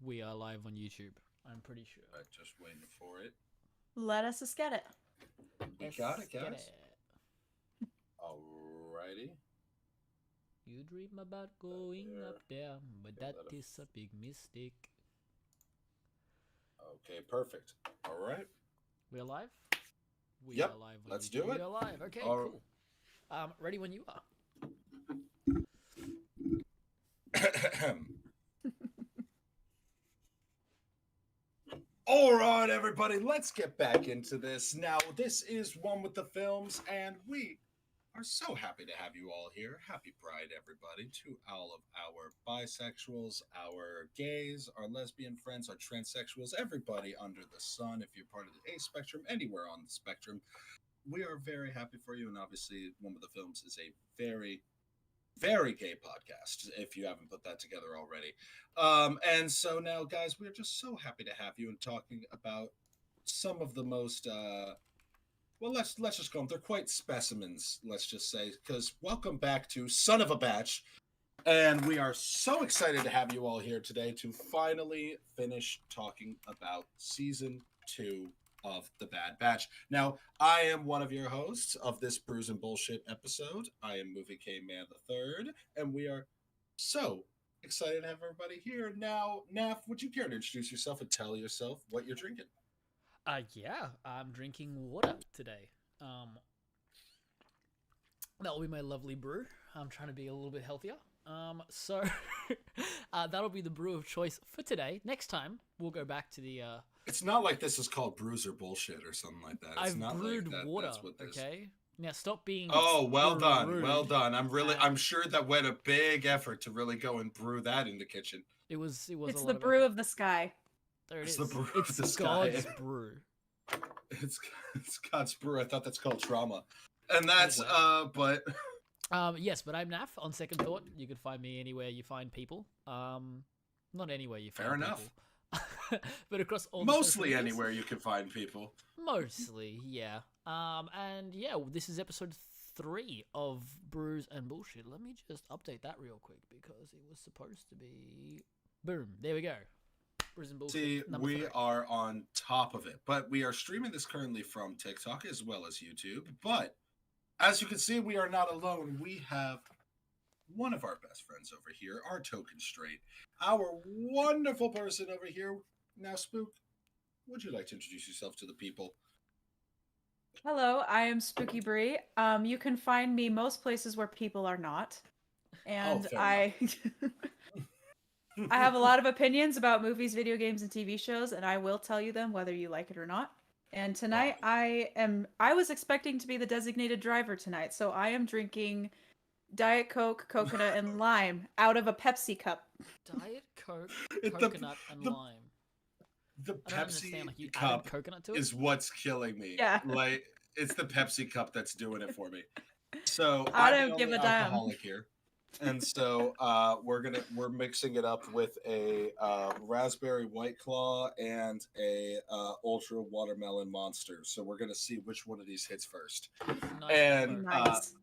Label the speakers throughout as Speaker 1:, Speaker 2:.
Speaker 1: We are live on YouTube. I'm pretty sure.
Speaker 2: Right, just waiting for it.
Speaker 3: Let us just get it.
Speaker 2: We got it, guys. Alrighty.
Speaker 1: You dream about going up there, but that is a big mistake.
Speaker 2: Okay, perfect. All right.
Speaker 1: We're live? We
Speaker 2: Yep,
Speaker 1: are live on
Speaker 2: let's
Speaker 1: YouTube.
Speaker 2: do it.
Speaker 1: We are live. Okay,
Speaker 2: All
Speaker 1: cool. Ready when you are.
Speaker 2: All right, everybody, let's get back into this. Now, this is One with the Films, and we are so happy to have you all here. Happy Pride, everybody, to all of our bisexuals, our gays, our lesbian friends, our transsexuals, everybody under the sun. If you're part of the A spectrum, anywhere on the spectrum, we are very happy for you. And obviously, One with the Films is a very gay podcast, if you haven't put that together already. And so now, guys, we're just so happy to have you and talking about some of the most well, let's just go. They're quite specimens, let's just say, because welcome back to Son of a Batch. And we are so excited to have you all here today to finally finish talking about season 2 of The Bad Batch. Now, I am one of your hosts of this Brews and Bullshit episode. I am Movie K Man III, and we are so excited to have everybody here. Now, Naf, would you care to introduce yourself and tell yourself what you're drinking?
Speaker 1: Yeah, I'm drinking water today. That'll be my lovely brew. I'm trying to be a little bit healthier. So that'll be the brew of choice for today. Next time, we'll go back to the
Speaker 2: It's not like this is called Brews or Bullshit or something like that. It's
Speaker 1: I've
Speaker 2: not
Speaker 1: brewed
Speaker 2: like that.
Speaker 1: water,
Speaker 2: That's what this...
Speaker 1: okay? Now stop being
Speaker 2: Oh, well done.
Speaker 1: rude.
Speaker 2: Well done. I'm sure that went a big effort to really go and brew that in the kitchen.
Speaker 1: It was
Speaker 3: It's
Speaker 1: a
Speaker 3: the
Speaker 1: lot
Speaker 3: brew
Speaker 1: effort.
Speaker 3: of the sky.
Speaker 1: There it
Speaker 2: It's
Speaker 1: is.
Speaker 2: the brew
Speaker 1: It's
Speaker 2: of the
Speaker 1: God's
Speaker 2: sky.
Speaker 1: brew.
Speaker 2: It's God's brew. I thought that's called trauma. And that's
Speaker 1: wow.
Speaker 2: but
Speaker 1: Yes, but I'm Naf. On second thought, you could find me anywhere you find people. Not anywhere you find
Speaker 2: fair
Speaker 1: people.
Speaker 2: enough.
Speaker 1: But across all
Speaker 2: Mostly
Speaker 1: the
Speaker 2: anywhere you can find people.
Speaker 1: Mostly, yeah. And yeah, this is episode 3 of Brews and Bullshit. Let me just update that real quick because it was supposed to be. Boom! There we go. Brews and Bullshit.
Speaker 2: See,
Speaker 1: number
Speaker 2: we
Speaker 1: 3.
Speaker 2: are on top of it, but we are streaming this currently from TikTok as well as YouTube. But as you can see, we are not alone. We have one of our best friends over here, our token straight, our wonderful person over here. Now, Spook, would you like to introduce yourself to the people?
Speaker 3: Hello, I am Spookibree. You can find me most places where people are not. And I I have a lot of opinions about movies, video games, and TV shows, and I will tell you them whether you like it or not. And tonight I was expecting to be the designated driver tonight, so I am drinking Diet Coke, coconut, and lime out of a Pepsi cup.
Speaker 1: Diet Coke, coconut, and lime.
Speaker 2: The Pepsi
Speaker 1: like you
Speaker 2: cup
Speaker 1: coconut to it?
Speaker 2: is what's killing me.
Speaker 3: Yeah.
Speaker 2: Like, it's the Pepsi cup that's doing it for me. So
Speaker 3: I
Speaker 2: I'm
Speaker 3: don't
Speaker 2: the
Speaker 3: give
Speaker 2: only
Speaker 3: a damn.
Speaker 2: alcoholic here. And so we're mixing it up with a raspberry White Claw and a ultra watermelon monster. So we're gonna see which one of these hits first.
Speaker 1: Nice
Speaker 2: And
Speaker 3: Nice.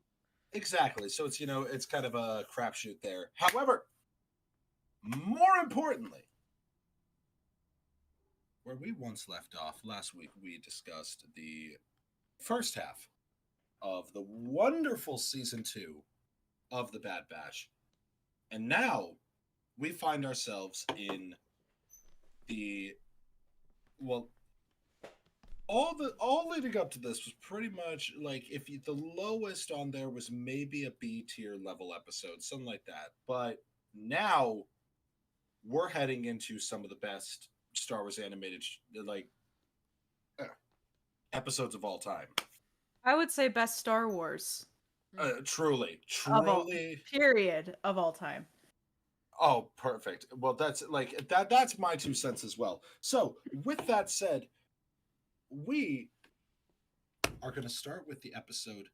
Speaker 2: exactly. So it's it's kind of a crapshoot there. However, more importantly, where we once left off last week, we discussed the first half of the wonderful season 2 of The Bad Batch. And now we find ourselves in the all leading up to this was pretty much like the lowest on there was maybe a B tier level episode, something like that. But now we're heading into some of the best Star Wars animated episodes of all time.
Speaker 3: I would say best Star Wars.
Speaker 2: Truly.
Speaker 3: Period of all time.
Speaker 2: Oh, perfect. Well, that's that's my 2 cents as well. So, with that said, we are going to start with the episode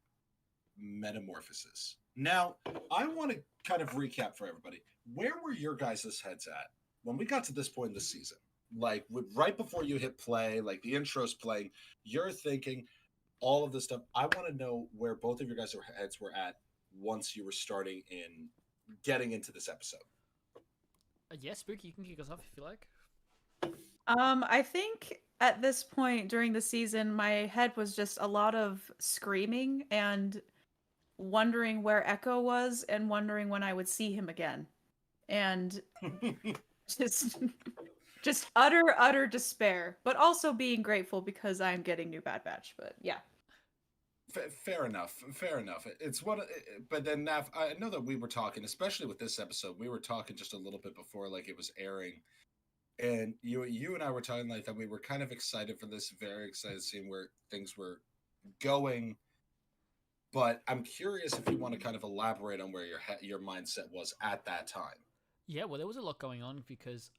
Speaker 2: Metamorphosis. Now, I want to kind of recap for everybody. Where were your guys' heads at when we got to this point in the season? Like, right before you hit play, like the intro's playing, you're thinking all of this stuff. I want to know where both of your guys' heads were at once you were starting in getting into this episode.
Speaker 1: Yeah, Spooky, you can kick us off if you like.
Speaker 3: I think at this point during the season, my head was just a lot of screaming and wondering where Echo was and wondering when I would see him again. And just just utter despair, but also being grateful because I'm getting new Bad Batch. But yeah.
Speaker 2: Fair enough. Fair enough. It's what, but then Nav, I know that we were talking, especially with this episode, we were talking just a little bit before, like it was airing, and you and I were talking like that. We were kind of excited for this, very excited seeing where things were going. But I'm curious if you want to kind of elaborate on where your mindset was at that time.
Speaker 1: Yeah, well, there was a lot going on because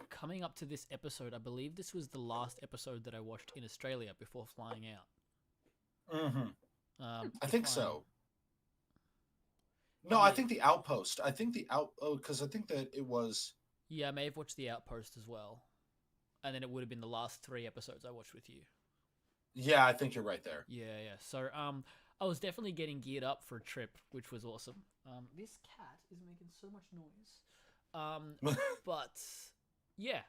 Speaker 1: coming up to this episode, I believe this was the last episode that I watched in Australia before flying out.
Speaker 2: I think
Speaker 1: if
Speaker 2: so. No, I
Speaker 1: Yeah.
Speaker 2: think the Outpost. I think the out. Oh, because I think that it was.
Speaker 1: Yeah, I may have watched The Outpost as well. And then it would have been the last 3 episodes I watched with you.
Speaker 2: Yeah, I think you're right there.
Speaker 1: Yeah. So, I was definitely getting geared up for a trip, which was awesome. This cat is making so much noise. But yeah,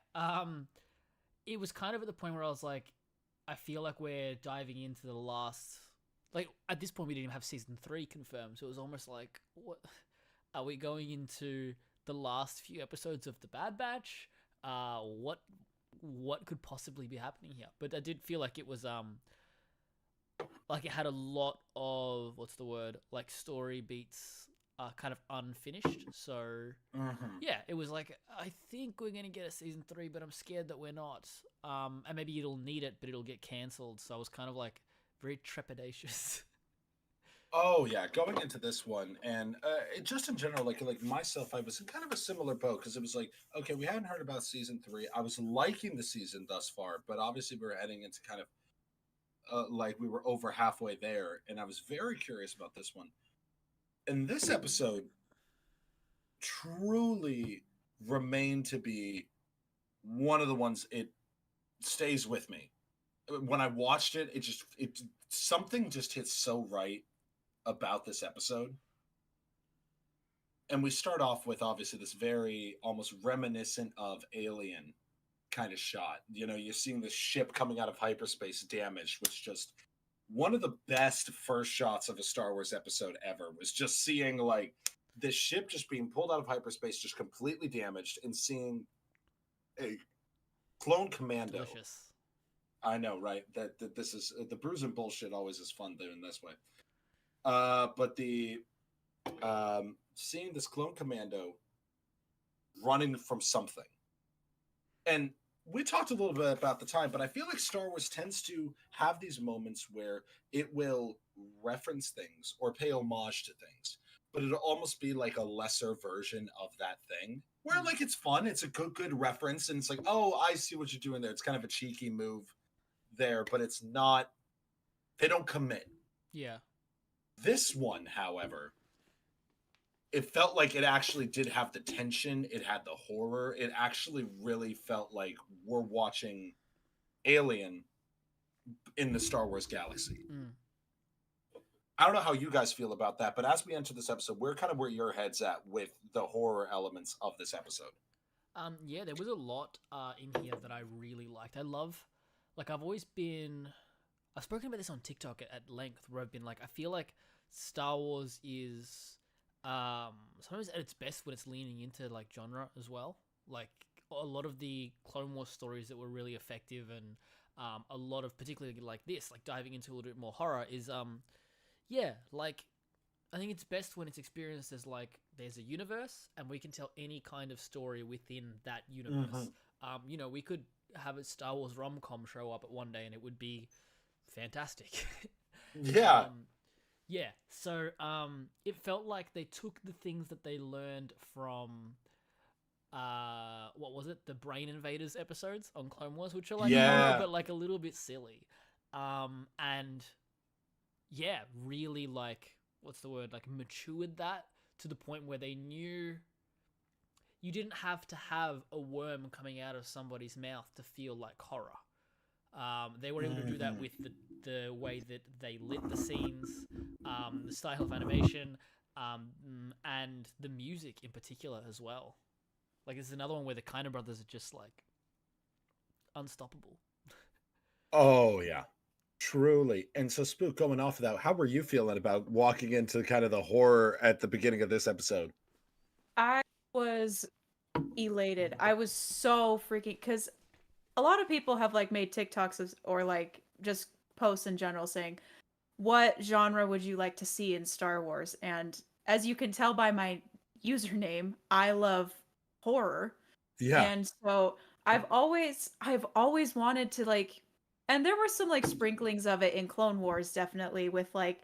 Speaker 1: it was kind of at the point where I was like, I feel like we're diving into the last. Like at this point, we didn't even have season 3 confirmed, so it was almost like, what are we going into the last few episodes of the Bad Batch? What could possibly be happening here? But I did feel like it was like it had a lot of what's the word, like story beats kind of unfinished. So yeah, it was like, I think we're gonna get a season 3, but I'm scared that we're not. And maybe it'll need it, but it'll get cancelled. So I was kind of like very trepidatious.
Speaker 2: Oh yeah, going into this one, and just in general, like myself, I was in kind of a similar boat because it was like, okay, we hadn't heard about season 3. I was liking the season thus far, but obviously we were heading into kind of like we were over halfway there, and I was very curious about this one. And this episode truly remained to be one of the ones it stays with me. When I watched it, it something just hit so right about this episode. And we start off with obviously this very almost reminiscent of Alien kind of shot. You know, you're seeing this ship coming out of hyperspace damaged, which just one of the best first shots of a Star Wars episode ever was just seeing like this ship just being pulled out of hyperspace, just completely damaged, and seeing a clone commando.
Speaker 1: Delicious.
Speaker 2: I know, right? That this is the Brews and Bullshit always is fun doing this way. But the seeing this clone commando running from something, and we talked a little bit about the time, but I feel like Star Wars tends to have these moments where it will reference things or pay homage to things, but it'll almost be like a lesser version of that thing. Where like it's fun, it's a good reference, and it's like, oh, I see what you're doing there. It's kind of a cheeky move there, but it's not. They don't commit.
Speaker 1: Yeah.
Speaker 2: This one, however, it felt like it actually did have the tension. It had the horror. It actually really felt like we're watching Alien in the Star Wars galaxy. I don't know how you guys feel about that, but as we enter this episode, we're kind of where your head's at with the horror elements of this episode.
Speaker 1: Yeah, there was a lot in here that I really liked. I love, like, I've spoken about this on TikTok at length, where I've been like, I feel like Star Wars is sometimes at its best when it's leaning into like genre as well. Like a lot of the Clone Wars stories that were really effective, and a lot of particularly like this, like diving into a little bit more horror, is yeah, like I think it's best when it's experienced as like there's a universe and we can tell any kind of story within that universe. You know, we could have a Star Wars rom-com show up at one day and it would be fantastic.
Speaker 2: Yeah.
Speaker 1: Yeah, so it felt like they took the things that they learned from what was it, the Brain Invaders episodes on Clone Wars, which are like horror but like a little bit silly, and yeah, really like what's the word, like matured that to the point where they knew you didn't have to have a worm coming out of somebody's mouth to feel like horror. They were able to do that with the way that they lit the scenes, the style of animation, and the music in particular as well. Like, this is another one where the Kind brothers are just like unstoppable.
Speaker 2: Oh yeah, truly. And so, Spook, going off of that, how were you feeling about walking into kind of the horror at the beginning of this episode?
Speaker 3: I was elated. I was so freaking because a lot of people have like made TikToks or like just posts in general saying, "What genre would you like to see in Star Wars?" And as you can tell by my username, I love horror.
Speaker 2: Yeah,
Speaker 3: And so I've always wanted to like, and there were some like sprinklings of it in Clone Wars, definitely, with like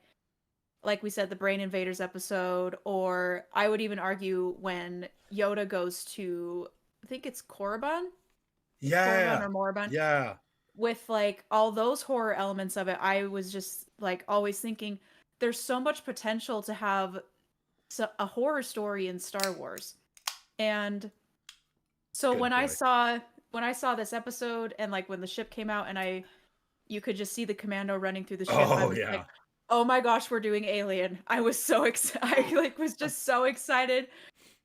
Speaker 3: we said, the Brain Invaders episode, or I would even argue when Yoda goes to, I think it's Korriban, Korriban
Speaker 2: yeah,
Speaker 3: or Morriban,
Speaker 2: yeah.
Speaker 3: with like all those horror elements of it. I was just like always thinking there's so much potential to have a horror story in Star Wars. And so
Speaker 2: Good boy.
Speaker 3: when I saw this episode and like when the ship came out and you could just see the commando running through the ship, I
Speaker 2: Oh
Speaker 3: was like,
Speaker 2: yeah.
Speaker 3: "Oh my gosh, we're doing Alien." I was so excited. I like was just so excited.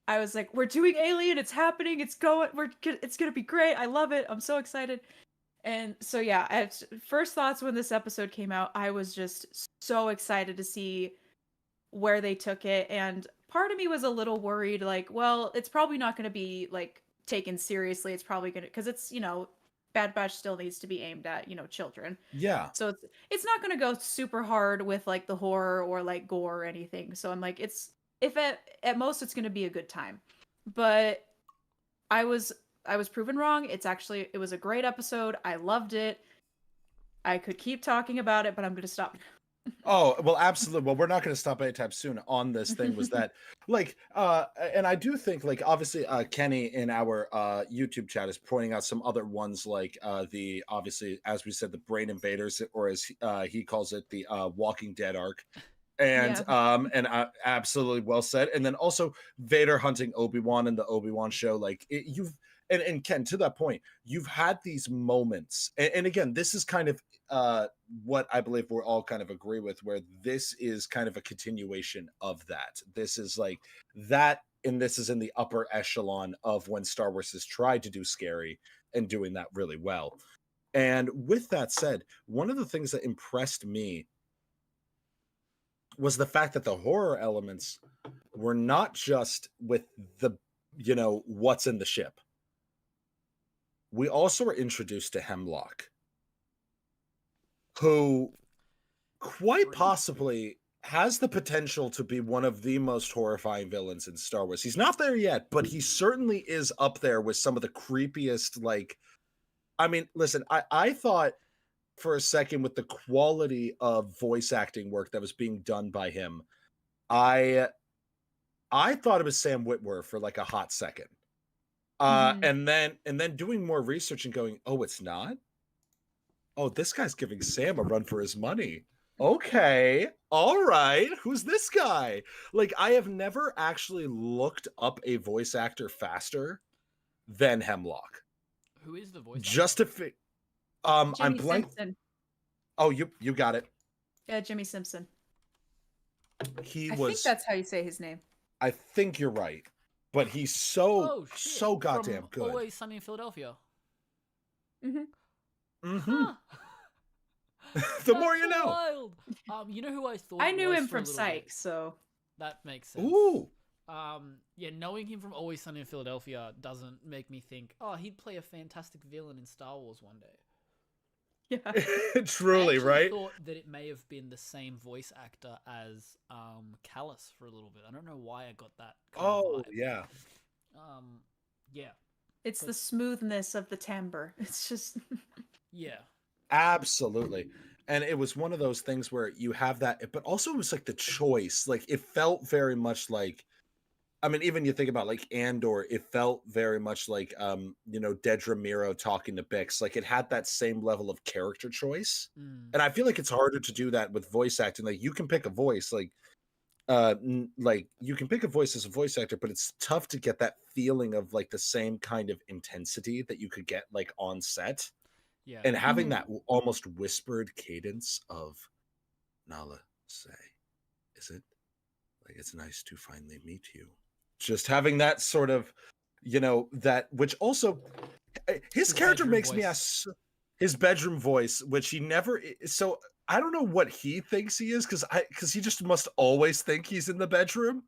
Speaker 3: I was like, "We're doing Alien. It's happening. It's going to be great. I love it. I'm so excited." And so yeah, at first thoughts when this episode came out, I was just so excited to see where they took it, and part of me was a little worried like, well, it's probably not going to be like taken seriously. It's probably going to, because it's, Bad Batch still needs to be aimed at, children.
Speaker 2: Yeah.
Speaker 3: So it's not going to go super hard with like the horror or like gore or anything. So I'm like, it's, if at most it's going to be a good time. But I was I was proven wrong. It was a great episode. I loved it. I could keep talking about it, but I'm going to stop.
Speaker 2: Oh, well, absolutely. Well, we're not going to stop anytime soon on this thing was that like and I do think like obviously Kenny in our YouTube chat is pointing out some other ones like the obviously as we said the Brain Invaders or as he calls it the Walking Dead arc.
Speaker 3: Yeah.
Speaker 2: And absolutely well said. And then also Vader hunting Obi-Wan in the Obi-Wan show like you've and Ken, to that point, you've had these moments and again this is kind of what I believe we're all kind of agree with, where this is kind of a continuation of that. This is like that, and this is in the upper echelon of when Star Wars has tried to do scary and doing that really well. And with that said, one of the things that impressed me was the fact that the horror elements were not just with the, what's in the ship. We also were introduced to Hemlock, who quite possibly has the potential to be one of the most horrifying villains in Star Wars. He's not there yet, but he certainly is up there with some of the creepiest, like, I mean, listen, I thought for a second with the quality of voice acting work that was being done by him, I thought it was Sam Witwer for like a hot second.
Speaker 3: Mhm.
Speaker 2: And then doing more research and going, oh, it's not? Oh, this guy's giving Sam a run for his money. Okay. All right. Who's this guy? Like, I have never actually looked up a voice actor faster than Hemlock.
Speaker 1: Who is the voice
Speaker 2: Just
Speaker 1: actor?
Speaker 2: to I'm
Speaker 3: Jimmy
Speaker 2: blank.
Speaker 3: Simpson.
Speaker 2: Oh, you got it.
Speaker 3: Yeah, Jimmy Simpson.
Speaker 2: He
Speaker 3: I think
Speaker 2: was
Speaker 3: that's how you say his name.
Speaker 2: I think you're right. But he's so
Speaker 1: Oh shit!
Speaker 2: so goddamn
Speaker 1: From
Speaker 2: good.
Speaker 1: Always Sunny in Philadelphia.
Speaker 3: Hmm.
Speaker 2: Mhm.
Speaker 1: Huh.
Speaker 2: The more
Speaker 1: That's
Speaker 2: you
Speaker 1: so
Speaker 2: know.
Speaker 1: wild. You know who I thought
Speaker 3: I knew
Speaker 1: was
Speaker 3: him
Speaker 1: for a
Speaker 3: from
Speaker 1: little
Speaker 3: Psych,
Speaker 1: bit?
Speaker 3: so
Speaker 1: That makes sense.
Speaker 2: Ooh.
Speaker 1: Yeah, knowing him from Always Sunny in Philadelphia doesn't make me think, oh, he'd play a fantastic villain in Star Wars one day.
Speaker 3: yeah.
Speaker 2: Truly,
Speaker 1: I actually
Speaker 2: right?
Speaker 1: thought that it may have been the same voice actor as Callus for a little bit. I don't know why I got that kind of
Speaker 2: Oh,
Speaker 1: vibe.
Speaker 2: yeah.
Speaker 1: Yeah,
Speaker 3: It's
Speaker 1: But-
Speaker 3: the smoothness of the timbre. It's just
Speaker 1: yeah.
Speaker 2: Absolutely. And it was one of those things where you have that, but also it was like the choice. Like it felt very much like, I mean, even you think about like Andor, it felt very much like Dedra Miro talking to Bix. Like it had that same level of character choice.
Speaker 1: Mm.
Speaker 2: And I feel like it's harder to do that with voice acting. Like you can pick a voice, like like you can pick a voice as a voice actor, but it's tough to get that feeling of like the same kind of intensity that you could get like on set.
Speaker 1: Yeah.
Speaker 2: And having
Speaker 3: Mhm.
Speaker 2: that almost whispered cadence of Nala say, is it? Like, it's nice to finally meet you. Just having that sort of, that which also his character
Speaker 1: bedroom
Speaker 2: makes me
Speaker 1: voice.
Speaker 2: ask his bedroom voice, which he never. So I don't know what he thinks he is because he just must always think he's in the bedroom,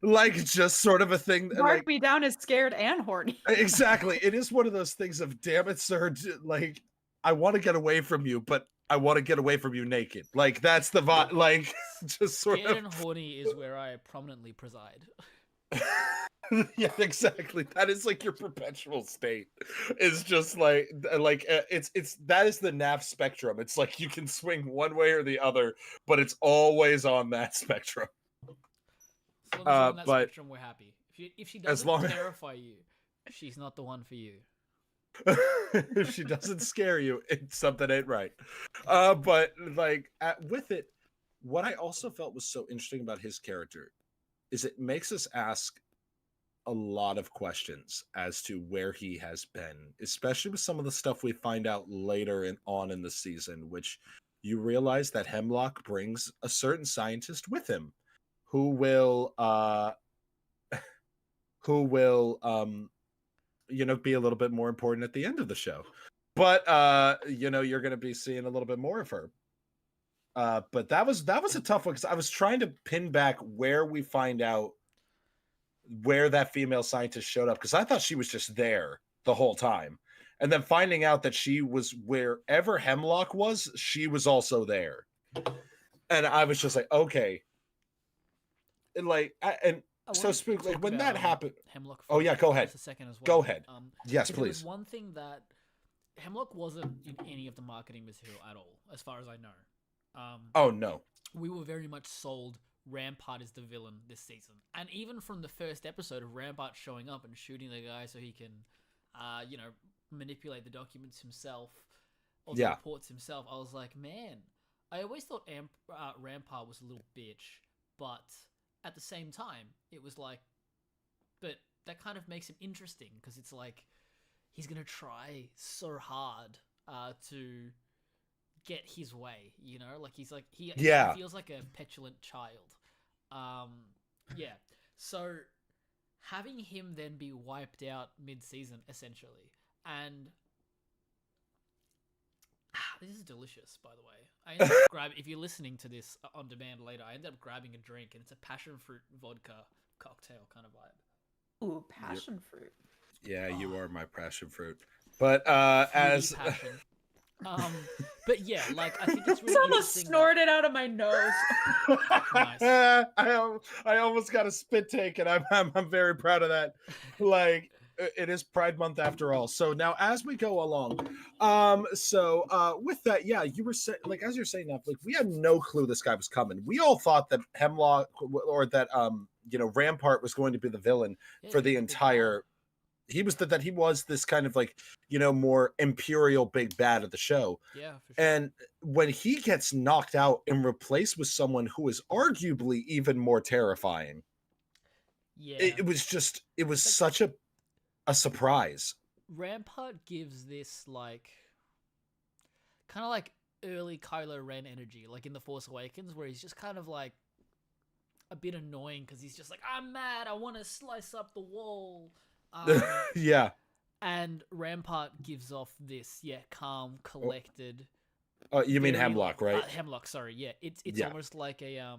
Speaker 2: like just sort of a thing.
Speaker 3: Mark
Speaker 2: Like
Speaker 3: me down as scared and horny.
Speaker 2: exactly, it is one of those things of damn it, sir. Like I want to get away from you, but I want to get away from you naked. Like that's the vibe. Like just sort
Speaker 1: Scared
Speaker 2: of.
Speaker 1: and horny is where I prominently preside.
Speaker 2: Yeah, exactly. That is like your perpetual state. It's just like it's that is the NAF spectrum. It's like you can swing one way or the other, but it's always on that spectrum.
Speaker 1: As long as you're on that
Speaker 2: But
Speaker 1: spectrum, we're happy. If she
Speaker 2: as
Speaker 1: doesn't
Speaker 2: long
Speaker 1: terrify you, she's not the one for you.
Speaker 2: if she doesn't scare you, it's something ain't right. But like with it, what I also felt was so interesting about his character is it makes us ask a lot of questions as to where he has been, especially with some of the stuff we find out later on in the season, which you realize that Hemlock brings a certain scientist with him who will be a little bit more important at the end of the show. But you're going to be seeing a little bit more of her. But that was a tough one because I was trying to pin back where we find out where that female scientist showed up because I thought she was just there the whole time, and then finding out that she was wherever Hemlock was, she was also there, and I was just like, okay, and like, so Spook, like when that happened.
Speaker 1: Hemlock.
Speaker 2: Oh yeah, go ahead.
Speaker 1: Just a second as well.
Speaker 2: Go ahead. Yes,
Speaker 1: there was
Speaker 2: please.
Speaker 1: one thing that Hemlock wasn't in any of the marketing material at all, as far as I know.
Speaker 2: Oh no.
Speaker 1: We were very much sold Rampart is the villain this season. And even from the first episode of Rampart showing up and shooting the guy so he can, manipulate the documents himself or the reports himself, I was like, man, I always thought Rampart was a little bitch, but at the same time, it was like, but that kind of makes him interesting because it's like he's going to try so hard to get his way, like he feels like a petulant child. So having him then be wiped out mid-season essentially, and this is delicious, by the way. I ended up if you're listening to this on demand later, I ended up grabbing a drink and it's a passion fruit vodka cocktail kind of vibe.
Speaker 3: Ooh, passion fruit.
Speaker 2: Yeah, you are my passion fruit. But
Speaker 1: Fruity passion. But yeah, like I think it's really
Speaker 3: almost snorted out of my nose.
Speaker 1: Nice.
Speaker 2: I almost got a spit take, and I'm very proud of that. Like it is Pride Month after all. So now as we go along, with that, yeah, you were saying, like as you're saying that, like we had no clue this guy was coming. We all thought that Hemlock or that Rampart was going to be the villain for the entire. He was that he was this kind of like, more imperial big bad of the show.
Speaker 1: Yeah, for sure.
Speaker 2: And when he gets knocked out and replaced with someone who is arguably even more terrifying, it was such a surprise.
Speaker 1: Rampart gives this like kind of like early Kylo Ren energy, like in The Force Awakens, where he's just kind of like a bit annoying because he's just like, I'm mad, I want to slice up the wall.
Speaker 2: Yeah.
Speaker 1: And Rampart gives off this, calm, collected.
Speaker 2: You mean Hemlock, right?
Speaker 1: Hemlock, sorry, yeah. It's almost like a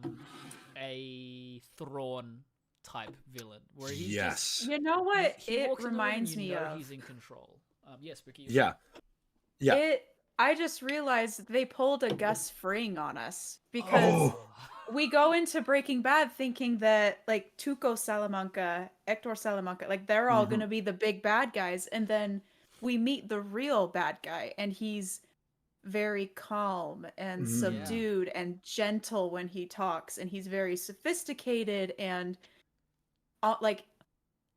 Speaker 1: Thrawn type villain, where he's just,
Speaker 3: you know what
Speaker 1: he
Speaker 3: it
Speaker 1: walks in the room and
Speaker 3: reminds me of.
Speaker 1: He's in control. Yes, Ricky.
Speaker 2: Yeah.
Speaker 3: I just realized they pulled a Gus Fring on us because. We go into Breaking Bad thinking that like Tuco Salamanca, Hector Salamanca, like they're all going to be the big bad guys. And then we meet the real bad guy and he's very calm and subdued and gentle when he talks. And he's very sophisticated and like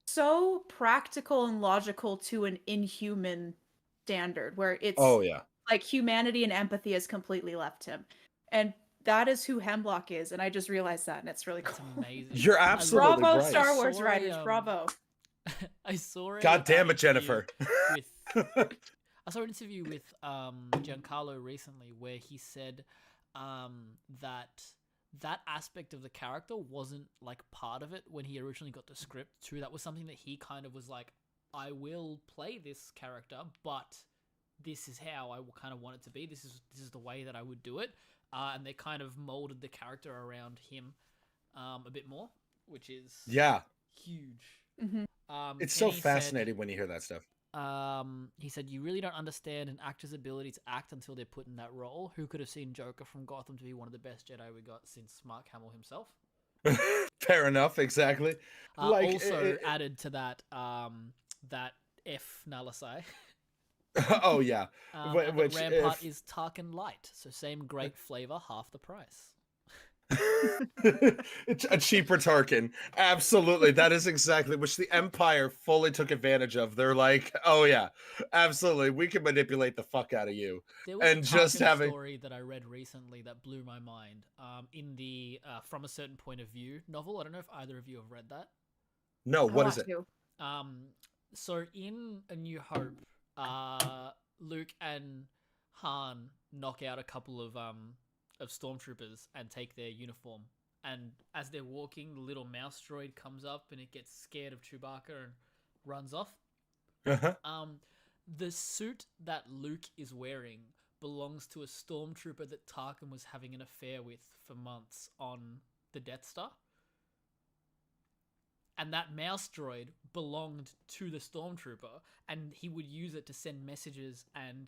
Speaker 3: so practical and logical to an inhuman standard where it's like humanity and empathy has completely left him. And that is who Hemlock is, and I just realized that, and it's really cool.
Speaker 1: That's amazing.
Speaker 2: You're absolutely
Speaker 3: bravo,
Speaker 2: right.
Speaker 3: Star Wars writers, bravo.
Speaker 1: I saw it.
Speaker 2: God damn it, Jennifer.
Speaker 1: I saw an interview with Giancarlo recently where he said that aspect of the character wasn't like part of it when he originally got the script too. That was something that he kind of was like, I will play this character, but this is how I kind of want it to be. This is the way that I would do it. And they kind of molded the character around him a bit more, which is huge.
Speaker 3: Mm-hmm.
Speaker 2: It's so fascinating when you hear that stuff.
Speaker 1: He said, "You really don't understand an actor's ability to act until they're put in that role. Who could have seen Joker from Gotham to be one of the best Jedi we got since Mark Hamill himself?"
Speaker 2: Fair enough, exactly.
Speaker 1: Also added to that, that F Nalasai.
Speaker 2: Oh yeah,
Speaker 1: which Rampart is Tarkin Light, so same great flavor, half the price.
Speaker 2: It's a cheaper Tarkin. Absolutely. That is exactly which the Empire fully took advantage of. They're like, oh yeah, absolutely. We can manipulate the fuck out of you.
Speaker 1: There was
Speaker 2: and
Speaker 1: a
Speaker 2: just
Speaker 1: Tarkin
Speaker 2: having
Speaker 1: story that I read recently that blew my mind. In the From a Certain Point of View novel. I don't know if either of you have read that.
Speaker 2: No, what is it?
Speaker 1: So in A New Hope, Luke and Han knock out a couple of stormtroopers and take their uniform. And as they're walking, the little mouse droid comes up and it gets scared of Chewbacca and runs off. The suit that Luke is wearing belongs to a stormtrooper that Tarkin was having an affair with for months on the Death Star. And that mouse droid belonged to the stormtrooper, and he would use it to send messages and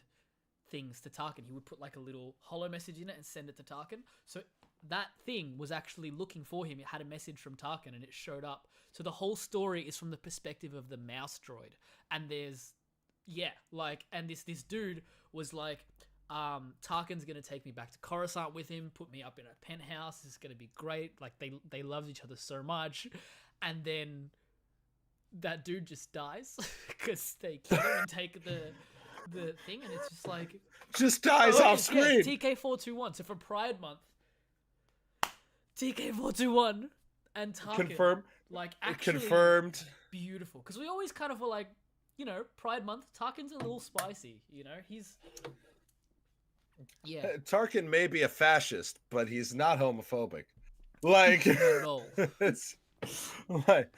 Speaker 1: things to Tarkin. He would put like a little holo message in it and send it to Tarkin. So that thing was actually looking for him. It had a message from Tarkin and it showed up. So the whole story is from the perspective of the mouse droid. And there's, and this dude was like, Tarkin's going to take me back to Coruscant with him, put me up in a penthouse. This is going to be great. Like they loved each other so much. And then that dude just dies because they kill him and take the thing, and it's just like
Speaker 2: just dies off screen.
Speaker 1: TK421. So for Pride Month, TK421 and Tarkin
Speaker 2: confirmed.
Speaker 1: Like actually
Speaker 2: confirmed.
Speaker 1: Beautiful, because we always kind of were like, Pride Month. Tarkin's a little spicy. He's
Speaker 2: Tarkin may be a fascist, but he's not homophobic. Like
Speaker 1: not at all.
Speaker 2: It's like.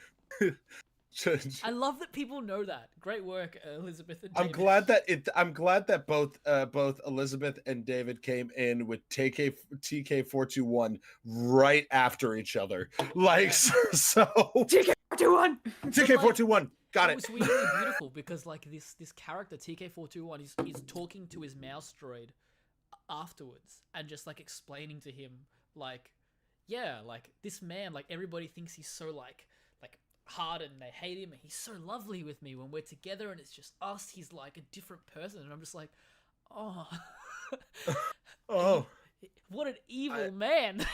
Speaker 1: I love that people know that. Great work, Elizabeth and
Speaker 2: I'm
Speaker 1: David.
Speaker 2: glad that both Elizabeth and David came in with TK421 right after each other. Like so
Speaker 3: TK421.
Speaker 2: TK421. Got it.
Speaker 1: It was really beautiful because like this character TK421 is talking to his mouse droid afterwards and just like explaining to him like, like this man, like everybody thinks he's so like hard and they hate him and he's so lovely with me when we're together and it's just us. He's like a different person and I'm just like, oh, what an evil man.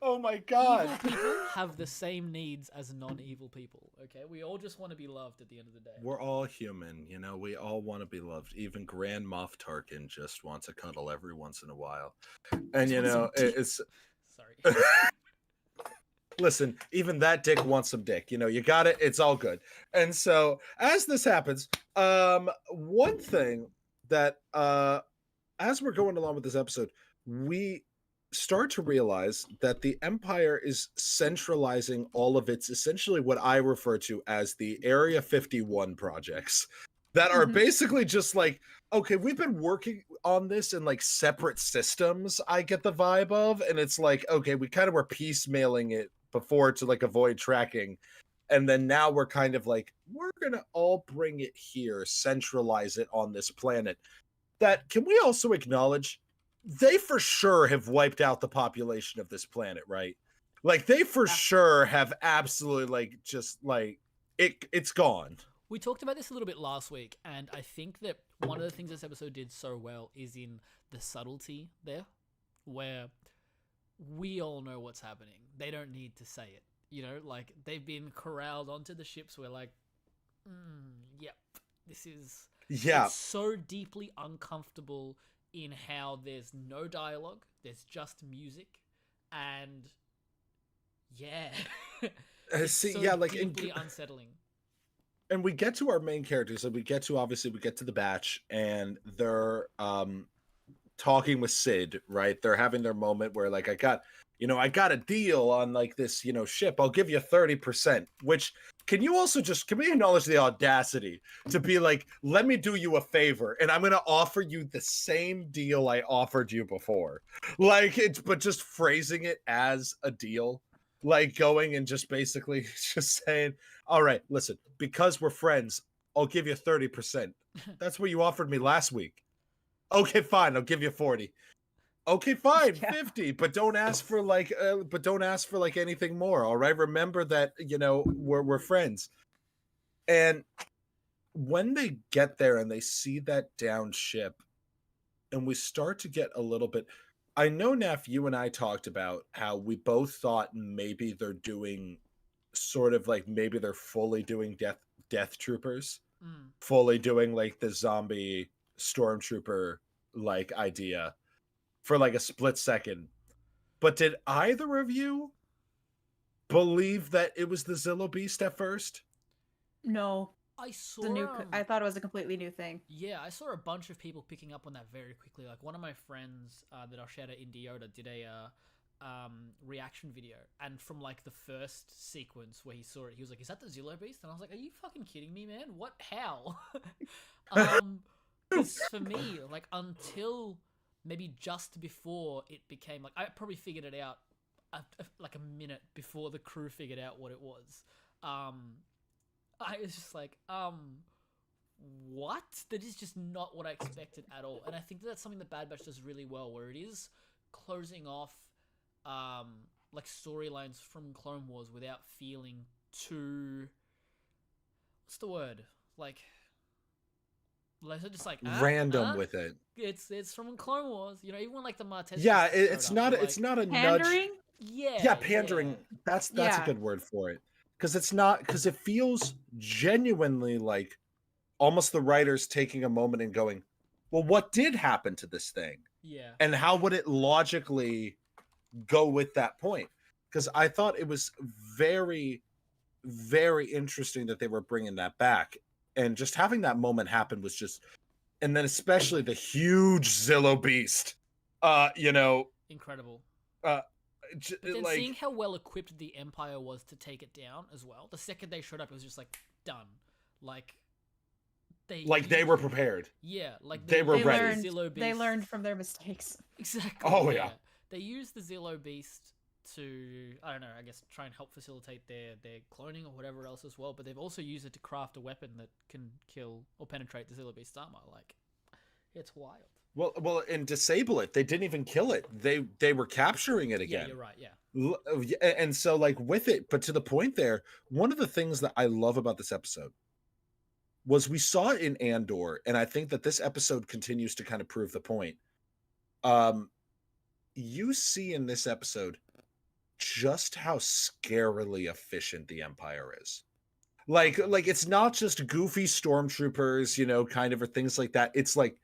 Speaker 2: Oh my god.
Speaker 1: Evil people have the same needs as non-evil people. Okay, we all just want to be loved at the end of the day.
Speaker 2: We're all human, we all want to be loved. Even Grand Moff Tarkin just wants a cuddle every once in a while. And it's
Speaker 1: sorry.
Speaker 2: Listen, even that dick wants some dick. You got it. It's all good. And so as this happens, one thing that as we're going along with this episode, we start to realize that the Empire is centralizing all of its essentially what I refer to as the Area 51 projects that are basically just like, okay, we've been working on this in like separate systems, I get the vibe of, and it's like, okay, we kind of were piecemealing it before to like avoid tracking, and then now we're kind of like, we're gonna all bring it here, centralize it on this planet. That can we also acknowledge they for sure have wiped out the population of this planet, right? Like they for sure have absolutely like just like it's gone.
Speaker 1: We talked about this a little bit last week, and I think that one of the things this episode did so well is in the subtlety there, where we all know what's happening. They don't need to say it. Like they've been corralled onto the ships. We're like, yep, this is it's so deeply uncomfortable in how there's no dialogue, there's just music, and it's deeply unsettling.
Speaker 2: And we get to our main characters, and we get to the batch, and they're talking with Sid, right? They're having their moment where like, I got I got a deal on like this, ship. I'll give you 30%, which can we acknowledge the audacity to be like, let me do you a favor and I'm going to offer you the same deal I offered you before. Like but just phrasing it as a deal, like going and just basically just saying, all right, listen, because we're friends, I'll give you 30%. That's what you offered me last week. Okay, fine. I'll give you 40. Okay, fine,
Speaker 3: Yeah.
Speaker 2: 50, but don't ask for like anything more. All right, remember that we're friends. And when they get there and they see that downed ship, and we start to get a little bit. I know, Neff, you and I talked about how we both thought maybe they're doing sort of like maybe they're fully doing death troopers, fully doing like the zombie stormtrooper like idea for like a split second. But did either of you believe that it was the Zillow Beast at first?
Speaker 3: No.
Speaker 1: I
Speaker 3: It's
Speaker 1: saw
Speaker 3: a new. I thought it was a completely new thing.
Speaker 1: Yeah, I saw a bunch of people picking up on that very quickly. Like one of my friends that I'll shout out, Indiota, did a reaction video, and from like the first sequence where he saw it, he was like, "Is that the Zillow Beast?" And I was like, "Are you fucking kidding me, man? What? How?" Because for me, like until maybe just before it became like, I probably figured it out like a minute before the crew figured out what it was. I was just like, what? That is just not what I expected at all. And I think that's something that Bad Batch does really well, where it is closing off, like storylines from Clone Wars without feeling too, what's the word? Like just like
Speaker 2: random with it.
Speaker 1: It's from Clone Wars, even when like the Martez.
Speaker 2: Yeah, it's not a
Speaker 3: Pandering?
Speaker 2: nudge.
Speaker 1: Yeah,
Speaker 2: Pandering.
Speaker 1: Yeah.
Speaker 2: That's
Speaker 3: Yeah.
Speaker 2: a good word for it. Because it feels genuinely like almost the writers taking a moment and going, well, what did happen to this thing?
Speaker 1: Yeah.
Speaker 2: And how would it logically go with that point? Because I thought it was very, very interesting that they were bringing that back. And just having that moment happen was just, and then especially the huge Zillow Beast,
Speaker 1: Incredible.
Speaker 2: But
Speaker 1: then seeing how well equipped the Empire was to take it down as well, the second they showed up, it was just like done. Like they
Speaker 2: were prepared.
Speaker 1: Yeah, like
Speaker 2: they were ready.
Speaker 3: They learned from their mistakes.
Speaker 1: Exactly.
Speaker 2: Oh yeah.
Speaker 1: They used the Zillow Beast to, I don't know, I guess try and help facilitate their cloning or whatever else as well. But they've also used it to craft a weapon that can kill or penetrate the Zillow Beast's armor. Like, it's wild.
Speaker 2: Well, and disable it. They didn't even kill it. They were capturing it again.
Speaker 1: Yeah, you're right. Yeah.
Speaker 2: And so, like, with it, but to the point there, one of the things that I love about this episode was we saw it in Andor, and I think that this episode continues to kind of prove the point. You see in this episode just how scarily efficient the Empire is. Like it's not just goofy stormtroopers, kind of, or things like that. It's like,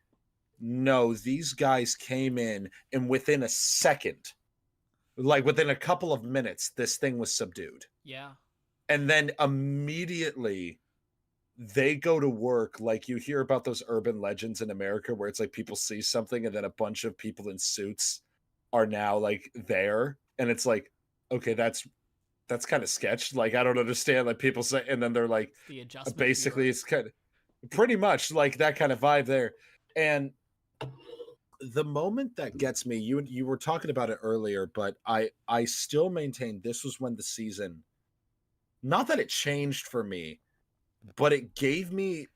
Speaker 2: no, these guys came in and within a second, like within a couple of minutes, this thing was subdued.
Speaker 1: Yeah.
Speaker 2: And then immediately they go to work. Like you hear about those urban legends in America where it's like people see something and then a bunch of people in suits are now like there. And it's like, okay, that's kind of sketch. Like, I don't understand. Like people say, and then they're like,
Speaker 1: the adjustment
Speaker 2: basically it's kind of pretty much like that kind of vibe there. And the moment that gets me, you were talking about it earlier, but I still maintain this was when the season, not that it changed for me, but it gave me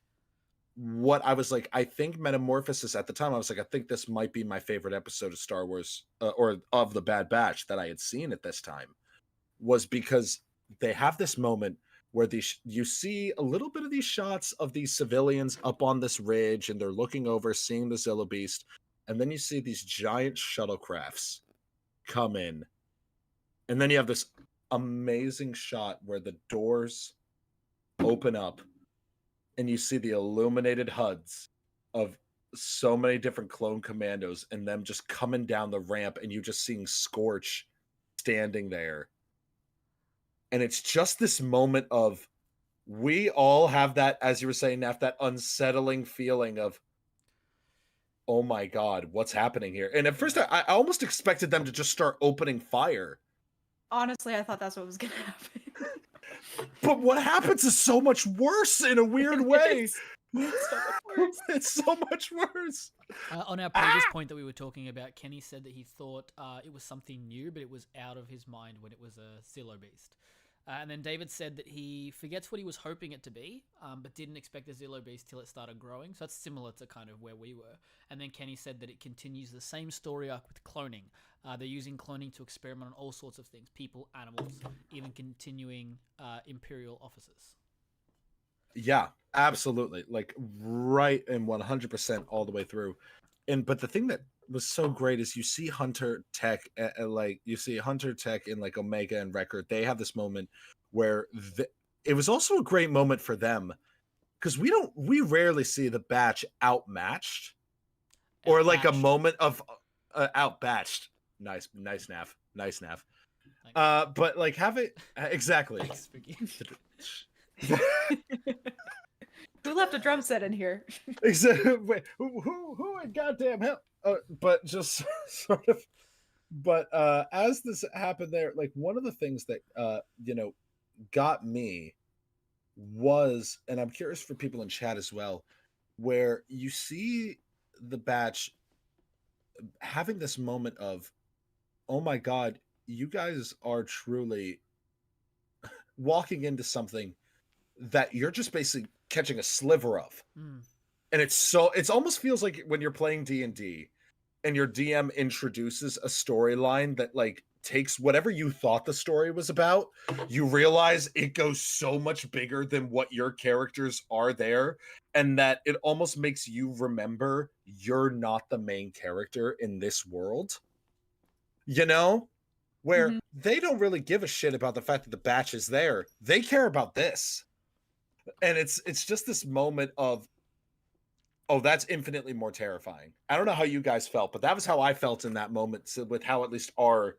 Speaker 2: what I was like, I think Metamorphosis at the time, I was like, I think this might be my favorite episode of Star Wars or of the Bad Batch that I had seen at this time, was because they have this moment where you see a little bit of these shots of these civilians up on this ridge and they're looking over, seeing the Zillow Beast. And then you see these giant shuttlecrafts come in. And then you have this amazing shot where the doors open up and you see the illuminated HUDs of so many different clone commandos and them just coming down the ramp and you just seeing Scorch standing there. And it's just this moment of, we all have that, as you were saying, Neff, that unsettling feeling of, oh my God, what's happening here? And at first I almost expected them to just start opening fire.
Speaker 3: Honestly, I thought that's what was gonna happen.
Speaker 2: But what happens is so much worse in a weird way.
Speaker 3: It's so much worse.
Speaker 2: It's so much worse.
Speaker 1: On our previous point that we were talking about, Kenny said that he thought it was something new, but it was out of his mind when it was a Zillo Beast. And then David said that he forgets what he was hoping it to be, but didn't expect a Zillo Beast till it started growing. So that's similar to kind of where we were. And then Kenny said that it continues the same story arc with cloning. They're using cloning to experiment on all sorts of things, people, animals, even continuing Imperial officers.
Speaker 2: Yeah, absolutely. Like right and 100% all the way through. But the thing that was so great is you see Hunter Tech, like you see Hunter Tech in like Omega and Record. They have this moment where it was also a great moment for them because we rarely see the batch outmatched or like a moment of outbatched. Nice nav. But like have it exactly.
Speaker 3: Who left a drum set in here?
Speaker 2: Exactly. Wait, who in goddamn hell? But just sort of. But as this happened there, like one of the things that got me was, and I'm curious for people in chat as well, where you see the batch having this moment of, oh my God, you guys are truly walking into something that you're just basically catching a sliver of. And it's almost feels like when you're playing D&D and your DM introduces a storyline that like takes whatever you thought the story was about, you realize it goes so much bigger than what your characters are there, and that it almost makes you remember you're not the main character in this world. You know? Where they don't really give a shit about the fact that the batch is there. They care about this. And it's just this moment of, oh, that's infinitely more terrifying. I don't know how you guys felt, but that was how I felt in that moment with how at least our,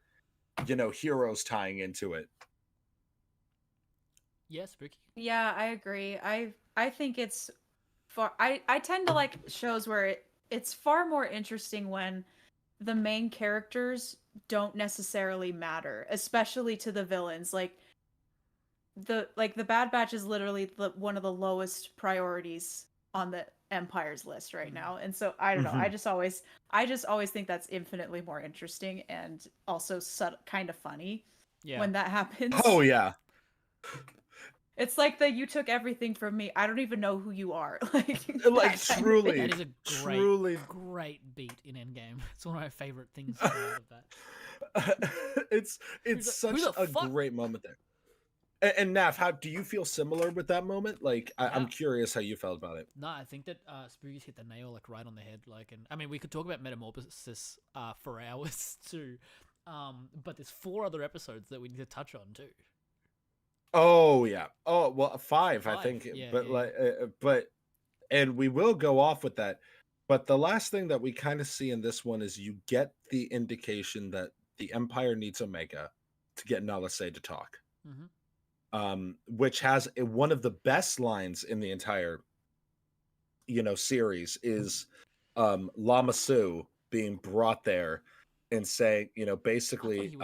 Speaker 2: heroes tying into it.
Speaker 1: Yeah, Spooky.
Speaker 3: Yeah, I agree. I think it's far. I tend to like shows where it's far more interesting when the main characters don't necessarily matter, especially to the villains. Like the Bad Batch is literally one of the lowest priorities on the Empire's list right now, and so I don't know. I just always think that's infinitely more interesting and also kind of funny when that happens.
Speaker 2: Oh yeah.
Speaker 3: It's like you took everything from me. I don't even know who you are. like
Speaker 2: truly.
Speaker 1: That is a great beat in Endgame. It's one of my favorite things out of that.
Speaker 2: It's such a great moment there. And Nav, how do you feel similar with that moment? Like, I'm curious how you felt about it.
Speaker 1: No, I think that Spooky's hit the nail like right on the head. Like, and I mean, we could talk about Metamorphosis for hours too, but there's 4 other episodes that we need to touch on too.
Speaker 2: Oh yeah. Oh well, 5 I think. Yeah, but and we will go off with that. But the last thing that we kind of see in this one is you get the indication that the Empire needs Omega to get Nalase to talk. Which has one of the best lines in the entire series is Lama Su being brought there and saying, basically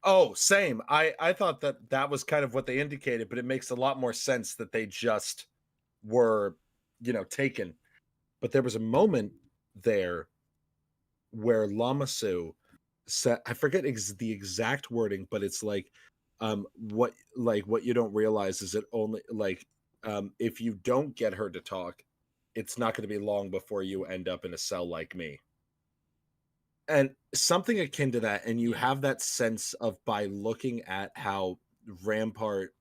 Speaker 2: oh, same. I thought that was kind of what they indicated, but it makes a lot more sense that they just were, taken. But there was a moment there where Lama Su said, I forget the exact wording, but it's like, what you don't realize is it only if you don't get her to talk, it's not going to be long before you end up in a cell like me. And something akin to that, and you have that sense of by looking at how Rampart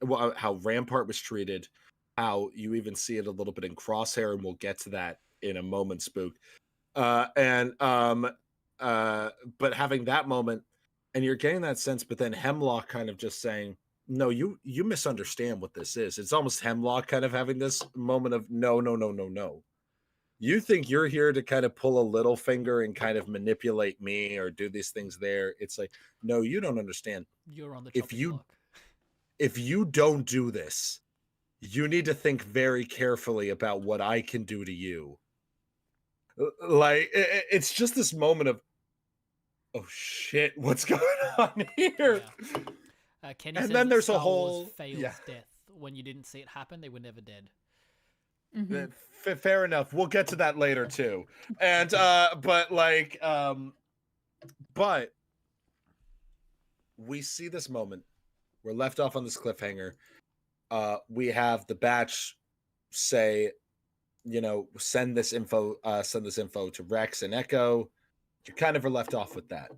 Speaker 2: was treated, how you even see it a little bit in Crosshair, and we'll get to that in a moment, Spook. But having that moment, and you're getting that sense, but then Hemlock kind of just saying, no, you misunderstand what this is. It's almost Hemlock kind of having this moment of no. You think you're here to kind of pull a little finger and kind of manipulate me or do these things there. It's like, no, you don't understand.
Speaker 1: You're on the chopping block.
Speaker 2: If you don't do this, you need to think very carefully about what I can do to you Like it's just this moment of, oh shit, what's going on here?
Speaker 1: Kenny
Speaker 2: And
Speaker 1: says
Speaker 2: then
Speaker 1: that
Speaker 2: there's a
Speaker 1: Star Wars
Speaker 2: whole
Speaker 1: fails death. When you didn't see it happen, they were never dead.
Speaker 3: Mhm.
Speaker 2: Fair enough. We'll get to that later too. And but but we see this moment. We're left off on this cliffhanger. We have the batch say, send this info to Rex and Echo. You kind of are left off with that.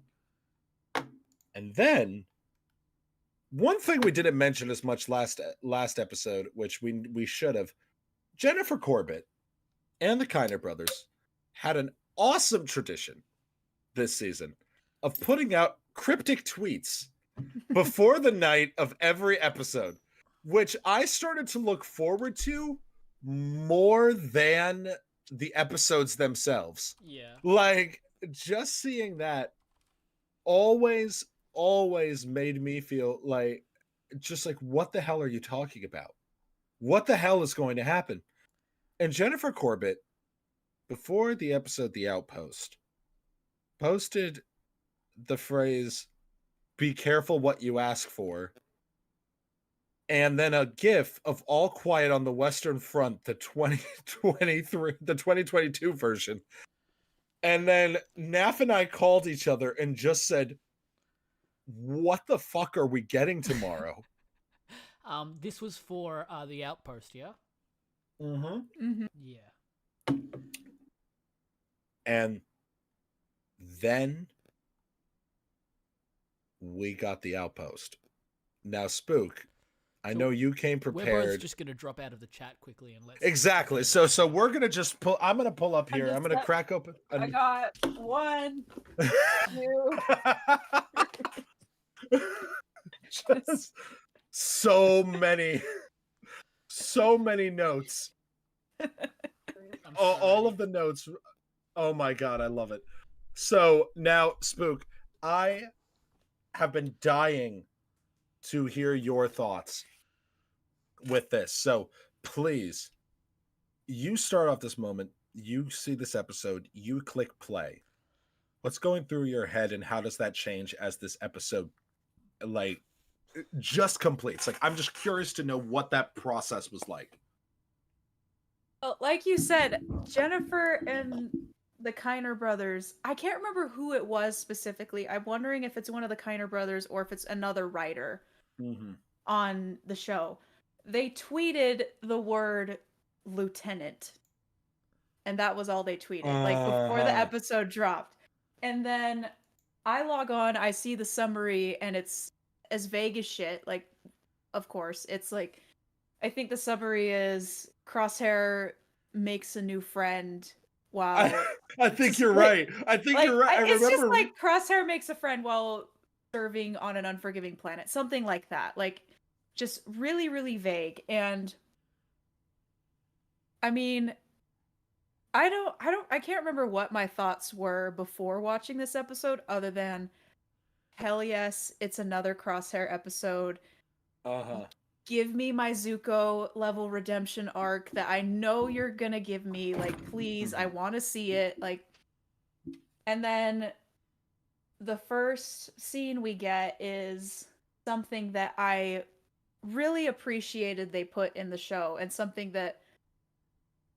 Speaker 2: And then one thing we didn't mention as much last episode, which we should have, Jennifer Corbett and the Kiner brothers had an awesome tradition this season of putting out cryptic tweets before the night of every episode, which I started to look forward to more than the episodes themselves.
Speaker 1: Yeah.
Speaker 2: Like, just seeing that always made me feel like, just like, what the hell are you talking about? What the hell is going to happen? And Jennifer Corbett, before the episode The Outpost, posted the phrase, "Be careful what you ask for," and then a gif of All Quiet on the Western Front, the 2022 version. And then Naf and I called each other and just said, what the fuck are we getting tomorrow?
Speaker 1: This was for the Outpost, yeah?
Speaker 3: Mhm.
Speaker 1: Yeah.
Speaker 2: And then we got the Outpost. Now, Spook, I know you came
Speaker 1: We're both
Speaker 2: prepared.
Speaker 1: just gonna drop out of the chat quickly and let's
Speaker 2: Exactly. So we're gonna just pull. I'm gonna pull up here. I'm gonna crack open.
Speaker 3: I got 1, 2.
Speaker 2: Just so many notes. All of the notes. Oh my god, I love it. So now, Spook, I have been dying to hear your thoughts with this. So please, you start off this moment. You see this episode. You click play. What's going through your head, and how does that change as this episode, like, just completes? Like, I'm just curious to know what that process was like.
Speaker 3: Well, like you said, Jennifer and the Kiner brothers, I can't remember who it was specifically. I'm wondering if it's one of the Kiner brothers or if it's another writer on the show. They tweeted the word lieutenant. And that was all they tweeted, like before the episode dropped. And then I log on, I see the summary, and it's as vague as shit. Like, of course, it's like, I think the summary is Crosshair makes a new friend while
Speaker 2: I think you're right. I think you're right.
Speaker 3: It's just like Crosshair makes a friend while serving on an unforgiving planet, something like that. Like, just really, really vague. And I mean, I can't remember what my thoughts were before watching this episode, other than, hell yes, it's another Crosshair episode. Give me my Zuko level redemption arc that I know you're gonna give me. Like, please, I want to see it. Like, and then the first scene we get is something that I really appreciated they put in the show, and something that,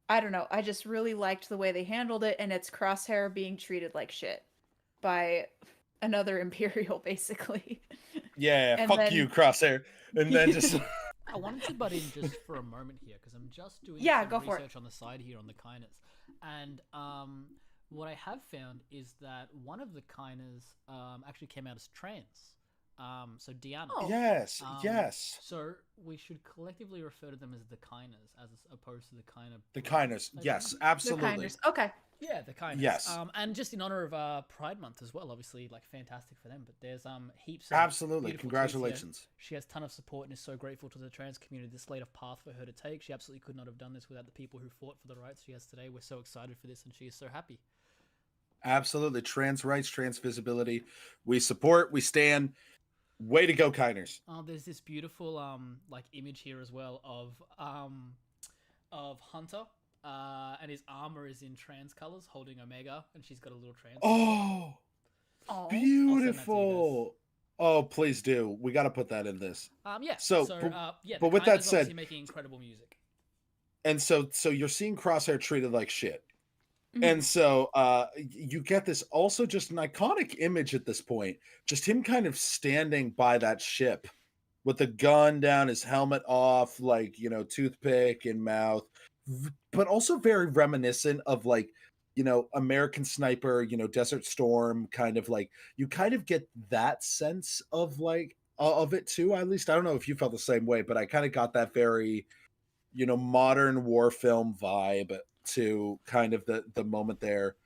Speaker 3: I don't know, I just really liked the way they handled it, and it's Crosshair being treated like shit by another Imperial, basically.
Speaker 2: Yeah, fuck you, Crosshair. And then just...
Speaker 1: I wanted to butt in just for a moment here, because I'm just doing some research on the side here on the Kiners. And what I have found is that one of the Kiners actually came out as trans. So Deanna.
Speaker 3: Oh.
Speaker 2: Yes, yes.
Speaker 1: So we should collectively refer to them as the Kiners, as opposed to the Kiner.
Speaker 2: The Kiners, yes, absolutely.
Speaker 3: The Kiners, okay.
Speaker 1: Yeah, the Kiners.
Speaker 2: Yes.
Speaker 1: And just in honor of Pride Month as well, obviously, like, fantastic for them. But there's heaps of
Speaker 2: absolutely congratulations.
Speaker 1: She has a ton of support and is so grateful to the trans community. This laid a path for her to take. She absolutely could not have done this without the people who fought for the rights she has today. We're so excited for this, and she is so happy.
Speaker 2: Absolutely, trans rights, trans visibility. We support. We stand. Way to go, Kiners.
Speaker 1: There's this beautiful like image here as well of Hunter and his armor is in trans colors, holding Omega, and she's got a little trans.
Speaker 2: Oh,
Speaker 3: Oh.
Speaker 2: beautiful. Oh, please do. We got to put that in this.
Speaker 1: Yeah.
Speaker 2: So,
Speaker 1: yeah.
Speaker 2: but
Speaker 1: the
Speaker 2: with that
Speaker 1: Kaima's
Speaker 2: said,
Speaker 1: obviously making incredible music.
Speaker 2: and so you're seeing Crosshair treated like shit.
Speaker 3: Mhm.
Speaker 2: And so you get this also just an iconic image at this point, just him kind of standing by that ship with the gun down, his helmet off, like, you know, toothpick in mouth, but also very reminiscent of like, you know, American Sniper, you know, Desert Storm, kind of like, you kind of get that sense of like of it too. At least I don't know if you felt the same way, but I kind of got that very, you know, modern war film vibe to kind of the moment there.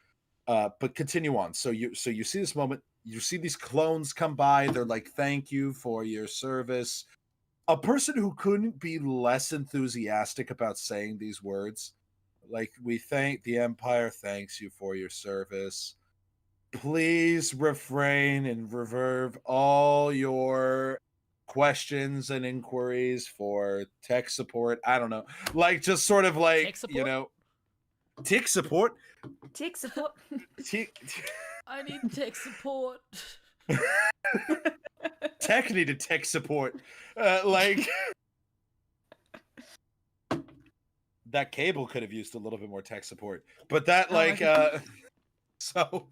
Speaker 2: But continue on. So you see this moment, you see these clones come by, they're like, thank you for your service. A person who couldn't be less enthusiastic about saying these words, like, we thank the Empire, thanks you for your service. Please refrain and reserve all your questions and inquiries for tech support. I don't know, like, just sort of like,
Speaker 1: Tech support?
Speaker 2: you know, tech support.
Speaker 3: Take support.
Speaker 1: I need tech support.
Speaker 2: Tech needed tech support. Like, that cable could have used a little bit more tech support, but that, like, so,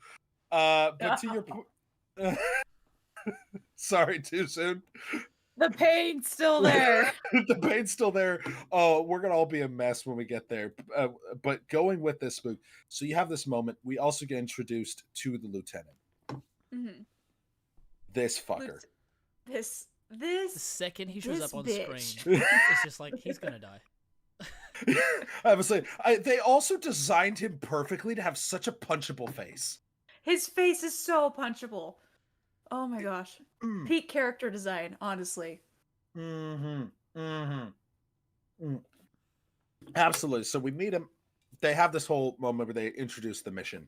Speaker 2: but to your point, sorry, too soon.
Speaker 3: The pain's still there.
Speaker 2: The pain's still there. Oh, we're gonna all be a mess when we get there. But going with this spook, so you have this moment. We also get introduced to the lieutenant.
Speaker 3: Mm-hmm.
Speaker 2: This fucker.
Speaker 1: The second he shows up on
Speaker 3: bitch.
Speaker 1: screen, it's just like, he's gonna die.
Speaker 2: I was saying, they also designed him perfectly to have such a punchable face.
Speaker 3: His face is so punchable. Oh my gosh. Peak character design, honestly.
Speaker 2: Absolutely. So we meet him. They have this whole moment where they introduce the mission.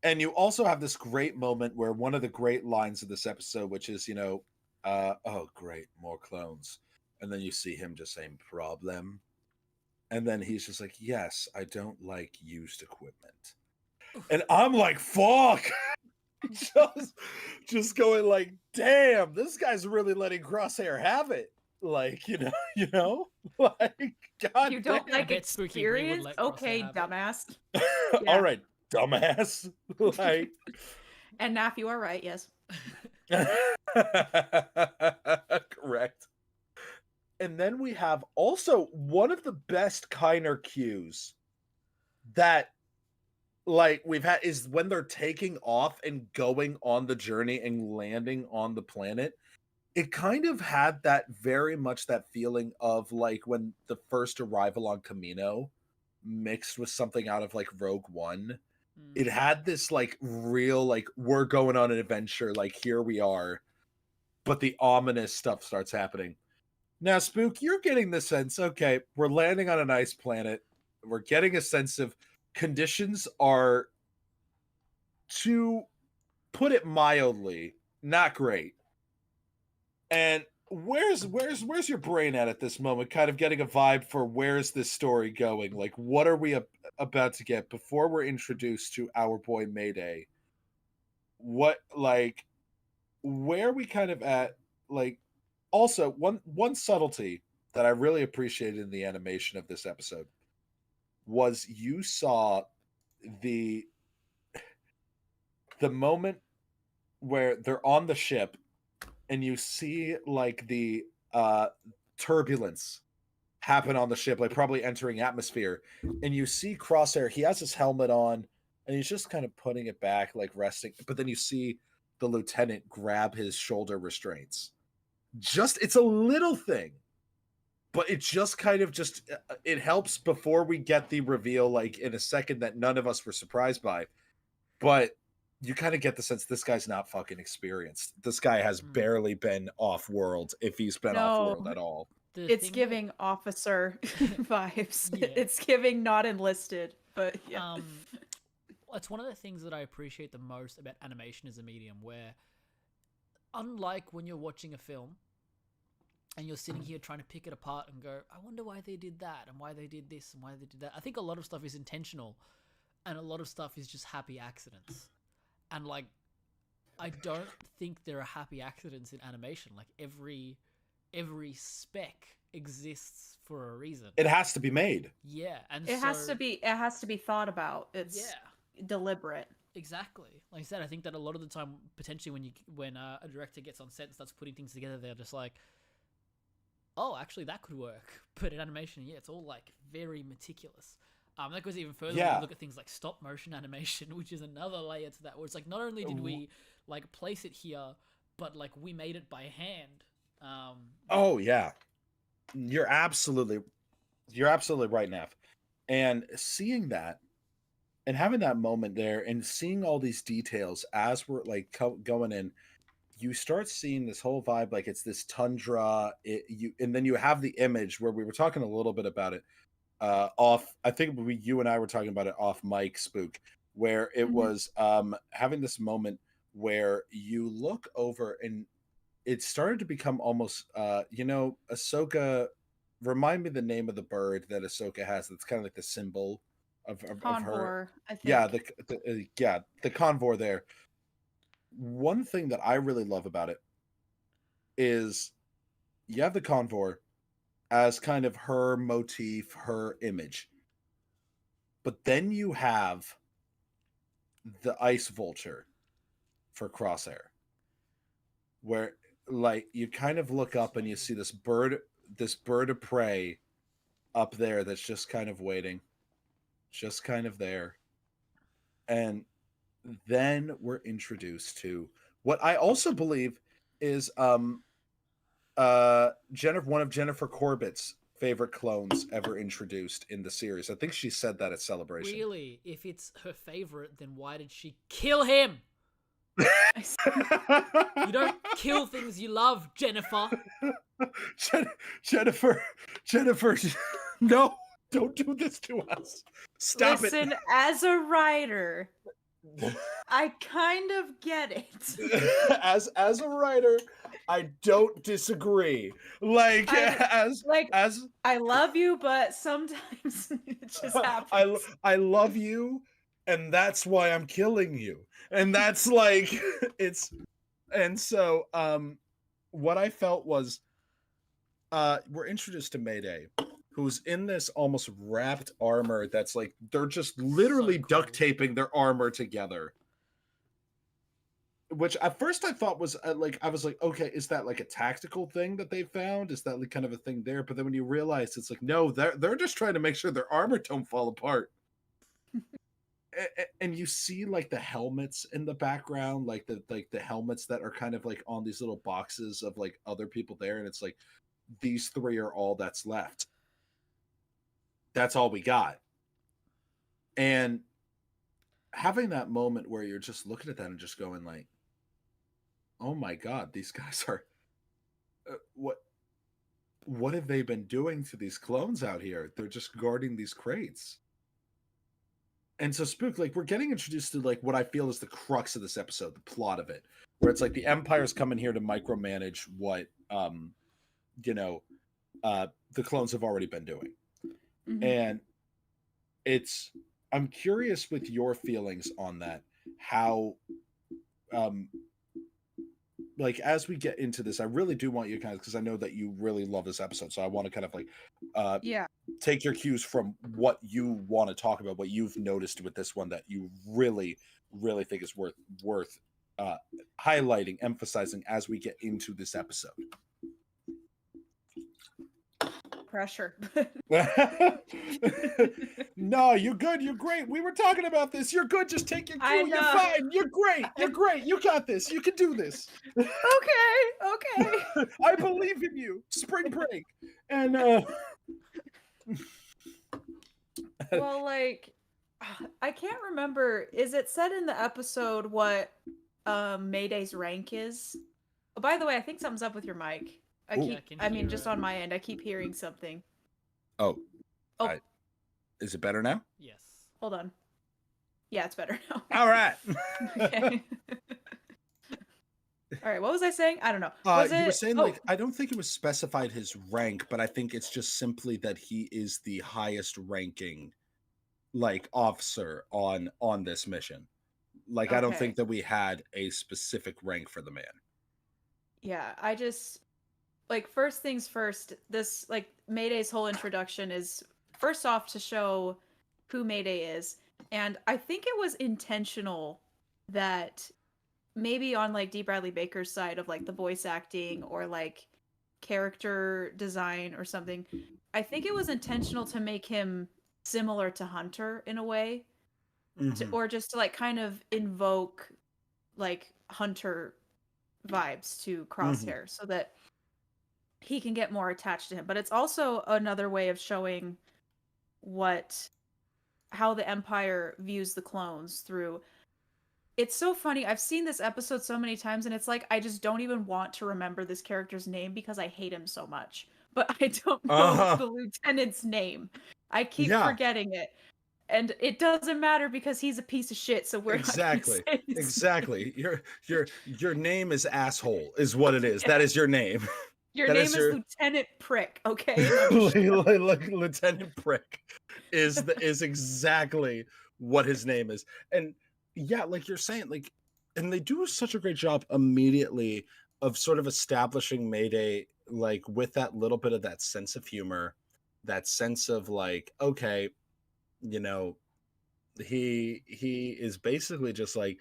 Speaker 2: And you also have this great moment where one of the great lines of this episode, which is, you know, oh, great, more clones. And then you see him just saying, problem. And then he's just like, yes, I don't like used equipment. And I'm like, fuck. just going like, damn, this guy's really letting Crosshair have it. Like, you know, like, God,
Speaker 3: You don't
Speaker 2: damn.
Speaker 3: like
Speaker 1: bet Spookibree would
Speaker 3: experience?
Speaker 1: let Crosshair
Speaker 3: Okay,
Speaker 1: have it.
Speaker 3: dumbass.
Speaker 2: All right, dumbass. Like,
Speaker 3: And Naf, you are right, yes.
Speaker 2: correct. And then we have also one of the best Kiner cues that, like, we've had is when they're taking off and going on the journey and landing on the planet. It kind of had that very much that feeling of like when the first arrival on Camino mixed with something out of like Rogue One. It had this like real, like, we're going on an adventure, like, here we are, but the ominous stuff starts happening. Now, Spook, you're getting the sense, okay, we're landing on an ice planet. We're getting a sense of conditions are, to put it mildly, not great. And where's your brain at this moment, kind of getting a vibe for where's this story going? Like, what are we about to get before we're introduced to our boy Mayday? What, like, where are we kind of at? Like, also one subtlety that I really appreciated in the animation of this episode was you saw the moment where they're on the ship and you see like the turbulence happen on the ship, like probably entering atmosphere, and you see Crosshair, he has his helmet on and he's just kind of putting it back, like resting, but then you see the lieutenant grab his shoulder restraints. Just, it's a little thing, but it just kind of just, it helps before we get the reveal, like in a second, that none of us were surprised by. But you kind of get the sense this guy's not fucking experienced. This guy has barely been off world, if he's been off world at all.
Speaker 3: It's giving officer vibes.
Speaker 1: Yeah.
Speaker 3: It's giving not enlisted, but yeah.
Speaker 1: It's one of the things that I appreciate the most about animation as a medium, where unlike when you're watching a film and you're sitting here trying to pick it apart and go, I wonder why they did that and why they did this and why they did that. I think a lot of stuff is intentional, and a lot of stuff is just happy accidents. And like, I don't think there are happy accidents in animation. Like every spec exists for a reason.
Speaker 4: It has to be made.
Speaker 1: Yeah, and
Speaker 3: It has to be thought about. It's deliberate.
Speaker 1: Exactly. Like I said, I think that a lot of the time, potentially when a director gets on set and starts putting things together, they're just like, oh, actually that could work. But in animation, it's all like very meticulous. That goes even further when you look at things like stop motion animation, which is another layer to that, where it's like, not only did we like place it here, but like we made it by hand.
Speaker 4: Oh yeah, you're absolutely right, Neff. And seeing that and having that moment there and seeing all these details as we're like going in, you start seeing this whole vibe, like it's this tundra. And then you have the image where we were talking a little bit about it off. I think you and I were talking about it off mic, Spook, where it was having this moment where you look over and it started to become almost Ahsoka. Remind me the name of the bird that Ahsoka has. That's kind of like the symbol of her.
Speaker 3: I think.
Speaker 4: Yeah, the convor there. One thing that I really love about it is you have the convor as kind of her motif, her image. But then you have the ice vulture for Crosshair, where like you kind of look up and you see this bird of prey up there that's just kind of waiting, just kind of there. And then we're introduced to what I also believe is one of Jennifer Corbett's favorite clones ever introduced in the series. I think she said that at Celebration.
Speaker 1: Really? If it's her favorite, then why did she kill him? You don't kill things you love, Jennifer.
Speaker 4: Jennifer, no, don't do this to us. Stop it.
Speaker 3: Listen, as a writer, I kind of get it.
Speaker 4: as a writer, I don't disagree. I
Speaker 3: love you, but sometimes it just happens.
Speaker 4: I love you, and that's why I'm killing you. And that's like it's. And so, what I felt was, we're introduced to Mayday, who's in this almost wrapped armor that's like they're just literally duct taping their armor together. Which at first I thought was I was like, okay, is that like a tactical thing that they found? Is that like kind of a thing there? But then when you realize it's like, no, they're just trying to make sure their armor don't fall apart. And you see like the helmets in the background, like the helmets that are kind of like on these little boxes of like other people there, and it's like these three are all that's left. That's all we got. And having that moment where you're just looking at that and just going like, oh my God, these guys are what have they been doing to these clones out here? They're just guarding these crates. And so Spook, like we're getting introduced to like what I feel is the crux of this episode, the plot of it, where it's like the Empire's coming here to micromanage what the clones have already been doing. Mm-hmm. And I'm curious with your feelings on that, how like as we get into this, I really do want you because I know that you really love this episode, so I want to kind of like take your cues from what you want to talk about, what you've noticed with this one that you really think is worth highlighting, emphasizing as we get into this episode.
Speaker 3: Pressure.
Speaker 4: No, you're good. You're great. We were talking about this. You're good. Just take your cue. You're fine. You're great. You're great. You got this. You can do this.
Speaker 3: Okay.
Speaker 4: I believe in you. Spring break. And
Speaker 3: well, like I can't remember. Is it said in the episode what Mayday's rank is? Oh, by the way, I think something's up with your mic. Just on my end, I keep hearing something.
Speaker 4: Oh. Is it better now?
Speaker 1: Yes.
Speaker 3: Hold on. Yeah, it's better now.
Speaker 4: All right.
Speaker 3: Okay. All right, what was I saying? I don't know.
Speaker 4: You were saying
Speaker 3: Oh,
Speaker 4: like I don't think it was specified his rank, but I think it's just simply that he is the highest ranking like officer on this mission. Like I don't
Speaker 3: okay.
Speaker 4: think that we had a specific rank for the man.
Speaker 3: Yeah, I just like first things first, this like Mayday's whole introduction is first off to show who Mayday is. And I think it was intentional that maybe on like D. Bradley Baker's side of like the voice acting or like character design or something, I think it was intentional to make him similar to Hunter in a way,
Speaker 4: Mhm.
Speaker 3: or just to like kind of invoke like Hunter vibes to
Speaker 4: Mhm.
Speaker 3: Crosshair so that he can get more attached to him. But it's also another way of showing what how the Empire views the clones through. It's so funny. I've seen this episode so many times and it's like I just don't even want to remember this character's name because I hate him so much. But I don't know
Speaker 4: Uh-huh.
Speaker 3: the lieutenant's name. I keep
Speaker 4: Yeah,
Speaker 3: forgetting it. And it doesn't matter because he's a piece of shit, so we're not going to
Speaker 4: exactly.
Speaker 3: say his name.
Speaker 4: Exactly. Your name is asshole is what it is.
Speaker 3: Yeah.
Speaker 4: That is your name.
Speaker 3: Your
Speaker 4: That
Speaker 3: name
Speaker 4: is
Speaker 3: is
Speaker 4: your
Speaker 3: Lieutenant Prick, okay? In the show.
Speaker 4: Lieutenant Prick is exactly what his name is. And yeah, like you're saying, like, and they do such a great job immediately of sort of establishing Mayday like with that little bit of that sense of humor, that sense of like, okay, you know, he is basically just like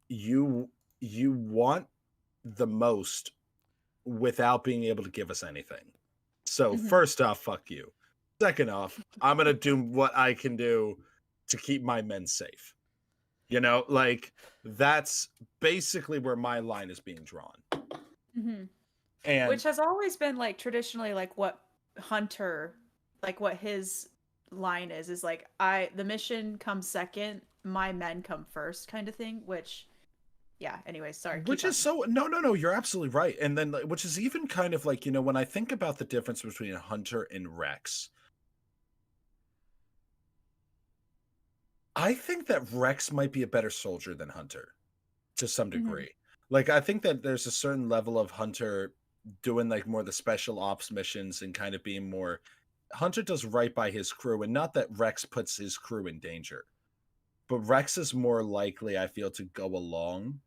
Speaker 4: you you want the most without being able to give us anything. So
Speaker 3: Mhm.
Speaker 4: first off, fuck you. Second off, I'm gonna do what I can do to keep my men safe. You know, like that's basically where my line is being drawn.
Speaker 3: Mhm.
Speaker 4: And
Speaker 3: Which has always been like traditionally like what Hunter like what his line is like I the mission comes second, my men come first kind of thing, which yeah, anyway, sorry, keep
Speaker 4: which is
Speaker 3: talking.
Speaker 4: so no, you're absolutely right. And then like, which is even kind of like, you know, when I think about the difference between Hunter and Rex, I think that Rex might be a better soldier than Hunter to some
Speaker 3: Mhm.
Speaker 4: degree. Like I think that there's a certain level of Hunter doing like more the special ops missions and kind of being more Hunter does right by his crew, and not that Rex puts his crew in danger. But Rex is more likely, I feel, to go along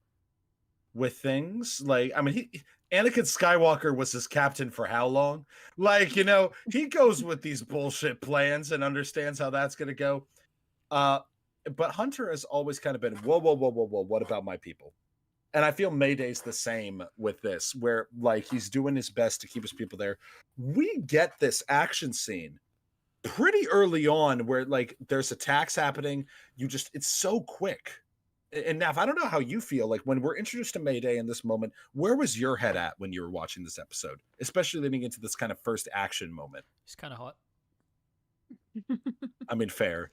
Speaker 4: with things. Like, I mean, Anakin Skywalker was his captain for how long? Like, you know, he goes with these bullshit plans and understands how that's gonna go. Uh, but Hunter has always kind of been, whoa, whoa, whoa, whoa, whoa, what about my people? And I feel Mayday's the same with this, where like he's doing his best to keep his people there. We get this action scene pretty early on where like there's attacks happening. It's so quick. And Nav, I don't know how you feel like when we're introduced to Mayday in this moment. Where was your head at when you were watching this episode, especially leading into this kind of first action moment?
Speaker 1: It's kind of hot.
Speaker 4: I mean, fair.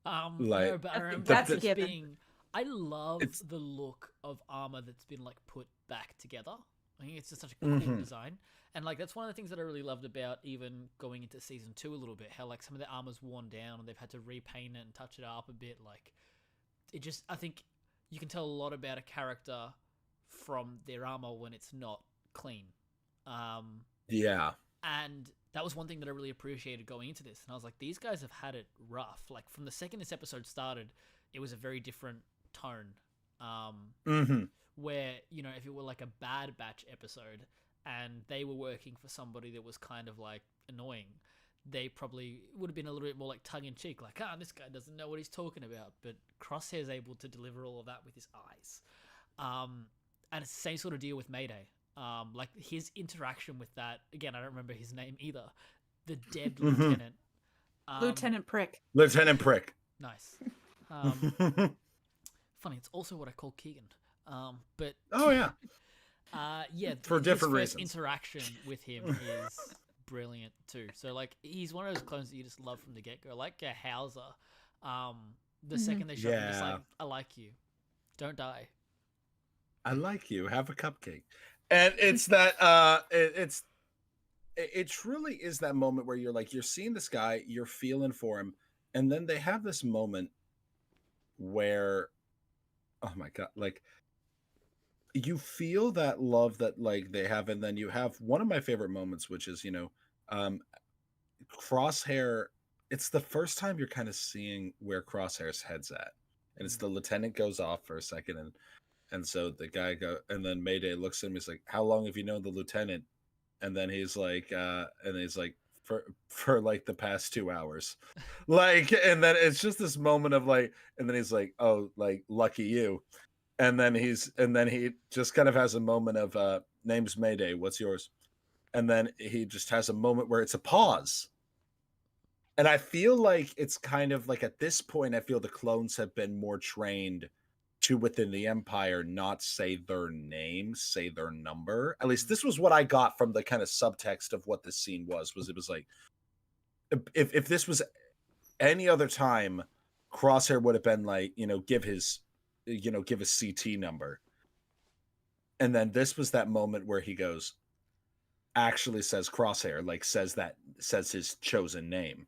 Speaker 1: No,
Speaker 4: Like
Speaker 1: but I remember
Speaker 3: That's a
Speaker 1: just
Speaker 3: given.
Speaker 1: being. I love
Speaker 4: it's
Speaker 1: the look of armor that's been like put back together. I think it's just such a cool
Speaker 4: mhm.
Speaker 1: design, and like that's one of the things that I really loved about even going into season 2 a little bit. How like some of the armor's worn down and they've had to repaint it and touch it up a bit. Like it just, I think you can tell a lot about a character from their armor when it's not clean. Um,
Speaker 4: Yeah.
Speaker 1: and that was one thing that I really appreciated going into this. And I was like, these guys have had it rough. Like from the second this episode started, it was a very different tone.
Speaker 4: Hmm.
Speaker 1: Where, you know, if it were like a Bad Batch episode and they were working for somebody that was kind of like annoying, they probably would have been a little bit more like tongue in cheek, like, this guy doesn't know what he's talking about. But Crosshair's able to deliver all of that with his eyes. And it's the same sort of deal with Mayday. Like his interaction with that, again, I don't remember his name either. The dead
Speaker 4: Hmm.
Speaker 1: lieutenant.
Speaker 3: Lieutenant Prick.
Speaker 4: Lieutenant Prick.
Speaker 1: Nice. Um,
Speaker 4: Oh
Speaker 1: funny, it's also what I call Keegan. But
Speaker 4: yeah,
Speaker 1: yeah,
Speaker 4: for
Speaker 1: his
Speaker 4: different
Speaker 1: first
Speaker 4: reasons.
Speaker 1: interaction with him is brilliant too. So like, he's one of those clones that you just love from the get go, like a Hauser. The second they show up, you're just
Speaker 4: Yeah.
Speaker 1: like, I like you, don't die.
Speaker 4: I like you. Have a cupcake. And it's that it truly is that moment where you're like you're seeing this guy, you're feeling for him, and then they have this moment where oh my god, like you feel that love that like they have, and then you have one of my favorite moments, which is um, Crosshair. It's the first time you're kind of seeing where Crosshair's head's at, and it's the lieutenant goes off for a second, and so the guy and then Mayday looks at him. He's like, "How long have you known the lieutenant?" And then he's like, for like the past 2 hours, like, and then it's just this moment of like, and then he's like, "Oh, like lucky you." And then he just kind of has a moment of name's Mayday, what's yours? And then he just has a moment where it's a pause. And I feel like it's kind of like at this point, I feel the clones have been more trained to within the Empire not say their name, say their number. At least this was what I got from the kind of subtext of what this scene was it was like if this was any other time, Crosshair would have been like, give his CT number. And then this was that moment where he goes, actually says Crosshair, like says his chosen name.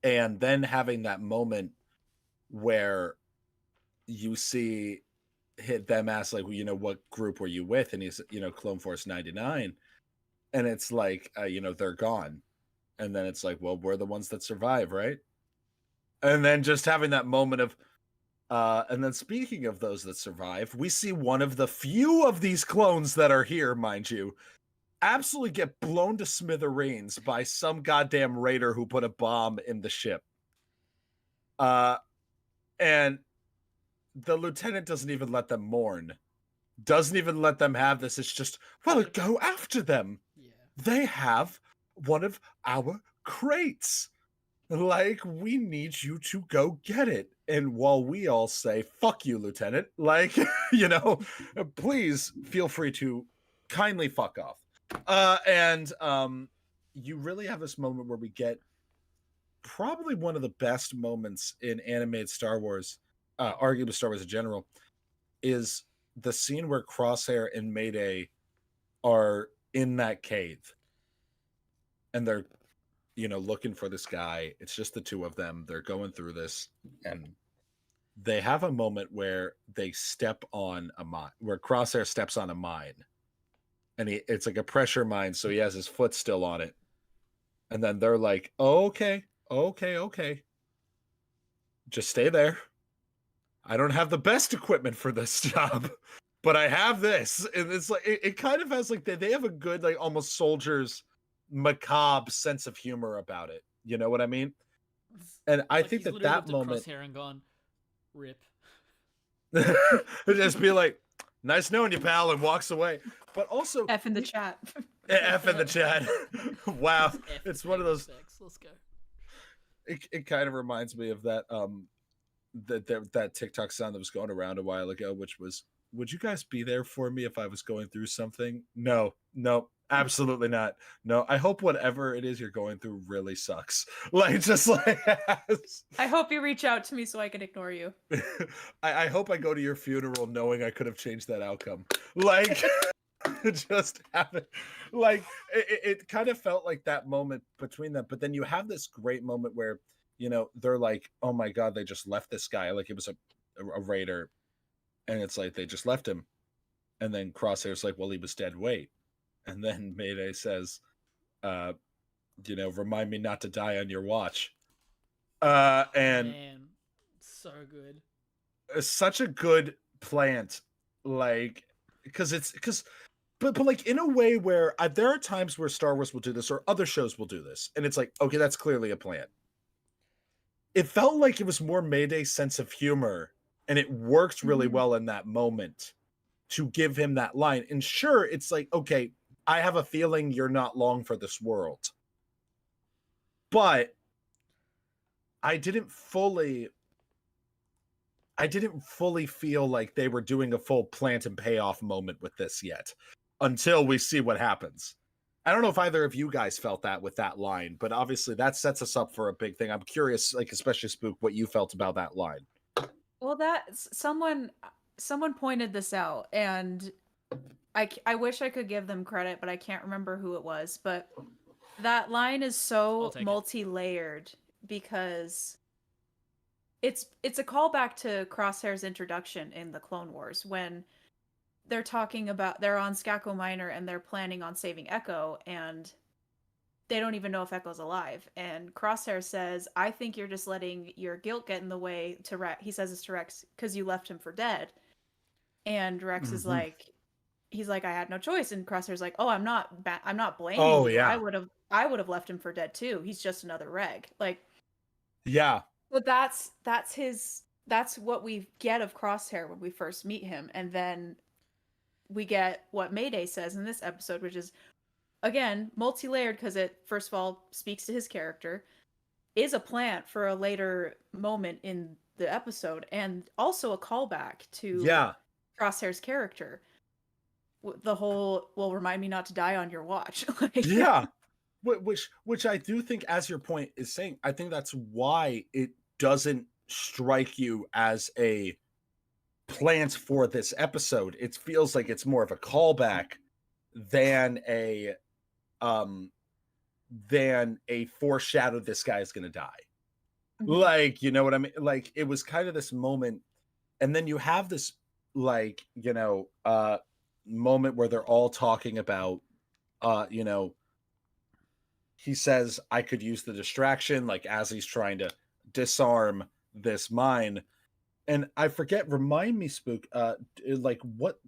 Speaker 4: And then having that moment where you see them ask like, what group were you with? And he's, Clone Force 99. And it's like, they're gone. And then it's like, well, we're the ones that survive, right? And then just having that moment of, and then speaking of those that survive, we see one of the few of these clones that are here, mind you, absolutely get blown to smithereens by some goddamn raider who put a bomb in the ship. And the lieutenant doesn't even let them mourn. Doesn't even let them have this. It's just, well, go after them.
Speaker 1: Yeah.
Speaker 4: They have one of our crates. Like, we need you to go get it. And while we all say, fuck you, Lieutenant, like, please feel free to kindly fuck off. And you really have this moment where we get probably one of the best moments in animated Star Wars, arguably Star Wars in general, is the scene where Crosshair and Mayday are in that cave. And they're looking for this guy. It's just the two of them. They're going through this, and they have a moment where they step on a mine, where Crosshair steps on a mine, and it's like a pressure mine, so he has his foot still on it. And then they're like, oh, okay, just stay there. I don't have the best equipment for this job, but I have this. And it's like it kind of has like they have a good like almost soldiers macabre sense of humor about it. You know what I mean? And I think that moment,
Speaker 1: Crosshair and gone, rip.
Speaker 4: just be like, nice knowing you, pal, and walks away. But also
Speaker 3: F in the chat.
Speaker 4: F in the chat. Wow, it's one of those.
Speaker 1: Let's go.
Speaker 4: It kind of reminds me of that that TikTok sound that was going around a while ago, which was, would you guys be there for me if I was going through something? No, absolutely not. No, I hope whatever it is you're going through really sucks. Like, just like,
Speaker 3: I hope you reach out to me so I can ignore you.
Speaker 4: I hope I go to your funeral knowing I could have changed that outcome. Like, just have it. Like, it kind of felt like that moment between them. But then you have this great moment where, they're like, oh my God, they just left this guy. Like, it was a raider. And it's like, they just left him. And then Crosshair's like, well, he was dead. Wait. And then Mayday says, remind me not to die on your watch. And
Speaker 1: man, so good.
Speaker 4: It's such a good plant, like, but like in a way where there are times where Star Wars will do this or other shows will do this, and it's like, okay, that's clearly a plant. It felt like it was more Mayday's sense of humor, and it worked really well in that moment to give him that line. And sure, it's like, okay, I have a feeling you're not long for this world. But I didn't fully feel like they were doing a full plant and payoff moment with this yet, until we see what happens. I don't know if either of you guys felt that with that line, but obviously that sets us up for a big thing. I'm curious, like, especially Spook, what you felt about that line.
Speaker 3: Well, someone pointed this out, and I wish I could give them credit, but I can't remember who it was. But that line is so multi-layered because it's a callback to Crosshair's introduction in the Clone Wars when they're talking about they're on Skako Minor and they're planning on saving Echo, and they don't even know if Echo's alive. And Crosshair says, "I think you're just letting your guilt get in the way to Rex." He says this to Rex because you left him for dead. And Rex is
Speaker 4: Mhm.
Speaker 3: like, he's like, "I had no choice." And Crosshair's like, "Oh, I'm not blaming
Speaker 4: Oh,
Speaker 3: you.
Speaker 4: yeah.
Speaker 3: I would have left him for dead too. He's just another reg." Like,
Speaker 4: Yeah.
Speaker 3: but that's what we get of Crosshair when we first meet him, and then we get what Mayday says in this episode, which is again multi-layered because it first of all speaks to his character, is a plant for a later moment in the episode, and also a callback to
Speaker 4: Yeah.
Speaker 3: Crosshair's character. The whole "will remind me not to die on your watch." Like,
Speaker 4: Yeah. Which I do think, as your point is saying, I think that's why it doesn't strike you as a plant for this episode. It feels like it's more of a callback than a um foreshadow this guy is gonna die. Like, you know what I mean? Like, it was kind of this moment, and then you have this, like, moment where they're all talking about you know, he says, I could use the distraction, like as he's trying to disarm this mine. And I forget, remind me, Spook, like, what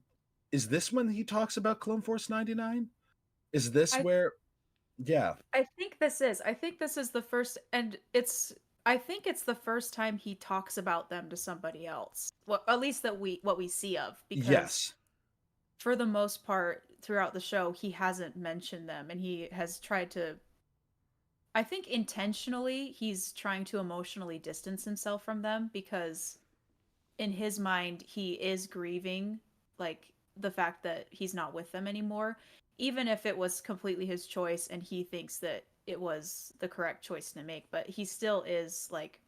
Speaker 4: is this when he talks about Clone Force 99? Is this
Speaker 3: I
Speaker 4: where, yeah,
Speaker 3: I think this is the first, and I think it's the first time he talks about them to somebody else. Well, at least that what we see of, because
Speaker 4: yes,
Speaker 3: for the most part throughout the show he hasn't mentioned them, and he has tried to, I think intentionally he's trying to emotionally distance himself from them, because in his mind he is grieving, like, the fact that he's not with them anymore, even if it was completely his choice and he thinks that it was the correct choice to make. But he still is like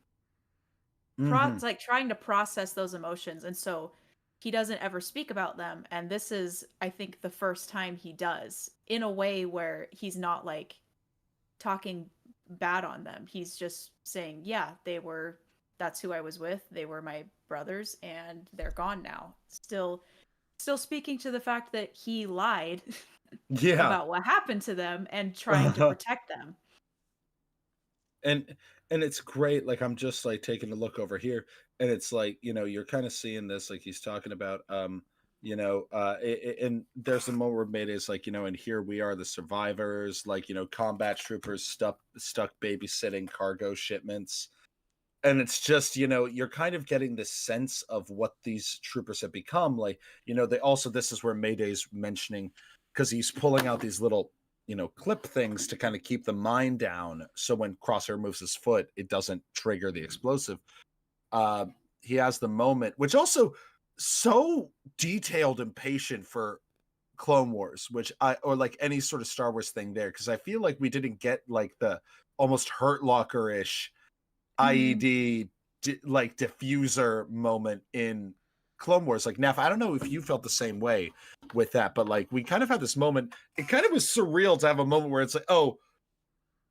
Speaker 4: hmm,
Speaker 3: like trying to process those emotions, and so he doesn't ever speak about them. And this is, I think, the first time he does, in a way where he's not like talking bad on them. He's just saying, yeah, that's who I was with. They were my brothers and they're gone now. Still speaking to the fact that he lied
Speaker 4: yeah.
Speaker 3: about what happened to them and trying to protect them.
Speaker 4: and and it's great. Like, I'm just like taking a look over here, and it's like, you're kind of seeing this, like he's talking about and there's a moment where Mayday's like, and here we are, the survivors, like, combat troopers stuck babysitting cargo shipments. And it's just, you're kind of getting this sense of what these troopers have become. Like, they also, this is where Mayday's mentioning, because he's pulling out these little, clip things to kind of keep the mine down, so when Crosshair moves his foot, it doesn't trigger the explosive. uh he has the moment, which also so detailed and patient for Clone Wars, which I, or like any sort of Star Wars thing there, because I feel like we didn't get like the almost Hurt Locker-ish
Speaker 3: Mhm.
Speaker 4: IED like diffuser moment in Clone Wars. Like, Neff, I don't know if you felt the same way with that, but like, we kind of had this moment. It kind of was surreal to have a moment where it's like, oh,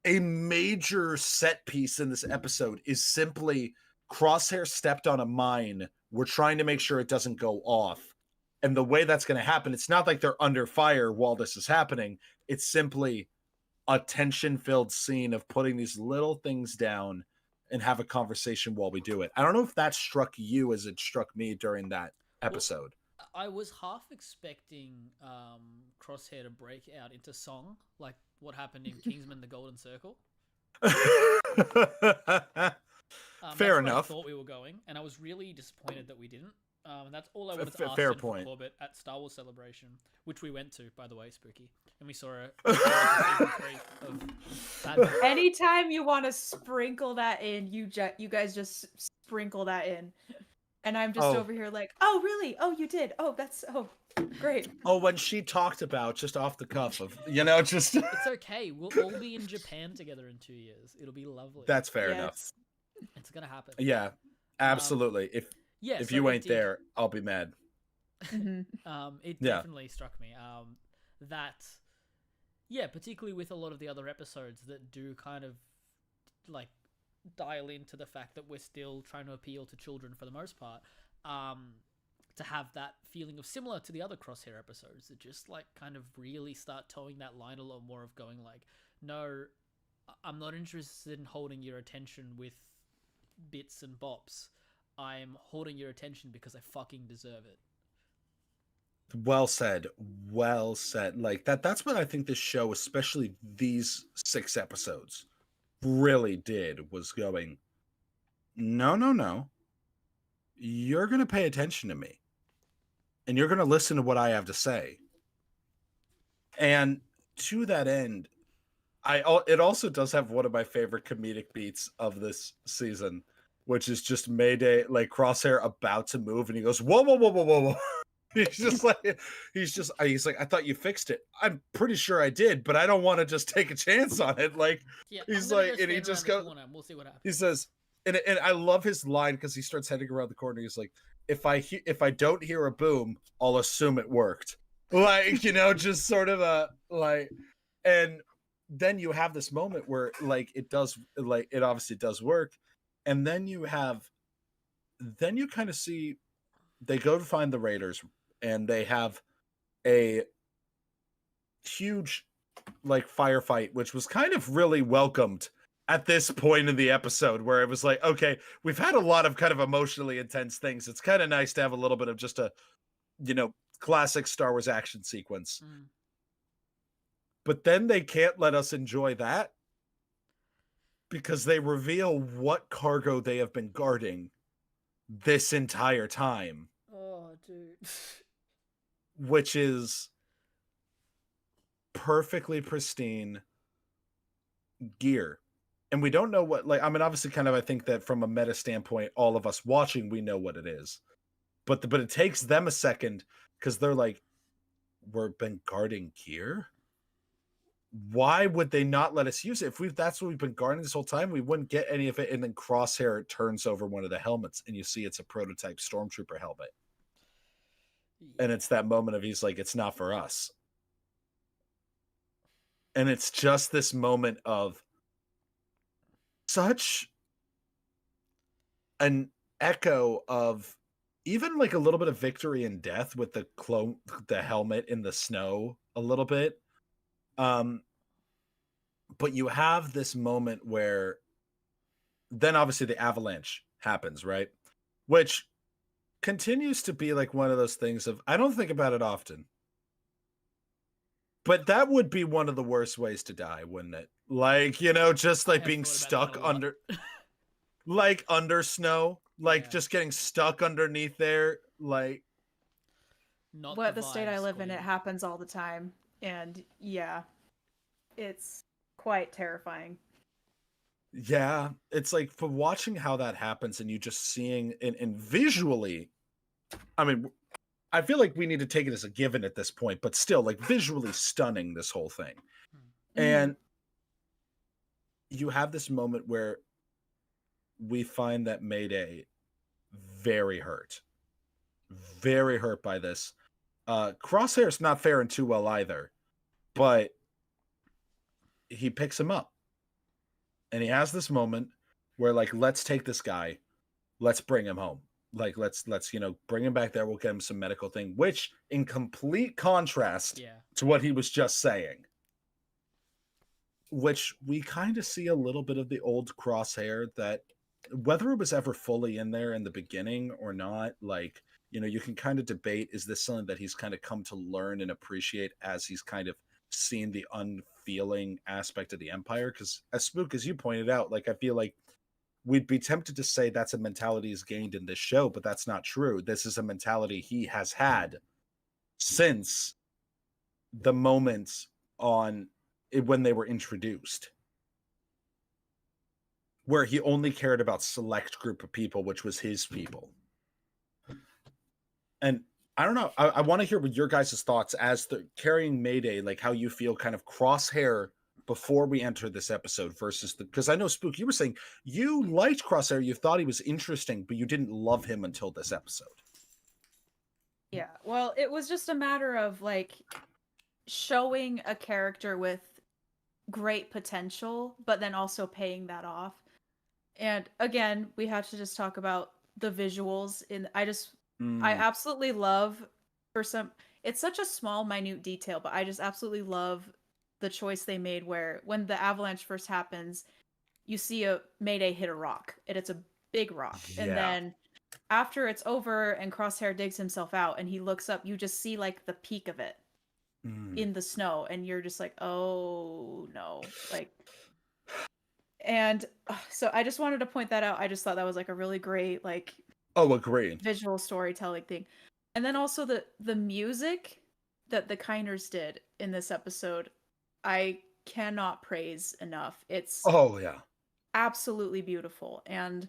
Speaker 4: a major set piece in this episode is simply Crosshair stepped on a mine. We're trying to make sure it doesn't go off. And the way that's going to happen, it's not like they're under fire while this is happening. It's simply a tension-filled scene of putting these little things down and have a conversation while we do it. I don't know if that struck you as it struck me during that
Speaker 1: Well,
Speaker 4: episode.
Speaker 1: I was half expecting Crosshair to break out into song, like what happened in Kingsman: The Golden Circle.
Speaker 4: Fair
Speaker 1: That's where I
Speaker 4: enough.
Speaker 1: thought we were going, and I was really disappointed that we didn't. And that's all I wanted to ask
Speaker 4: Fair
Speaker 1: Jennifer
Speaker 4: point.
Speaker 1: Corbett at Star Wars Celebration, which we went to, by the way, Spooky, and we saw a season 3 of Bad Batch.
Speaker 3: Anytime you want to sprinkle that in, you guys just sprinkle that in. And I'm just over here like, "Oh, really? Oh, you did? Oh, that's great."
Speaker 4: Oh, when she talked about, just off the cuff of, just
Speaker 1: It's okay. We'll all be in Japan together in 2 years. It'll be lovely.
Speaker 4: that's fair enough.
Speaker 3: Yes.
Speaker 1: It's gonna happen.
Speaker 4: Yeah, absolutely.
Speaker 1: Yeah.
Speaker 4: If
Speaker 1: So
Speaker 4: you
Speaker 1: it
Speaker 4: ain't
Speaker 1: did.
Speaker 4: there, I'll be mad.
Speaker 3: Mhm.
Speaker 1: It
Speaker 4: Yeah.
Speaker 1: definitely struck me. That, yeah, particularly with a lot of the other episodes that do kind of like dial into the fact that we're still trying to appeal to children for the most part. to have that feeling of similar to the other Crosshair episodes that just like kind of really start towing that line a lot more of going like, no, I'm not interested in holding your attention with bits and bops. I'm holding your attention because I fucking deserve it.
Speaker 4: Well said. Well said. Like that's what I think this show, especially these 6 episodes, really did, was going, no. You're going to pay attention to me. And you're going to listen to what I have to say. And to that end, it also does have one of my favorite comedic beats of this season, which is just Mayday, like Crosshair about to move, and he goes, whoa. He's like, I thought you fixed it. I'm pretty sure I did, but I don't want to just take a chance on it. Like,
Speaker 1: Yeah,
Speaker 4: he's like, and he just goes,
Speaker 1: we'll see what happens.
Speaker 4: he says, and I love his line because he starts heading around the corner. He's like, if I don't hear a boom, I'll assume it worked. Like, just sort of a like, and then you have this moment where like it obviously does work, and then you kind of see they go to find the Raiders, and they have a huge like firefight, which was kind of really welcomed at this point in the episode, where it was like, okay, we've had a lot of kind of emotionally intense things. It's kind of nice to have a little bit of just a, classic Star Wars action sequence. But then they can't let us enjoy that because they reveal what cargo they have been guarding this entire time.
Speaker 1: Oh, dude.
Speaker 4: Which is perfectly pristine gear. And we don't know what, like, I mean, obviously kind of, I think that from a meta standpoint, all of us watching, we know what it is. But it takes them a second because they're like, we've been guarding gear? Why would they not let us use it? If that's what we've been guarding this whole time, we wouldn't get any of it. And then Crosshair turns over one of the helmets, and you see it's a prototype Stormtrooper helmet. Yeah. And it's that moment of he's like, it's not for us. And it's just this moment of such an echo of even like a little bit of victory and death with the helmet in the snow a little bit. But you have this moment where then obviously the avalanche happens, right? Which continues to be like one of those things of, I don't think about it often, but that would be one of the worst ways to die, wouldn't it? Like, just like being stuck under, like under snow, like just getting stuck underneath there. Like,
Speaker 3: not the state I live in, it happens all the time. And yeah, it's quite terrifying.
Speaker 4: Yeah, it's like for watching how that happens and you just seeing and visually, I mean, I feel like we need to take it as a given at this point, but still like visually stunning, this whole thing. And you have this moment where we find that Mayday very hurt by this. Crosshair's not faring too well either, but he picks him up and he has this moment where like, let's take this guy, let's bring him home. Like, let's bring him back there. We'll get him some medical thing, which in complete contrast to what he was just saying, which we kind of see a little bit of the old Crosshair, that whether it was ever fully in there in the beginning or not, like, you can kind of debate, is this something that he's kind of come to learn and appreciate as he's kind of seen the unfeeling aspect of the Empire? Because as Spook, as you pointed out, like, I feel like we'd be tempted to say that's a mentality he's gained in this show, but that's not true. This is a mentality he has had since the moments on it when they were introduced, where he only cared about select group of people, which was his people. And I don't know, I want to hear what your guys' thoughts as the carrying Mayday, like how you feel kind of Crosshair before we enter this episode versus because I know, Spook, you were saying you liked Crosshair, you thought he was interesting, but you didn't love him until this episode.
Speaker 3: Yeah, well, it was just a matter of like showing a character with great potential, but then also paying that off. And again, we have to just talk about the visuals. I
Speaker 4: Mm,
Speaker 3: absolutely love it's such a small minute detail, but I just absolutely love the choice they made where when the avalanche first happens, you see a Mayday hit a rock and it's a big rock. And
Speaker 4: yeah.
Speaker 3: then after it's over and Crosshair digs himself out and he looks up, you just see like the peak of it
Speaker 4: Mm.
Speaker 3: in the snow and you're just like, "Oh no." Like and so I just wanted to point that out. I just thought that was like a really great like
Speaker 4: Oh, agreed.
Speaker 3: visual storytelling thing. And then also the music that the Kiners did in this episode, I cannot praise enough. It's
Speaker 4: Oh, yeah.
Speaker 3: absolutely beautiful. And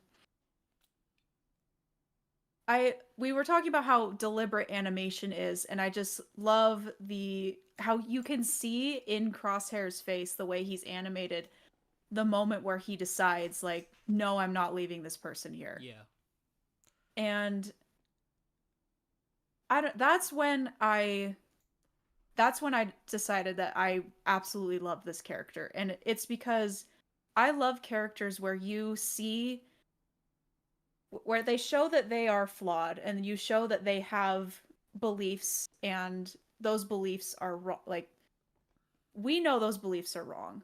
Speaker 3: we were talking about how deliberate animation is, and I just love the how you can see in Crosshair's face the way he's animated the moment where he decides like, no, I'm not leaving this person here.
Speaker 1: Yeah.
Speaker 3: And I don't, that's when I decided that I absolutely love this character. And it's because I love characters where you see where they show that they are flawed and you show that they have beliefs and those beliefs are wrong. Like we know those beliefs are wrong.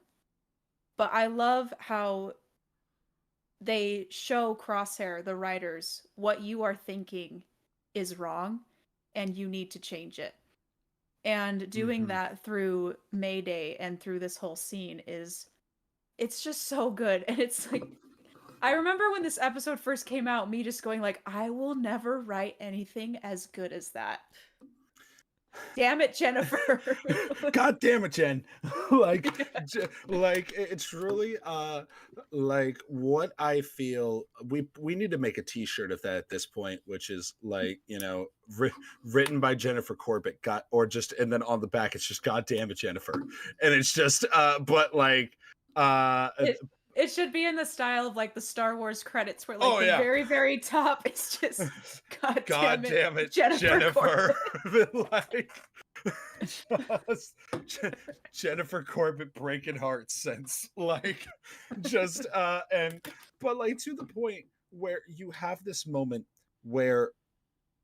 Speaker 3: But I love how they show Crosshair, the writers, what you are thinking is wrong and you need to change it. And doing
Speaker 4: Mhm.
Speaker 3: that through Mayday and through this whole scene it's just so good. And it's like I remember when this episode first came out, me just going like, I will never write anything as good as that. Damn it, Jennifer.
Speaker 4: God damn it, Jen. like like it's really like what I feel we need to make a t-shirt of that at this point, which is like, written by Jennifer Corbett, got or just and then on the back it's just God damn it, Jennifer. And it's just but like
Speaker 3: it it should be in the style of like the Star Wars credits where like
Speaker 4: oh
Speaker 3: the
Speaker 4: yeah.
Speaker 3: very, very top is just God
Speaker 4: God
Speaker 3: damn it,
Speaker 4: damn it,
Speaker 3: Jennifer
Speaker 4: Jennifer.
Speaker 3: Corbett.
Speaker 4: like just Jennifer Corbett breaking hearts since like just and but like to the point where you have this moment where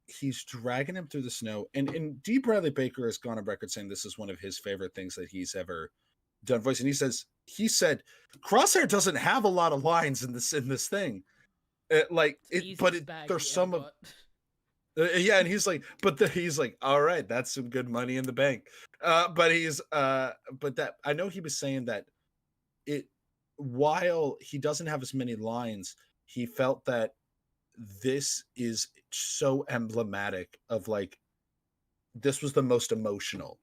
Speaker 4: he's dragging him through the snow and D. Bradley Baker has gone on record saying this is one of his favorite things that he's ever done voice, and he said Crosshair doesn't have a lot of lines in this thing. There's some of yeah, and he's like, he's like, all right, that's some good money in the bank. But that I know he was saying that it while he doesn't have as many lines, he felt that this is so emblematic of like this was the most emotional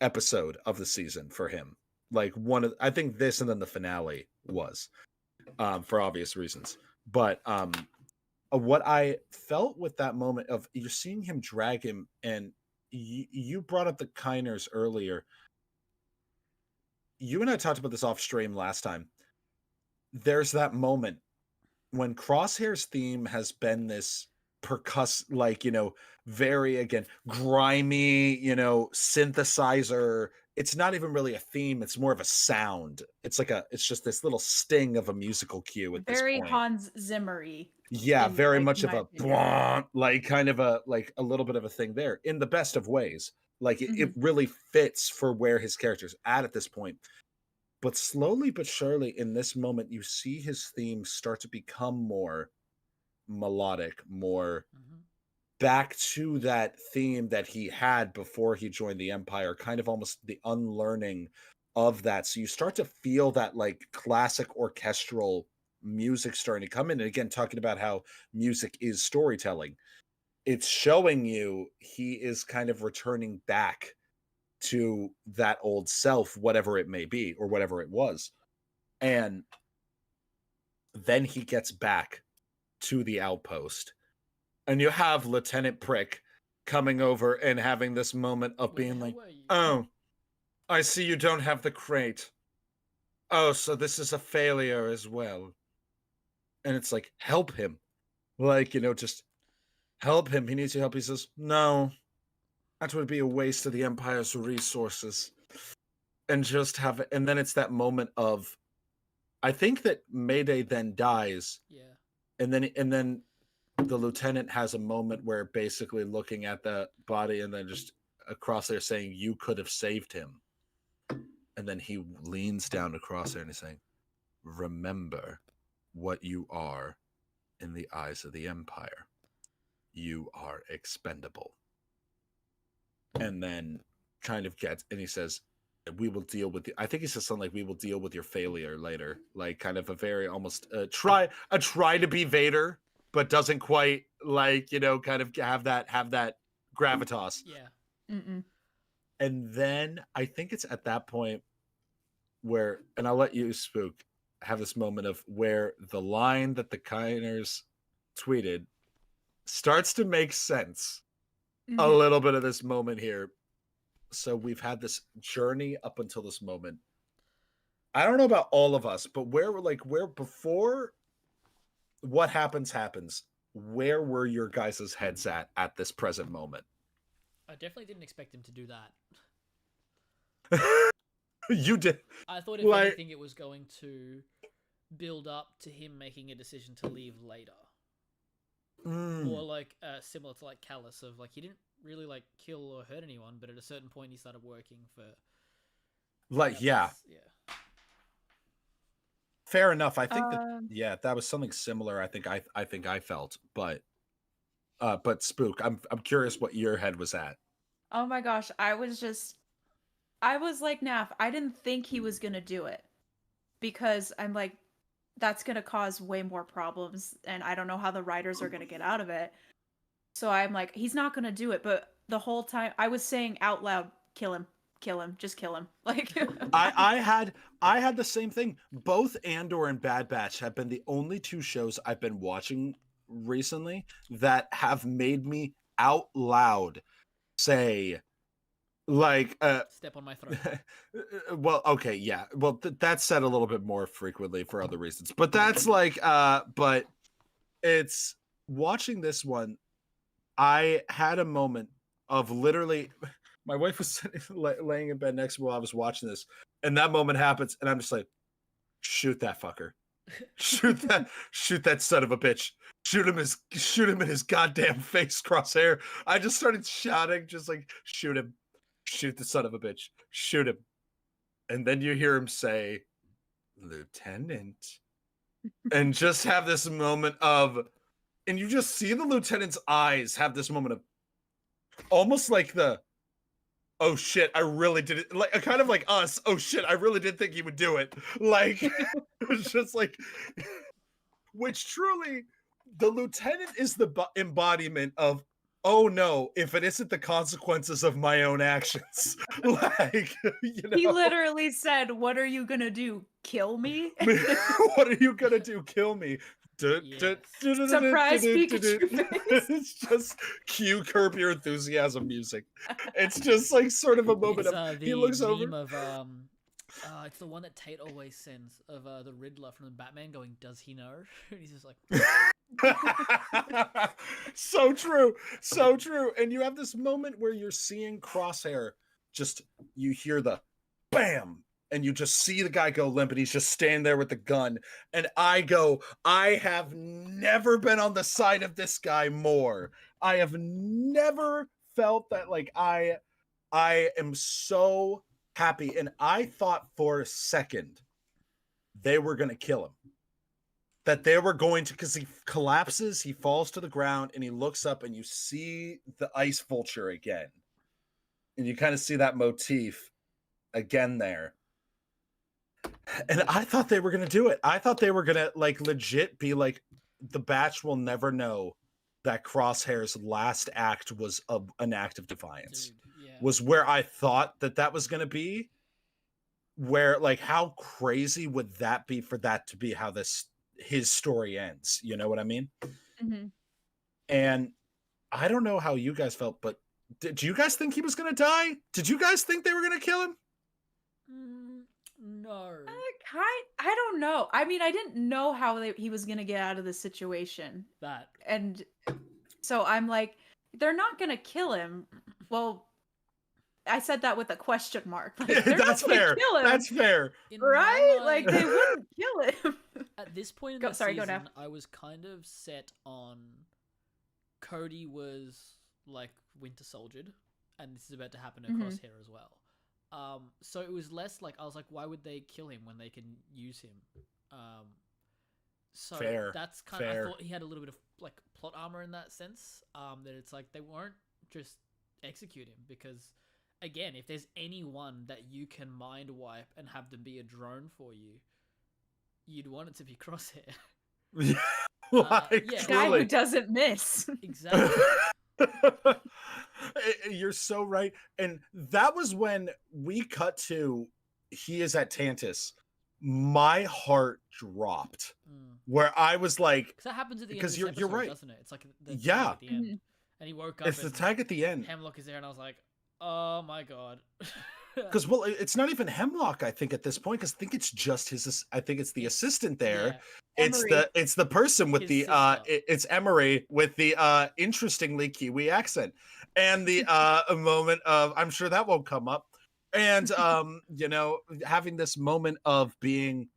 Speaker 4: episode of the season for him. Like I think this and then the finale was for obvious reasons. But what I felt with that moment of you're seeing him drag him, and you brought up the Kiners earlier. You and I talked about this off stream last time. There's that moment when Crosshair's theme has been this like, very again grimy, synthesizer. It's not even really a theme, it's more of a sound. It's just this little sting of a musical cue at this
Speaker 3: Very
Speaker 4: point.
Speaker 3: Hans Zimmer-y.
Speaker 4: Yeah,
Speaker 3: in
Speaker 4: very
Speaker 3: like
Speaker 4: much
Speaker 3: in
Speaker 4: of
Speaker 3: my
Speaker 4: a
Speaker 3: opinion.
Speaker 4: like kind of a like a little bit of a thing there in the best of ways. Like it
Speaker 3: Mhm.
Speaker 4: really fits for where his character's at this point. But slowly but surely in this moment, you see his theme start to become more melodic, more back to that theme that he had before he joined the Empire, kind of almost the unlearning of that. So you start to feel that like classic orchestral music starting to come in. And again, talking about how music is storytelling, it's showing you he is kind of returning back to that old self, whatever it may be or whatever it was. And then he gets back to the outpost. And you have Lieutenant Prick coming over and having this moment of being like, oh, I see you don't have the crate. Oh, so this is a failure as well. And it's like, help him. Like, just help him. He needs your help. He says, no, that would be a waste of the Empire's resources. And just have it. And then it's that moment of, I think that Mayday then dies.
Speaker 1: Yeah.
Speaker 4: And then the lieutenant has a moment where basically looking at the body and then just across there saying, "You could have saved him." And then he leans down across there and he's saying, "Remember what you are in the eyes of the Empire. You are expendable." And then kind of gets, and he says, "We will deal with the," I think he says something like, "We will deal with your failure later." Like kind of a very almost try to be Vader, but doesn't quite like, kind of have that gravitas.
Speaker 1: Yeah.
Speaker 3: Mm-mm.
Speaker 4: And then I think it's at that point where, and I'll let you, Spook, have this moment of where the line that the Kiners tweeted starts to make sense. A
Speaker 3: Mhm.
Speaker 4: little bit of this moment here. So we've had this journey up until this moment. I don't know about all of us, but where before what happens, where were your guys' heads at this present moment?
Speaker 1: I definitely didn't expect him to do that.
Speaker 4: You did.
Speaker 1: I thought if anything, it was going to build up to him making a decision to leave later. Or like similar to like Callus, of like he didn't really like kill or hurt anyone, but at a certain point he started working for
Speaker 4: yeah. Fair enough. I think that was something similar. I think I felt, but Spook, I'm curious what your head was at.
Speaker 3: Oh my gosh, I was like, Naf, I didn't think he was gonna do it, because I'm like, that's gonna cause way more problems, and I don't know how the writers are gonna get out of it. So I'm like, he's not gonna do it. But the whole time I was saying out loud, kill him, just kill him. Like
Speaker 4: I had the same thing. Both Andor and Bad Batch have been the only two shows I've been watching recently that have made me out loud say, like,
Speaker 1: step on my throat.
Speaker 4: Well, okay, yeah. Well, that's said a little bit more frequently for other reasons, but that's like, but it's watching this one. I had a moment of literally, my wife was laying in bed next to me while I was watching this, and that moment happens, and I'm just like, shoot that fucker, shoot that son of a bitch, shoot him in his goddamn face, Crosshair. I just started shouting, just like, shoot him. Shoot the son of a bitch. Shoot him. And then you hear him say, "Lieutenant." And just have this moment of, and you just see the lieutenant's eyes have this moment of almost like the, "Oh shit, I really did it." Like kind of like us. "Oh shit, I really did think he would do it." Like it's just like, which truly, the lieutenant is the embodiment of, "Oh no, if it isn't the consequences of my own actions." Like,
Speaker 3: he literally said, "What are you gonna do? Kill me?"
Speaker 4: What are you gonna do? Kill me?
Speaker 3: Surprise Pikachu face.
Speaker 4: It's just cue Curb Your Enthusiasm music. It's just like sort of a moment of he looks over.
Speaker 1: Of it's the one that Tate always sends of the Riddler from the Batman going, "Does he know?" And he's just like,
Speaker 4: so true. And you have this moment where you're seeing Crosshair, just you hear the bam, and you just see the guy go limp, and he's just standing there with the gun, and I have never been on the side of this guy more. I have never felt that. Like, I am so happy, and I thought for a second they were gonna kill him. That they were going to, because he collapses, he falls to the ground, and he looks up, and you see the ice vulture again. And you kind of see that motif again there. And I thought they were going to do it. I thought they were going to, like, legit be like, the Batch will never know that Crosshair's last act was an act of defiance.
Speaker 1: dude, yeah.
Speaker 4: Was where I thought that was going to be. Where, like, how crazy would that be for that to be how his story ends? You know what I mean?
Speaker 3: Mm-hmm.
Speaker 4: And I don't know how you guys felt, but did you guys think he was going to die? Did you guys think they were going to kill him?
Speaker 1: No.
Speaker 3: I don't know. I mean, I didn't know how he was going to get out of the situation. And so I'm like, they're not going to kill him. Well, I said that with a question mark. Like,
Speaker 4: That's fair.
Speaker 3: Kill him,
Speaker 4: that's fair.
Speaker 3: Right? Like, they wouldn't kill him.
Speaker 1: At this point in the
Speaker 3: Go
Speaker 1: season,
Speaker 3: Nav.
Speaker 1: I was kind of set on Cody was like Winter Soldiered, and this is about to happen to
Speaker 3: Mhm.
Speaker 1: Crosshair as well. So it was less like I was like, why would they kill him when they can use him? So
Speaker 4: Fair,
Speaker 1: that's kind of I
Speaker 4: fair.
Speaker 1: thought he had a little bit of like plot armor in that sense. That it's like they won't just execute him because, again, if there's anyone that you can mind wipe and have them be a drone for you, you'd want it to be Crosshair.
Speaker 4: Like,
Speaker 1: yeah.
Speaker 3: The guy who
Speaker 4: truly.
Speaker 3: doesn't miss.
Speaker 1: Exactly.
Speaker 4: You're so right. And that was when we cut to he is at Tantus. My heart dropped where I was like,
Speaker 1: Because that happens at the end
Speaker 4: because
Speaker 1: of this
Speaker 4: you're
Speaker 1: episode,
Speaker 4: right.
Speaker 1: doesn't it? It's like the tag
Speaker 4: Yeah.
Speaker 1: at the end.
Speaker 3: Mhm.
Speaker 1: And he woke up
Speaker 4: It's the
Speaker 1: and
Speaker 4: tag at the end.
Speaker 1: Hemlock is there, and I was like, oh my god.
Speaker 4: Because well, it's not even Hemlock, I think, at this point, because I think it's just his. I think it's the assistant there.
Speaker 1: Yeah.
Speaker 4: It's the person with
Speaker 1: His
Speaker 4: the
Speaker 1: sister.
Speaker 4: it's Emery with the interestingly Kiwi accent, and the a moment of I'm sure that won't come up, and you know, having this moment of being,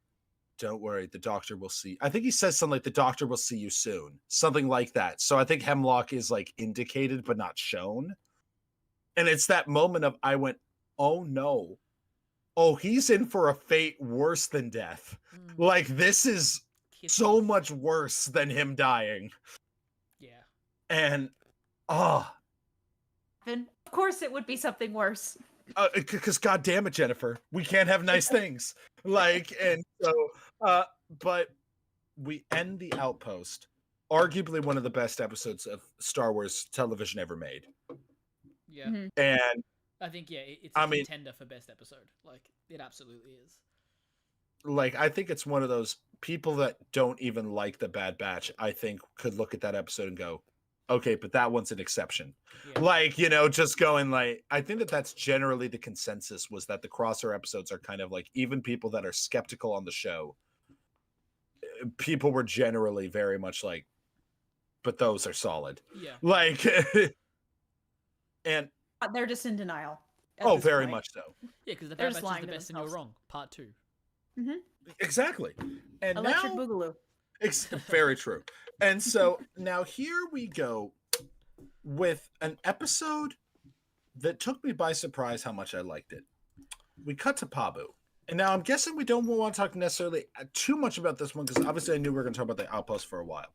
Speaker 4: don't worry, the doctor will see. I think he says something like the doctor will see you soon, something like that. So I think Hemlock is like indicated but not shown, and it's that moment of I went, oh no, oh he's in for a fate worse than death. Like this is so much worse than him dying.
Speaker 1: Yeah.
Speaker 4: And
Speaker 3: Of course, it would be something worse.
Speaker 4: because god damn it, Jennifer, we can't have nice things. Like, and so but we end the Outpost, arguably one of the best episodes of Star Wars television ever made.
Speaker 1: Yeah.
Speaker 3: Mhm.
Speaker 4: And
Speaker 1: I think it's a contender for best episode. Like it absolutely is.
Speaker 4: like I think it's one of those people that don't even like the Bad Batch, I think could look at that episode and go, okay, but that one's an exception.
Speaker 1: Yeah.
Speaker 4: Like, you know, just going like, I think that that's generally the consensus, was that the Crosshair episodes are kind of like, even people that are skeptical on the show, people were generally very much like, but those are solid.
Speaker 1: Yeah.
Speaker 4: Like, and
Speaker 3: They're just in denial.
Speaker 4: oh, very much so.
Speaker 1: Yeah, because the
Speaker 3: They're
Speaker 1: Bad
Speaker 3: just
Speaker 1: Batch is
Speaker 3: lying
Speaker 1: the
Speaker 3: to
Speaker 1: best and you're
Speaker 3: themselves.
Speaker 1: wrong. Part 2.
Speaker 4: Exactly. And
Speaker 3: Electric
Speaker 4: now,
Speaker 3: Boogaloo.
Speaker 4: very true. And so now here we go with an episode that took me by surprise how much I liked it. We cut to Pabu. And now I'm guessing we don't want to talk necessarily too much about this one, because obviously I knew we were going to talk about the Outpost for a while.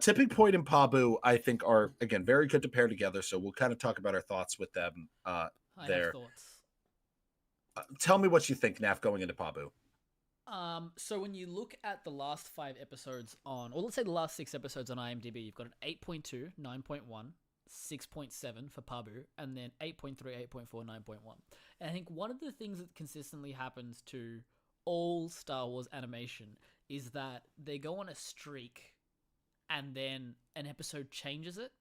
Speaker 4: Tipping Point and Pabu, I think, are, again, very good to pair together. So we'll kind of talk about our thoughts with them
Speaker 1: I
Speaker 4: there.
Speaker 1: have thoughts.
Speaker 4: Tell me what you think, Naf, going into Pabu.
Speaker 1: So when you look at the last 5 episodes on, or let's say the last 6 episodes on IMDb, you've got an 8.2, 9.1, 6.7 for Pabu, and then 8.3, 8.4, 9.1. And I think one of the things that consistently happens to all Star Wars animation is that they go on a streak and then an episode changes it,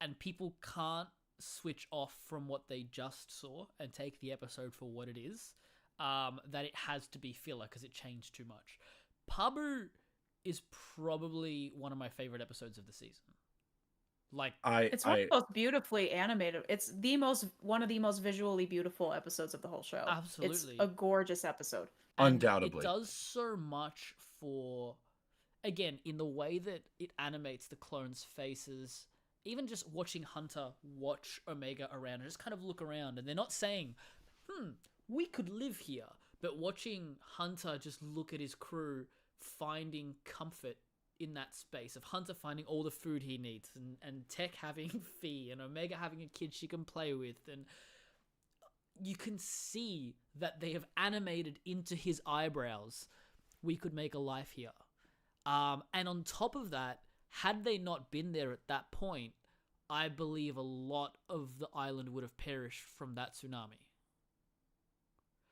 Speaker 1: and people can't switch off from what they just saw and take the episode for what it is. That it has to be filler because it changed too much. Pabu is probably one of my favorite episodes of the season. Like,
Speaker 3: It's one of the most beautifully animated. It's one of the most visually beautiful episodes of the whole show.
Speaker 1: Absolutely.
Speaker 3: It's a gorgeous episode.
Speaker 1: and
Speaker 4: Undoubtedly.
Speaker 1: it does so much for, again, in the way that it animates the clones' faces. Even just watching Hunter watch Omega around and just kind of look around, and they're not saying, we could live here. But watching Hunter just look at his crew, finding comfort in that space of Hunter finding all the food he needs, and Tech having Fee, and Omega having a kid she can play with, and you can see that they have animated into his eyebrows, we could make a life here. And on top of that, had they not been there at that point, I believe a lot of the island would have perished from that tsunami.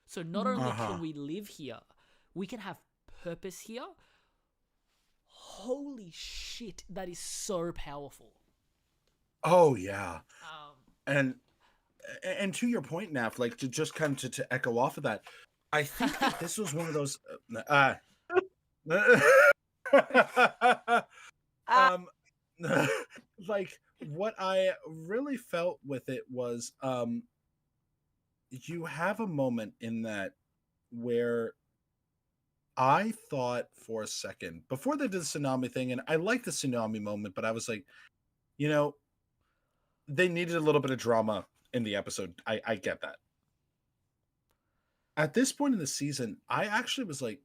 Speaker 1: So not only can we live here, we can have purpose here. Holy shit, that is so powerful.
Speaker 4: Oh, yeah. And to your point, Naf, like to just kind of to echo off of that, I think that this was one of those like what I really felt with it was you have a moment in that where I thought for a second before they did the tsunami thing, and I liked the tsunami moment, but I was like, you know, they needed a little bit of drama in the episode. I get that. At this point in the season, I actually was like,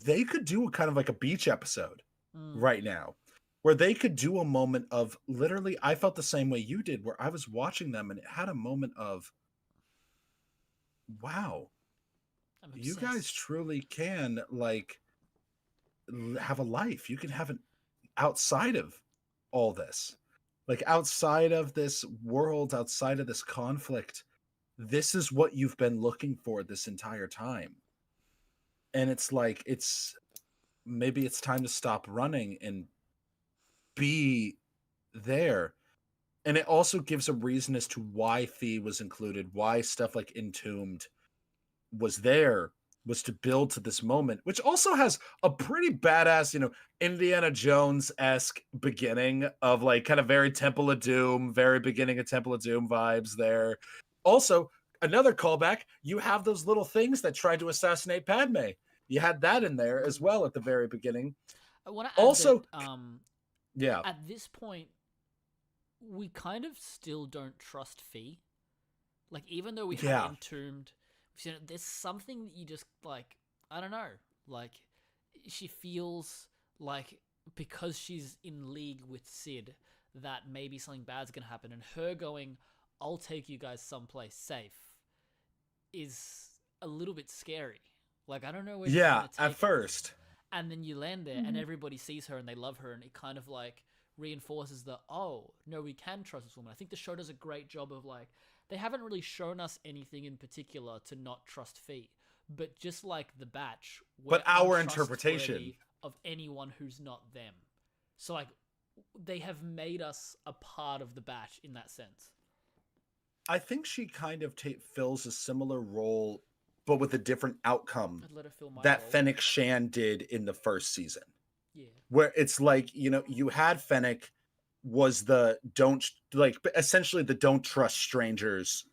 Speaker 4: they could do a kind of like a beach episode right now, where they could do a moment of literally, I felt the same way you did, where I was watching them and it had a moment of, wow, you guys truly can like have a life. You can have an outside of all this, like outside of this world, outside of this conflict. This is what you've been looking for this entire time. And it's like, maybe it's time to stop running and be there. And it also gives a reason as to why Fee was included, why stuff like Entombed was there, was to build to this moment, which also has a pretty badass, Indiana Jones-esque beginning of like kind of very Temple of Doom, very beginning of Temple of Doom vibes there. Also, another callback, you have those little things that tried to assassinate Padme. You had that in there as well at the very beginning.
Speaker 1: I want to add
Speaker 4: also,
Speaker 1: that,
Speaker 4: yeah,
Speaker 1: at this point, we kind of still don't trust Fee. Like, even though we have Entombed, there's something that you just, like, I don't know. Like, she feels like because she's in league with Sid, that maybe something bad's going to happen. And her going, I'll take you guys someplace safe, is a little bit scary. Like, I don't know where she's going to take
Speaker 4: at first.
Speaker 1: And then you land there and everybody sees her and they love her, and it kind of like reinforces the, oh, no, we can trust this woman. I think the show does a great job of like, they haven't really shown us anything in particular to not trust Fee, but just like The Batch,
Speaker 4: but our interpretation
Speaker 1: of anyone who's not them. So like, they have made us a part of The Batch in that sense.
Speaker 4: I think she kind of fills a similar role, but with a different outcome that role. Fennec Shan did in the first season. Yeah. Where it's like, you had Fennec was essentially the don't trust strangers,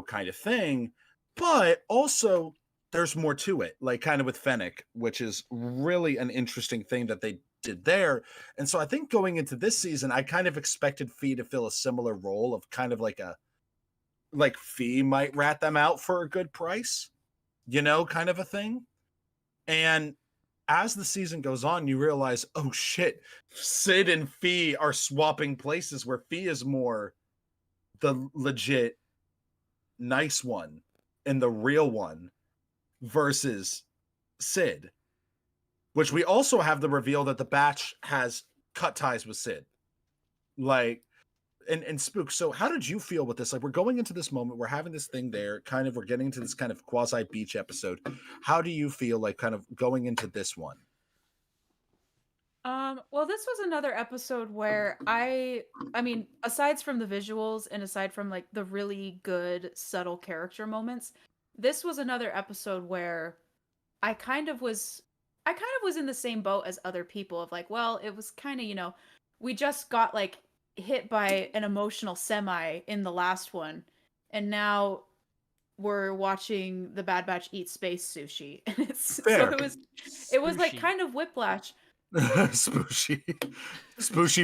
Speaker 4: kind of thing. But also there's more to it, like kind of with Fennec, which is really an interesting thing that they did there. And so I think going into this season, I kind of expected Fee to fill a similar role of kind of like Fee might rat them out for a good price, kind of a thing. And as the season goes on, you realize, oh shit, Sid and Fee are swapping places, where Fee is more the legit nice one and the real one versus Sid, which we also have the reveal that the Batch has cut ties with Sid. Like, and Spook, so how did you feel with this? Like, we're going into this moment, we're having this thing there, kind of, we're getting into this kind of quasi beach episode. How do you feel like kind of going into this one?
Speaker 3: Well, this was another episode where I mean, aside from the visuals and aside from like the really good subtle character moments, this was another episode where I kind of was in the same boat as other people of like, well, it was kind of, we just got like hit by an emotional semi in the last one, and now we're watching the Bad Batch eat space sushi. And it's
Speaker 4: fair.
Speaker 3: So it was like kind of whiplash.
Speaker 4: Spooshy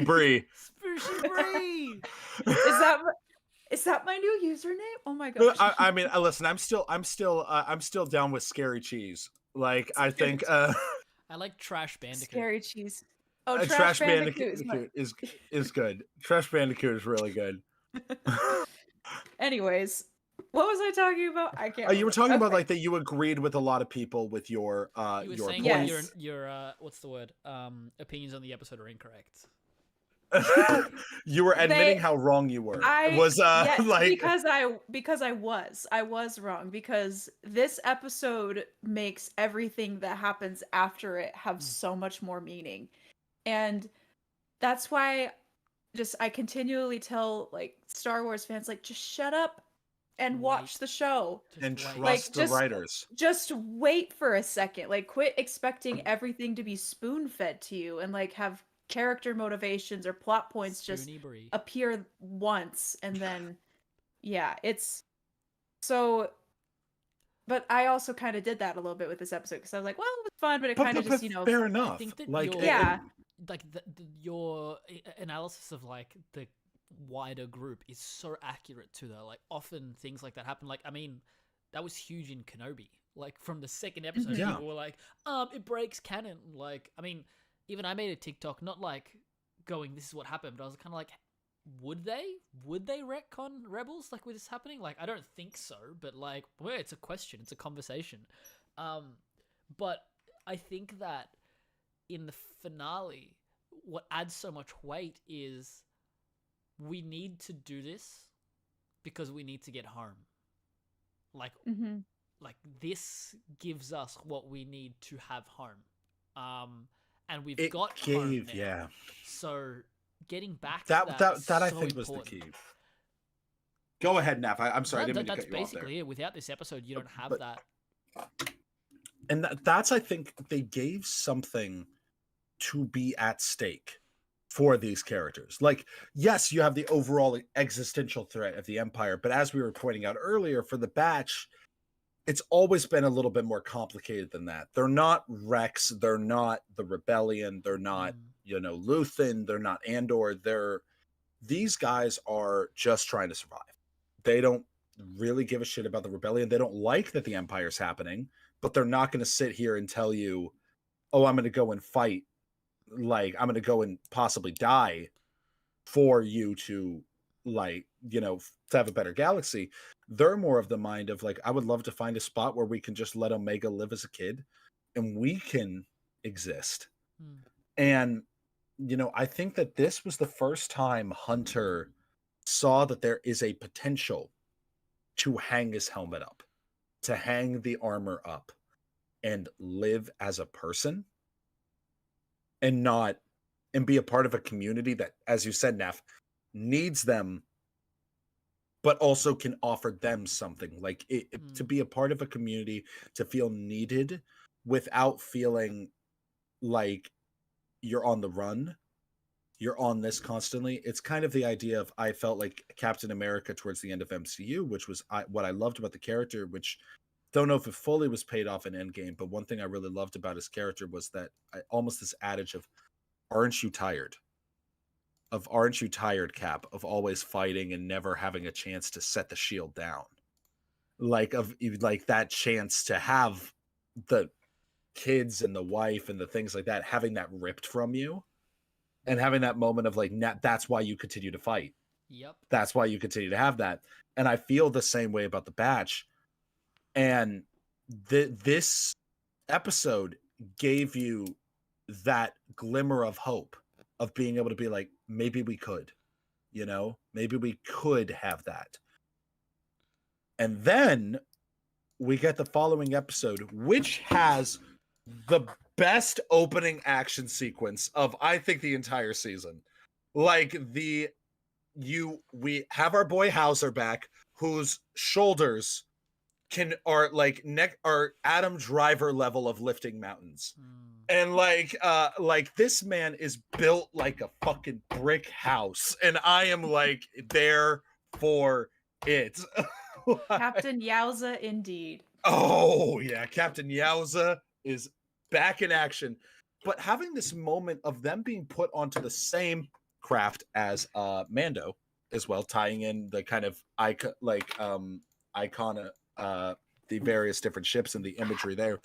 Speaker 4: Brie.
Speaker 1: Spooshy Brie.
Speaker 3: Is that my new username? Oh my gosh.
Speaker 4: I mean, listen, I'm still down with Scary Cheese. Like, I think
Speaker 1: I like Trash Bandicoot.
Speaker 3: Scary Cheese. Oh,
Speaker 4: Trash Bandicoot is good. Trash Bandicoot is really good.
Speaker 3: Anyways, what was I talking about? I can't.
Speaker 4: You were talking about like that you agreed with a lot of people with your
Speaker 1: you were saying
Speaker 4: points.
Speaker 1: your what's the word? Opinions on the episode are incorrect.
Speaker 4: You were admitting how wrong you were.
Speaker 3: Yes, like, because I was wrong, because this episode makes everything that happens after it have so much more meaning. And that's why I continually tell like Star Wars fans, like, just shut up and watch the show
Speaker 4: and trust the writers.
Speaker 3: Just wait for a second. Like, quit expecting everything to be spoon-fed to you and like have character motivations or plot points just appear once and then it's so. But I also kind of did that a little bit with this episode, because I was like, well, it was fun, but it kind of just
Speaker 4: fair enough.
Speaker 1: I think that
Speaker 4: like
Speaker 1: your analysis of like the wider group is so accurate to that. Like often things like that happen. Like I mean, that was huge in Kenobi. Like from the second episode,
Speaker 4: Yeah.
Speaker 1: people were like, it breaks canon. Like I mean, even I made a TikTok, not like going, this is what happened, but I was kind of like, would they retcon Rebels like with this happening? Like I don't think so, but like, well, it's a question, it's a conversation. But I think that in the finale, what adds so much weight is we need to do this because we need to get home. Like, like this gives us what we need to have home. And we've got home now.
Speaker 4: Yeah.
Speaker 1: So getting back
Speaker 4: that
Speaker 1: to
Speaker 4: that
Speaker 1: is
Speaker 4: I
Speaker 1: so
Speaker 4: think was the
Speaker 1: important.
Speaker 4: key. Go ahead, Naf. I'm sorry, I didn't mean to
Speaker 1: That's
Speaker 4: cut you off there.
Speaker 1: basically it. Without this episode, you don't have
Speaker 4: But-
Speaker 1: that.
Speaker 4: And that's, I think, they gave something to be at stake for these characters. Like, yes, you have the overall existential threat of the Empire, but as we were pointing out earlier, for the Batch, it's always been a little bit more complicated than that. They're not Rex, they're not the Rebellion, they're not, Luthen, they're not Andor. These guys are just trying to survive. They don't really give a shit about the Rebellion. They don't like that the Empire's happening, but they're not going to sit here and tell you, oh, I'm going to go and fight. Like, I'm going to go and possibly die for you to, like, to have a better galaxy. They're more of the mind of, like, I would love to find a spot where we can just let Omega live as a kid and we can exist. And, I think that this was the first time Hunter saw that there is a potential to hang his helmet up, to hang the armor up and live as a person and be a part of a community that, as you said, Naf, needs them, but also can offer them something. Like to be a part of a community, to feel needed without feeling like you're on the run, you're on this constantly. It's kind of the idea of, I felt like Captain America towards the end of MCU, which was what I loved about the character, which don't know if it fully was paid off in Endgame, but one thing I really loved about his character was that almost this adage of, aren't you tired? Aren't you tired, Cap, of always fighting and never having a chance to set the shield down? Like that chance to have the kids and the wife and the things like that, having that ripped from you. And having that moment of like, that's why you continue to fight.
Speaker 1: Yep.
Speaker 4: That's why you continue to have that. And I feel the same way about the Batch. And this episode gave you that glimmer of hope of being able to be like, maybe we could, maybe we could have that. And then we get the following episode, which has the best opening action sequence of, I think, the entire season. Like we have our boy Hauser back, whose shoulders are Adam Driver level of lifting mountains. And like this man is built like a fucking brick house, and I am like there for it.
Speaker 3: Captain Yowza indeed.
Speaker 4: Oh yeah, Captain Yowza is back in action. But having this moment of them being put onto the same craft as Mando as well, tying in the kind of icon the various different ships and the imagery there.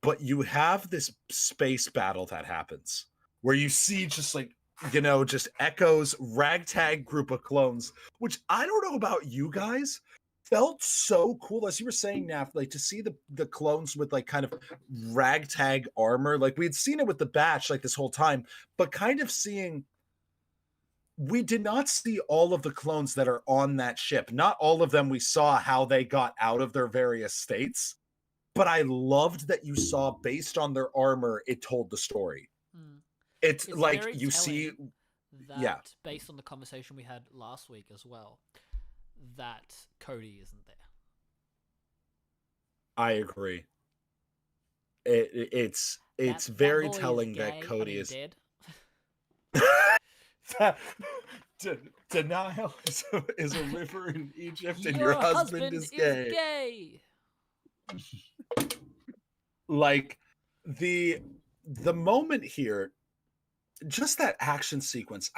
Speaker 4: But you have this space battle that happens where you see just like, just Echo's ragtag group of clones, which I don't know about you guys, felt so cool. As you were saying, Naf, like to see the clones with like kind of ragtag armor. Like we had seen it with the Batch like this whole time, but kind of we did not see all of the clones that are on that ship. Not all of them we saw how they got out of their various states. But I loved that you saw, based on their armor, it told the story. It's like you see
Speaker 1: that, based on the conversation we had last week as well, that Cody isn't there.
Speaker 4: I agree. It's very telling that Cody is
Speaker 1: dead.
Speaker 4: Denial is a river in Egypt, and your husband is gay. Like the moment here, just that action sequence.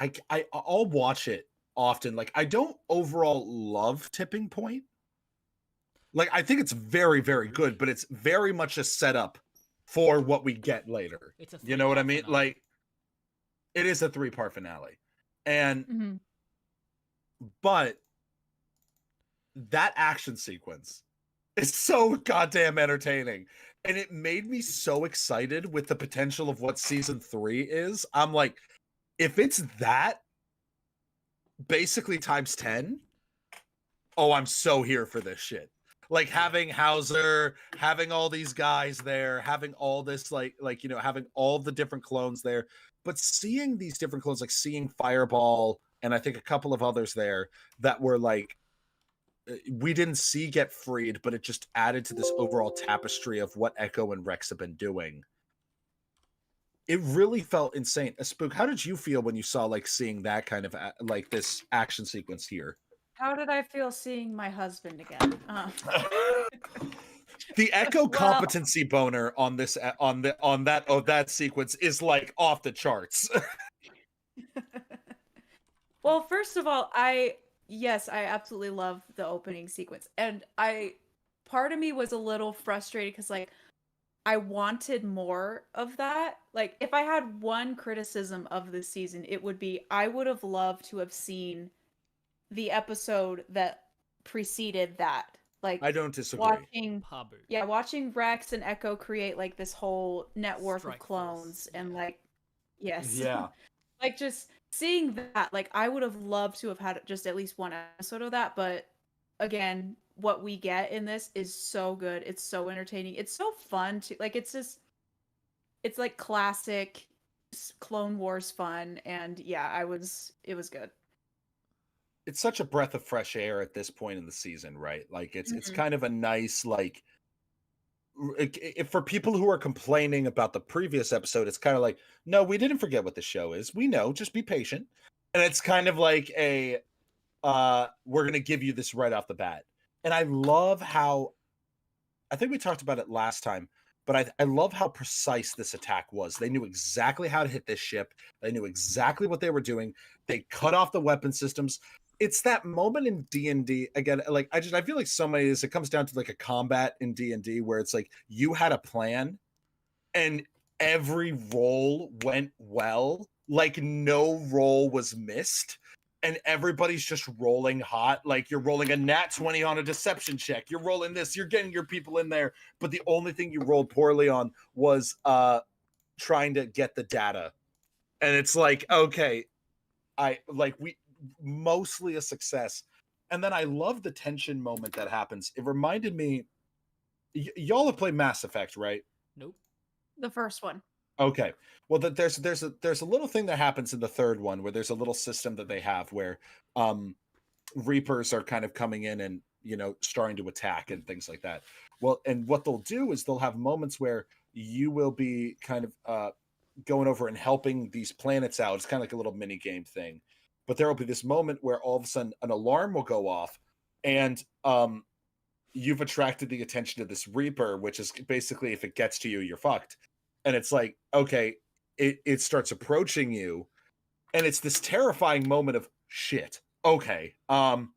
Speaker 4: I'll watch it often. Like, I don't overall love Tipping Point. Like, I think it's very, very good, but it's very much a setup for what we get later.
Speaker 1: It's a
Speaker 4: You know what I
Speaker 1: three-part
Speaker 4: mean?
Speaker 1: finale.
Speaker 4: Like, it is a 3-part finale. And
Speaker 3: Mhm.
Speaker 4: but that action sequence is so goddamn entertaining. And it made me so excited with the potential of what season 3 is. I'm like, if it's that basically times 10, oh, I'm so here for this shit. Like, having Hauser, having all these guys there, having all this having all the different clones there, but seeing these different clones, like seeing Fireball and I think a couple of others there that were like we didn't see get freed, but it just added to this overall tapestry of what Echo and Rex have been doing. It really felt insane. Spook, how did you feel when you saw like seeing that kind of like this action sequence here?
Speaker 3: How did I feel seeing my husband again?
Speaker 4: The Echo
Speaker 3: Well-
Speaker 4: competency boner on this on that sequence is like off the charts.
Speaker 3: Well, first of all, yes, I absolutely love the opening sequence. And part of me was a little frustrated because like I wanted more of that. Like if I had one criticism of this season, it would be I would have loved to have seen the episode that preceded that. Like
Speaker 4: I don't disagree.
Speaker 3: watching Rex and Echo create like this whole network
Speaker 1: Strike
Speaker 3: of clones
Speaker 1: force,
Speaker 3: and
Speaker 1: yeah.
Speaker 3: like yes.
Speaker 4: Yeah.
Speaker 3: Like just seeing that, like I would have loved to have had just at least one episode of that, but again, what we get in this is so good. It's so entertaining. It's so fun to like it's like classic Clone Wars fun, and yeah, it was good.
Speaker 4: It's such a breath of fresh air at this point in the season, right? Like it's
Speaker 3: Mhm.
Speaker 4: kind of a nice like for people who are complaining about the previous episode, it's kind of like, no, we didn't forget what the show is. We know, just be patient. And it's kind of like a we're going to give you this right off the bat. And I love how I think we talked about it last time, but I love how precise this attack was. They knew exactly how to hit this ship. They knew exactly what they were doing. They cut off the weapon systems. It's that moment in D&D again. Like I feel like so many of this, it comes down to like a combat in D&D where it's like you had a plan and every roll went well. Like no roll was missed. And everybody's just rolling hot. Like you're rolling a nat 20 on a deception check. You're rolling this. You're getting your people in there. But the only thing you rolled poorly on was trying to get the data. And it's like, okay, we mostly a success. And then I love the tension moment that happens. It reminded me, y'all have played Mass Effect, right?
Speaker 1: Nope.
Speaker 3: The first one.
Speaker 4: Okay. Well, there's a little thing that happens in the third one where there's a little system that they have where Reapers are kind of coming in and starting to attack and things like that. Well, and what they'll do is they'll have moments where you will be kind of going over and helping these planets out. It's kind of like a little mini game thing. But there will be this moment where all of a sudden an alarm will go off and you've attracted the attention of this Reaper, which is basically if it gets to you, you're fucked. And it's like, okay, it starts approaching you. And it's this terrifying moment of shit. Okay. I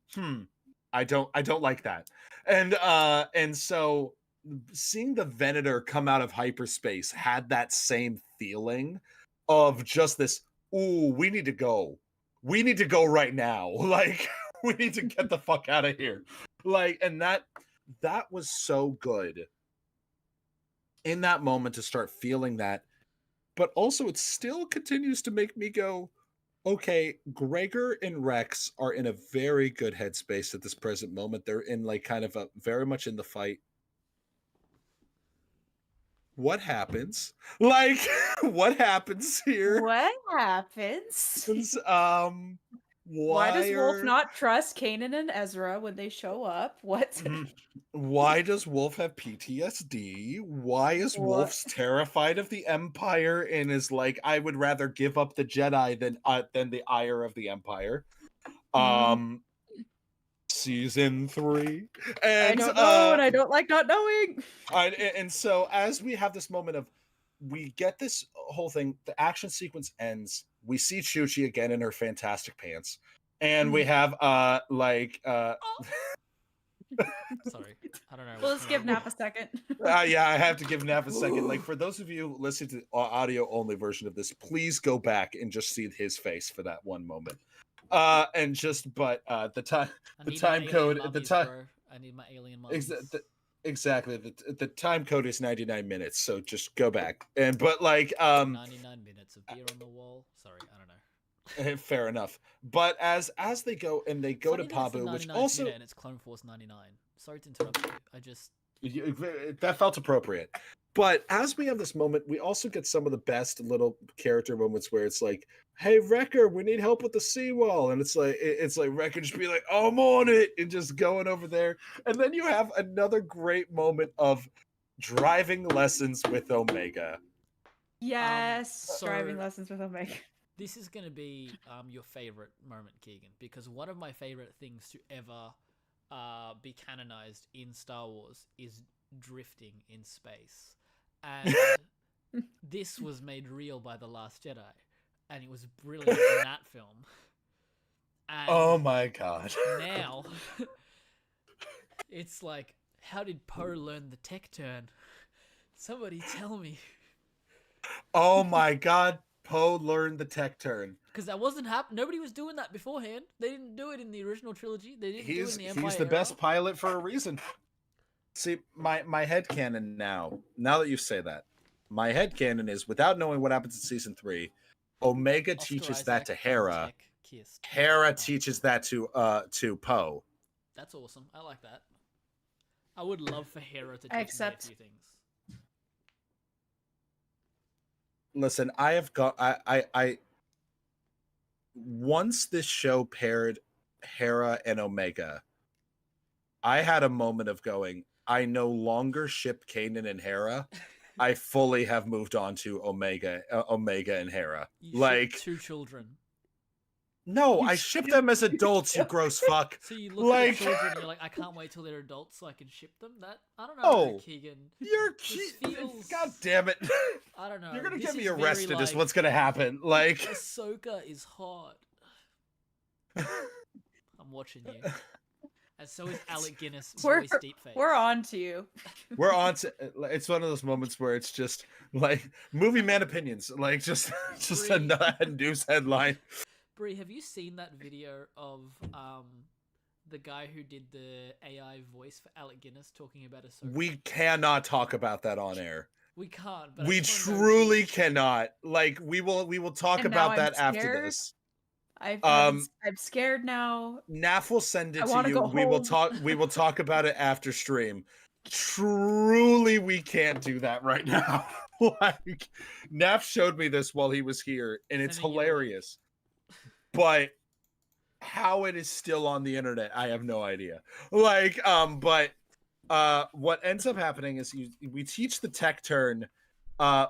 Speaker 4: don't like that. And so seeing the Venator come out of hyperspace had that same feeling of just this, ooh, we need to go. We need to go right now. Like, we need to get the fuck out of here. Like, and that was so good in that moment to start feeling that. But also it still continues to make me go, okay, Gregor and Rex are in a very good headspace at this present moment. They're in like kind of a very much in the fight. What happens? Like, what happens here?
Speaker 3: What happens?
Speaker 4: Why
Speaker 3: does Wolf not trust Kanan and Ezra when they show up? What?
Speaker 4: Why does Wolf have PTSD? Why is Wolf's terrified of the Empire and is like, I would rather give up the Jedi than the ire of the Empire? Season 3. And
Speaker 3: I don't know, and I don't like not knowing.
Speaker 4: And so as we have this moment of, we get this whole thing. The action sequence ends. We see Chuchi again in her fantastic pants, and we have
Speaker 1: Sorry, I don't know.
Speaker 3: We'll
Speaker 1: what's
Speaker 3: just give
Speaker 1: going on.
Speaker 3: Nap a second.
Speaker 4: yeah, I have to give Nap a second. Like, for those of you listening to the audio only version of this, please go back and just see his face for that one moment. And just, but the time,
Speaker 1: I
Speaker 4: the
Speaker 1: need my
Speaker 4: time
Speaker 1: alien
Speaker 4: code, the
Speaker 1: mummies,
Speaker 4: time,
Speaker 1: bro. I need my alien mummies.
Speaker 4: exactly. The time code is 99 minutes, so just go back. And but
Speaker 1: 99 minutes of beer on the wall. Sorry, I don't know.
Speaker 4: fair enough. But as they go and they go
Speaker 1: Funny
Speaker 4: to
Speaker 1: that it's the
Speaker 4: Pabu, which
Speaker 1: 99th
Speaker 4: also
Speaker 1: minute and it's Clone Force 99. Sorry to interrupt you. I just
Speaker 4: that felt appropriate. But as we have this moment, we also get some of the best little character moments where it's like, "Hey, Wrecker, we need help with the seawall," and it's like Wrecker just be like, "Oh, I'm on it," and just going over there. And then you have another great moment of driving lessons with Omega.
Speaker 3: Yes,
Speaker 1: so-
Speaker 3: driving lessons with Omega.
Speaker 1: this is gonna be your favorite moment, Keegan, because one of my favorite things to ever be canonized in Star Wars is drifting in space, and this was made real by The Last Jedi, and it was brilliant in that film. And
Speaker 4: Oh my god!
Speaker 1: now it's like, how did Poe learn the tech turn? Somebody tell me.
Speaker 4: Oh my god! Poe learned the tech turn.
Speaker 1: Because that wasn't happening. Nobody was doing that beforehand. They didn't do it in the original trilogy. They didn't do it in the Empire
Speaker 4: He's the
Speaker 1: era.
Speaker 4: best pilot for a reason. See, my headcanon now that you say that, my headcanon is, without knowing what happens in season 3, Omega
Speaker 1: Oscar
Speaker 4: teaches
Speaker 1: Isaac
Speaker 4: that to Hera.
Speaker 1: tech kissed.
Speaker 4: Hera
Speaker 1: Oh,
Speaker 4: teaches that to Poe.
Speaker 1: That's awesome. I like that. I would love for Hera to teach me a few things.
Speaker 4: Listen, I have got I once this show paired Hera and Omega, I had a moment of going, I no longer ship Kanan and Hera. I fully have moved on to Omega and Hera.
Speaker 1: You
Speaker 4: like
Speaker 1: ship 2 children.
Speaker 4: No,
Speaker 3: You
Speaker 4: I ship them as adults, you gross fuck.
Speaker 1: So you look at the children and you're like, I can't wait till they're adults so I can ship them. That I don't know,
Speaker 4: Oh,
Speaker 1: Keegan.
Speaker 4: You're
Speaker 1: This
Speaker 4: cute.
Speaker 1: feels-
Speaker 4: God damn it.
Speaker 1: I don't know.
Speaker 4: You're gonna
Speaker 1: This
Speaker 4: get me
Speaker 1: is very,
Speaker 4: arrested is
Speaker 1: like,
Speaker 4: what's gonna happen. Like
Speaker 1: Ahsoka is hot. I'm watching you. And so is Alec Guinness voice deepfake.
Speaker 3: We're on to you.
Speaker 4: we're on to it's one of those moments where it's just like movie man opinions. Like just a news headline.
Speaker 1: Bree, have you seen that video of the guy who did the AI voice for Alec Guinness talking about Ahsoka?
Speaker 4: We cannot talk about that on air.
Speaker 1: We can't. But I
Speaker 4: We
Speaker 1: just wanna know
Speaker 4: truly
Speaker 1: which-
Speaker 4: cannot. Like we will talk
Speaker 3: And now
Speaker 4: about
Speaker 3: I'm
Speaker 4: that after
Speaker 3: scared.
Speaker 4: this.
Speaker 3: I'm scared now.
Speaker 4: Naf will send it
Speaker 3: I
Speaker 4: to
Speaker 3: wanna
Speaker 4: you.
Speaker 3: go
Speaker 4: We will
Speaker 3: home.
Speaker 4: talk. We will talk about it after stream. Truly, we can't do that right now. Like, Naf showed me this while he was here, and it's
Speaker 1: Sending you a link.
Speaker 4: hilarious. But how it is still on the internet, I have no idea. Like, but what ends up happening is we teach the tech turn,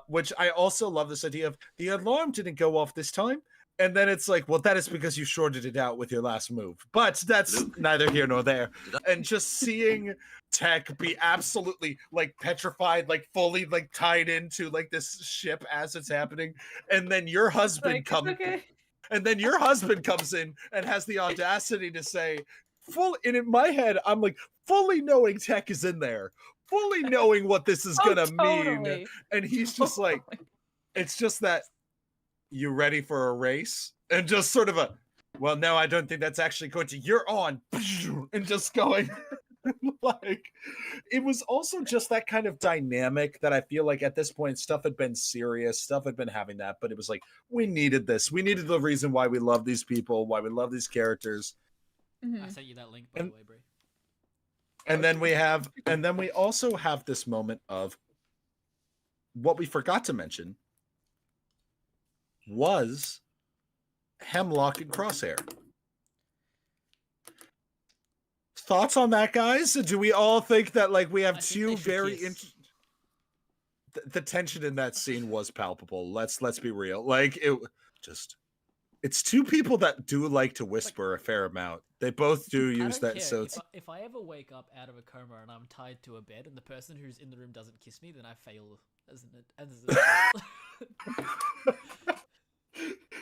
Speaker 4: which I also love this idea of the alarm didn't go off this time. And then it's like, well, that is because you shorted it out with your last move. But that's neither here nor there. And just seeing Tech be absolutely like petrified, like fully like tied into like this ship as it's happening, and then your husband
Speaker 3: Like, it's
Speaker 4: comes,
Speaker 3: okay.
Speaker 4: and then your husband comes in and has the audacity to say, and in my head, I'm like, fully knowing Tech is in there, fully knowing what this is gonna mean,
Speaker 3: Totally.
Speaker 4: and he's just like, it's just that. You ready for a race? And just sort of well, no, I don't think that's actually going to, you're on, and just going. Like, it was also just that kind of dynamic that I feel like at this point, stuff had been serious, stuff had been having that, but it was like, we needed this. We needed the reason why we love these people, why we love these characters.
Speaker 1: I sent you that link, by the way, Bree.
Speaker 4: And then we also have this moment of what we forgot to mention was Hemlock and Crosshair. Thoughts on that, guys? Do we all think that like we have
Speaker 1: I think
Speaker 4: two
Speaker 1: they should
Speaker 4: very
Speaker 1: kiss.
Speaker 4: the tension in that scene was palpable. Let's be real. Like it's two people that do like to whisper a fair amount. They both do
Speaker 1: I
Speaker 4: use
Speaker 1: don't
Speaker 4: that.
Speaker 1: care.
Speaker 4: So it's
Speaker 1: If I ever wake up out of a coma and I'm tied to a bed and the person who's in the room doesn't kiss me, then I fail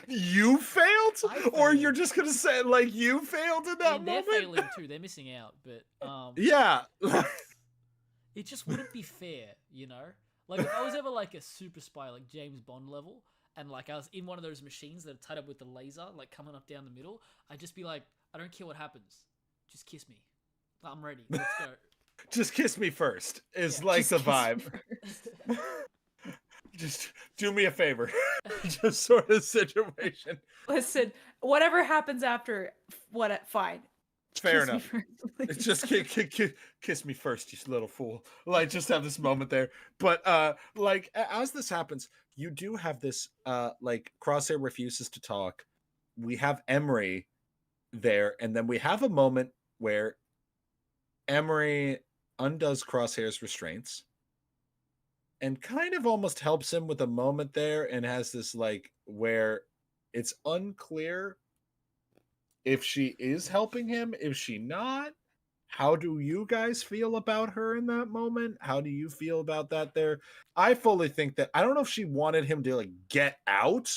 Speaker 4: You failed,
Speaker 1: I
Speaker 4: or you're
Speaker 1: failed.
Speaker 4: just gonna say like you failed in that
Speaker 1: They're
Speaker 4: moment?
Speaker 1: failing too. They're missing out, but
Speaker 4: Yeah.
Speaker 1: it just wouldn't be fair, you know. Like if I was ever like a super spy, like James Bond level, and like I was in one of those machines that are tied up with the laser, like coming up down the middle, I'd just be like, I don't care what happens, just kiss me. I'm ready. Let's go.
Speaker 4: Just kiss me first is
Speaker 1: Yeah.
Speaker 4: like
Speaker 3: Just
Speaker 4: the
Speaker 3: kiss me
Speaker 4: vibe.
Speaker 3: first.
Speaker 4: Just do me a favor. Just sort of situation.
Speaker 3: Listen, whatever happens after, fine.
Speaker 4: Fair
Speaker 3: Kiss me
Speaker 4: enough.
Speaker 3: first,
Speaker 4: It's
Speaker 3: please.
Speaker 4: just kiss me first, you little fool. Like, just have this moment there. But like as this happens, you do have this like Crosshair refuses to talk. We have Emery there, and then we have a moment where Emery undoes Crosshair's restraints and kind of almost helps him with a moment there, and has this like where it's unclear if she is helping him, if she not. How do you guys feel about her in that moment? How do you feel about that there? I fully think that I don't know if she wanted him to like get out,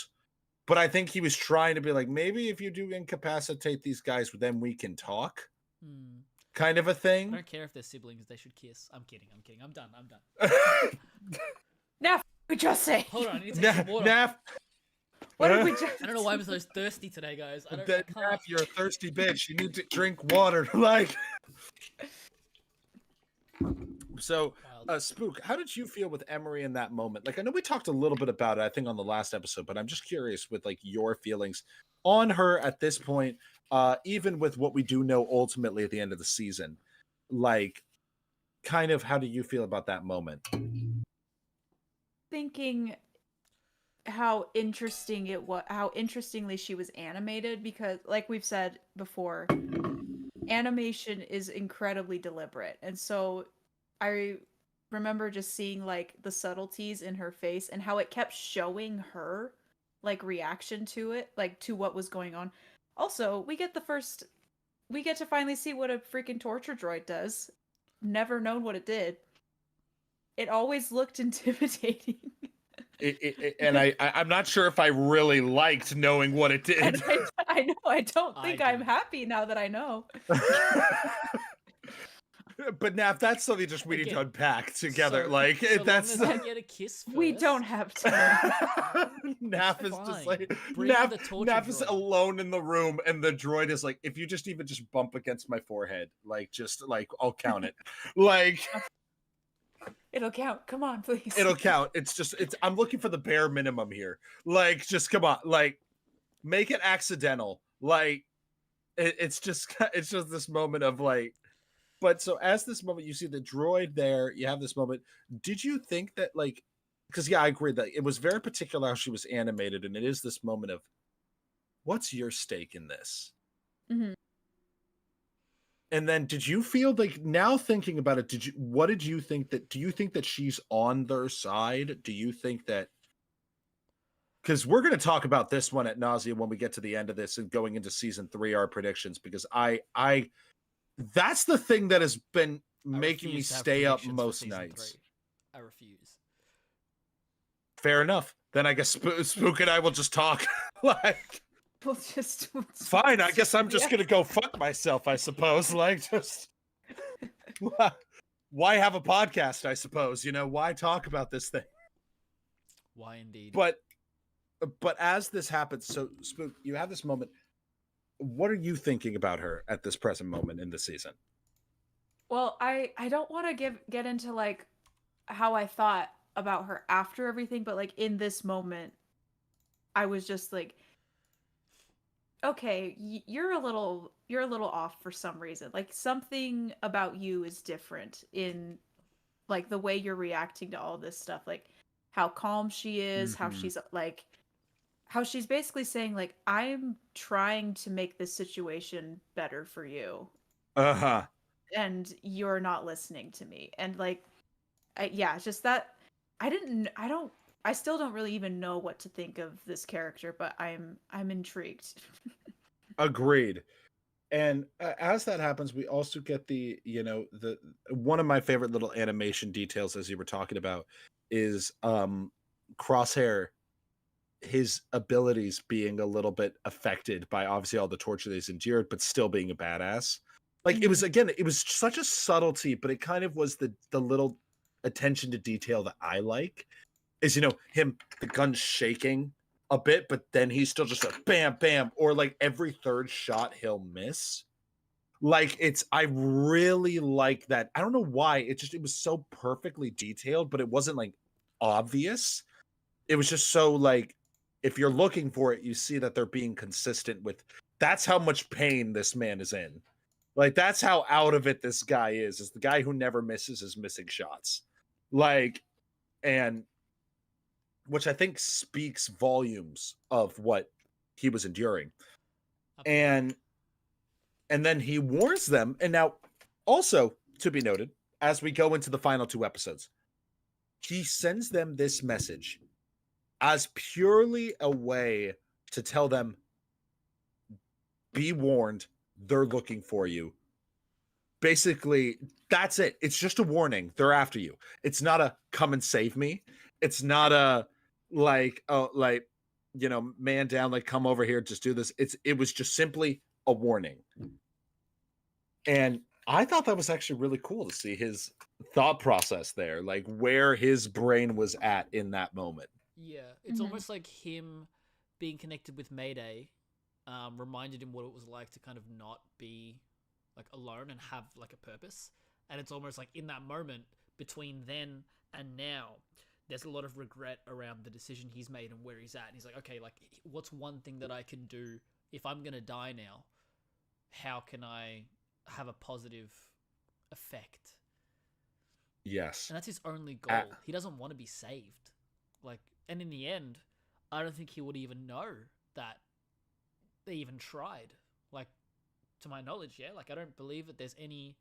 Speaker 4: but I think he was trying to be like, maybe if you do incapacitate these guys, then we can talk. Kind of a
Speaker 1: I
Speaker 4: thing.
Speaker 1: don't care if they're siblings; they should kiss. I'm kidding. I'm done. I'm done.
Speaker 3: Now, we just say.
Speaker 1: Hold on, I need to take some water.
Speaker 4: Naf,
Speaker 3: What did we just?
Speaker 1: I don't know why I'm so thirsty today, guys. I
Speaker 4: Naf,
Speaker 1: can't.
Speaker 4: you're a thirsty bitch. You need to drink water. Like, so Spook, how did you feel with Emery in that moment? Like, I know we talked a little bit about it, I think, on the last episode, but I'm just curious with like your feelings on her at this point, even with what we do know ultimately at the end of the season. Like, kind of how do you feel about that moment?
Speaker 3: Thinking how interesting it was, how interestingly she was animated, because like we've said before, animation is incredibly deliberate. And so I remember just seeing like the subtleties in her face and how it kept showing her like reaction to it, like to what was going on. Also, we get to finally see what a freaking torture droid does. Never known what it did. It always looked intimidating.
Speaker 4: And I'm not sure if I really liked knowing what it did.
Speaker 3: And I know, I don't think I'm
Speaker 1: did.
Speaker 3: happy now that I know.
Speaker 4: But Naf, that's something just we need to
Speaker 1: Okay.
Speaker 4: unpack together.
Speaker 1: So-
Speaker 4: like
Speaker 1: so
Speaker 4: that's
Speaker 1: long as I get a kiss first.
Speaker 3: We don't have time.
Speaker 4: Naf is just
Speaker 1: fine.
Speaker 4: like
Speaker 1: Bring the torture
Speaker 4: Naf is
Speaker 1: droid.
Speaker 4: alone in the room, and the droid is like, if you just even just bump against my forehead, like just like I'll count it. Like
Speaker 3: It'll count. Come on, please.
Speaker 4: it'll count. I'm looking for the bare minimum here. Like, just come on, like make it accidental. Like it's just this moment of like. But so as this moment, you see the droid there, you have this moment. Did you think that like, because yeah, I agree that it was very particular how she was animated, and it is this moment of, what's your stake in this?
Speaker 3: Mhm.
Speaker 4: And then did you feel like, now thinking about it, do you think that she's on their side? Do you think that, because we're going to talk about this one at nauseam when we get to the end of this and going into season 3, our predictions, because I that's the thing that has been making me
Speaker 1: refuse to have
Speaker 4: stay up
Speaker 1: predictions for
Speaker 4: most
Speaker 1: season
Speaker 4: nights.
Speaker 1: 3. I refuse.
Speaker 4: Fair enough. Then I guess Spook and I will just talk. Like,
Speaker 3: We'll just
Speaker 4: fine. I guess I'm just
Speaker 3: Yeah.
Speaker 4: gonna go fuck myself, I suppose. Like, just why have a podcast? I suppose, why talk about this thing?
Speaker 1: Why indeed?
Speaker 4: But as this happens, so Spook, you have this moment. What are you thinking about her at this present moment in the season?
Speaker 3: Well, I don't want to get into like how I thought about her after everything, but like in this moment, I was just like, okay, you're a little off for some reason. Like something about you is different in like the way you're reacting to all this stuff, like how calm she is, how
Speaker 4: Mhm.
Speaker 3: she's like how she's basically saying like, I'm trying to make this situation better for you
Speaker 4: Uh-huh.
Speaker 3: and you're not listening to me. And like yeah, it's just that I still don't really even know what to think of this character, but I'm intrigued.
Speaker 4: Agreed. And as that happens, we also get the one of my favorite little animation details, as you were talking about, is Crosshair, his abilities being a little bit affected by obviously all the torture that he's endured, but still being a badass. Like it was, again, it was such a subtlety, but it kind of was the little attention to detail that I like. Is, you know, him, the gun shaking a bit, but then he's still just like bam, bam, or like every third shot he'll miss. Like I really like that. I don't know why. It was so perfectly detailed, but it wasn't like obvious. It was just so like, if you're looking for it, you see that they're being consistent with, that's how much pain this man is in. Like, that's how out of it this guy is the guy who never misses his missing shots. Like, and which I think speaks volumes of what he was enduring. And then he warns them. And now, also to be noted, as we go into the final 2 episodes, he sends them this message as purely a way to tell them, be warned, they're looking for you. Basically, that's it. It's just a warning. They're after you. It's not a come and save me. It's not a like, oh, like, you know, man down, like, come over here, just do this. It was just simply a warning. And I thought that was actually really cool to see his thought process there, like where his brain was at in that moment.
Speaker 1: Yeah, it's almost like him being connected with Mayday reminded him what it was like to kind of not be like alone and have like a purpose. And it's almost like in that moment between then and now, there's a lot of regret around the decision he's made and where he's at. And he's like, okay, like what's one thing that I can do if I'm going to die now? How can I have a positive effect?
Speaker 4: Yes.
Speaker 1: And that's his only goal. He doesn't want to be saved. Like, and in the end, I don't think he would even know that they even tried. Like, to my knowledge, yeah. Like, I don't believe that there's any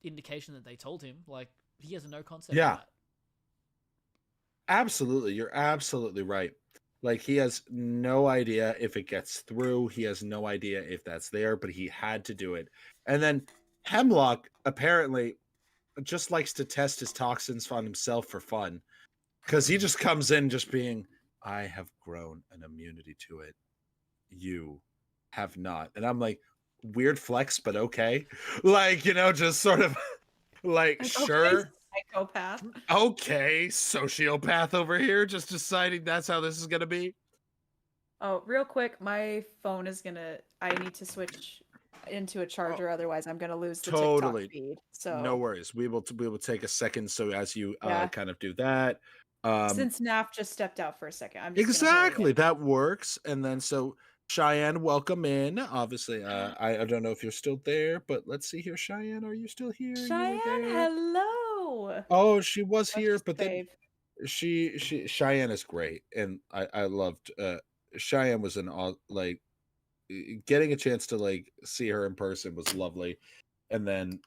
Speaker 1: indication that they told him. Like, he has no concept of that.
Speaker 4: Absolutely. You're absolutely right. Like, he has no idea if it gets through. He has no idea if that's there, but he had to do it. And then Hemlock apparently just likes to test his toxins on himself for fun, because he just comes in just being, I have grown an immunity to it. You have not. And I'm like, weird flex, but okay. Like, you know, just sort of like, sure.
Speaker 3: Okay, psychopath.
Speaker 4: Okay, sociopath over here, just deciding that's how this is going to be.
Speaker 3: Oh, real quick, my phone is I need to switch into a charger, otherwise I'm gonna lose the TikTok feed. So
Speaker 4: no worries. We will take a second. So as you kind of do that,
Speaker 3: since Naf just stepped out for a second, I'm just
Speaker 4: exactly that works. And then so Cheyenne, welcome in. Obviously, I don't know if you're still there, but let's see here. Cheyenne, are you still here?
Speaker 3: Cheyenne, hello.
Speaker 4: Oh, she was here, but then Cheyenne is great, and I loved Cheyenne was like getting a chance to like see her in person was lovely. And then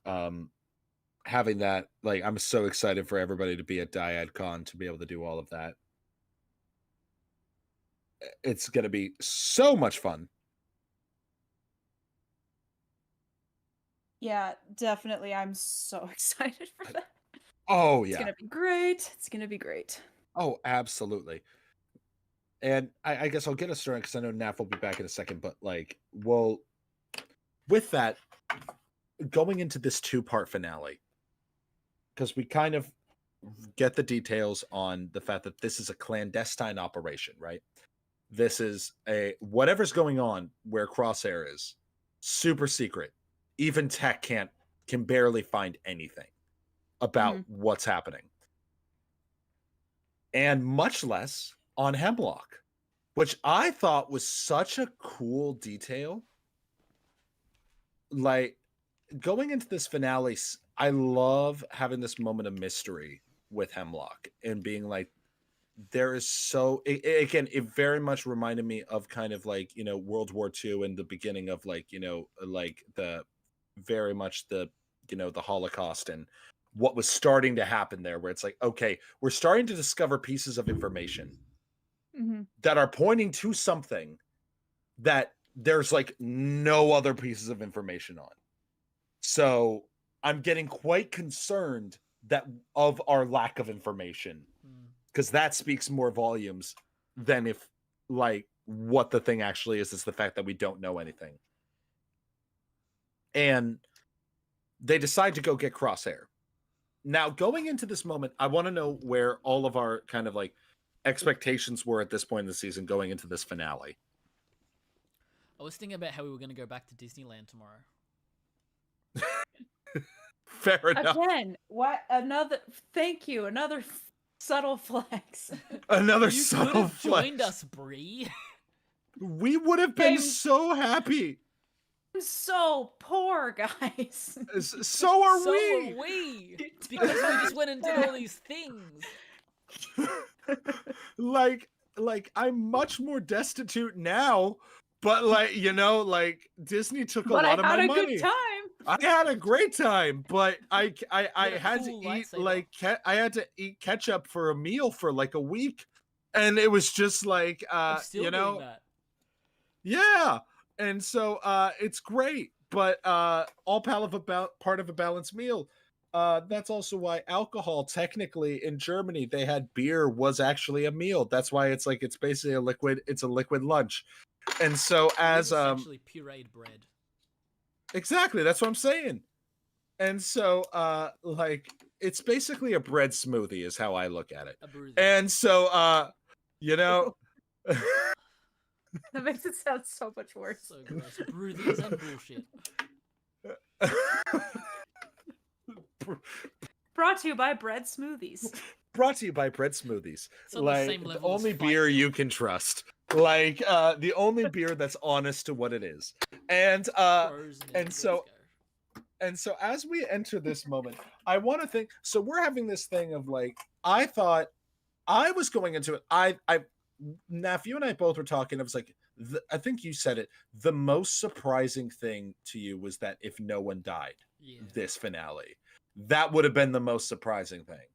Speaker 4: having that, like, I'm so excited for everybody to be at DiadCon to be able to do all of that. It's going to be so much fun.
Speaker 3: Yeah, definitely. I'm so excited for that.
Speaker 4: Oh, yeah.
Speaker 3: It's going to be great. It's going to be great.
Speaker 4: Oh, absolutely. And I guess I'll get us started because I know Naf will be back in a second. But like, well, with that, going into this 2-part finale, because we kind of get the details on the fact that this is a clandestine operation, right? This is whatever's going on where Crosshair is, super secret. Even tech can barely find anything about what's happening. And much less on Hemlock, which I thought was such a cool detail. Like, going into this finale, I love having this moment of mystery with Hemlock and being like, there is again, it very much reminded me of kind of like, you know, World War II and the beginning of like, you know, like the very much the, you know, the Holocaust and what was starting to happen there, where it's like, okay, we're starting to discover pieces of information that are pointing to something that there's like no other pieces of information on. So I'm getting quite concerned that of our lack of information, because that speaks more volumes than if like what the thing actually is the fact that we don't know anything. And they decide to go get Crosshair. Now, going into this moment, I want to know where all of our kind of like expectations were at this point in the season going into this finale.
Speaker 1: I was thinking about how we were going to go back to Disneyland tomorrow.
Speaker 4: Fair enough.
Speaker 3: Again, what another? Thank you. Another subtle flex.
Speaker 4: Another
Speaker 1: You could
Speaker 4: subtle
Speaker 1: have joined
Speaker 4: flex.
Speaker 1: us, Bree.
Speaker 4: We would have been
Speaker 3: I'm-
Speaker 4: so happy.
Speaker 3: I'm so poor, guys.
Speaker 4: So are
Speaker 1: So
Speaker 4: we.
Speaker 1: are we. Because we just went and did all these things.
Speaker 4: like I'm much more destitute now, but like, you know, like Disney took a
Speaker 3: But
Speaker 4: lot
Speaker 3: I
Speaker 4: of
Speaker 3: had
Speaker 4: my
Speaker 3: a
Speaker 4: money.
Speaker 3: good time.
Speaker 4: I had a great time, but I
Speaker 1: a
Speaker 4: had
Speaker 1: cool
Speaker 4: to eat
Speaker 1: lightsaber.
Speaker 4: like I had to eat ketchup for a meal for like a week, and it was just like
Speaker 1: I'm still
Speaker 4: you know,
Speaker 1: doing that.
Speaker 4: yeah. And so it's great, but all part of a balanced meal. That's also why alcohol, technically in Germany, they had beer was actually a meal. That's why it's like it's basically a liquid. It's a liquid lunch, and so
Speaker 1: It is
Speaker 4: as
Speaker 1: essentially pureed bread.
Speaker 4: exactly, that's what I'm saying. And so like it's basically a bread smoothie is how I look at it.
Speaker 1: A bruise.
Speaker 4: And so you know.
Speaker 3: That makes it sound so much worse.
Speaker 1: So gross. Brews and bullshit.
Speaker 3: Brought to you by Bread Smoothies.
Speaker 4: Brought to you by Bread Smoothies.
Speaker 1: It's on the
Speaker 4: Like
Speaker 1: same
Speaker 4: the
Speaker 1: level as
Speaker 4: only
Speaker 1: Fight
Speaker 4: beer
Speaker 1: Milk.
Speaker 4: you can trust. Like the only beer that's honest to what it is. And
Speaker 1: Frozen in
Speaker 4: and so-
Speaker 1: Crisco.
Speaker 4: and so as we enter this moment, I want to think so we're having this thing of like I thought I was going into it. I Naf, you and I both were talking. I was like, I think you said it. The most surprising thing to you was that if no one died,
Speaker 1: Yeah.
Speaker 4: this finale, that would have been the most surprising thing,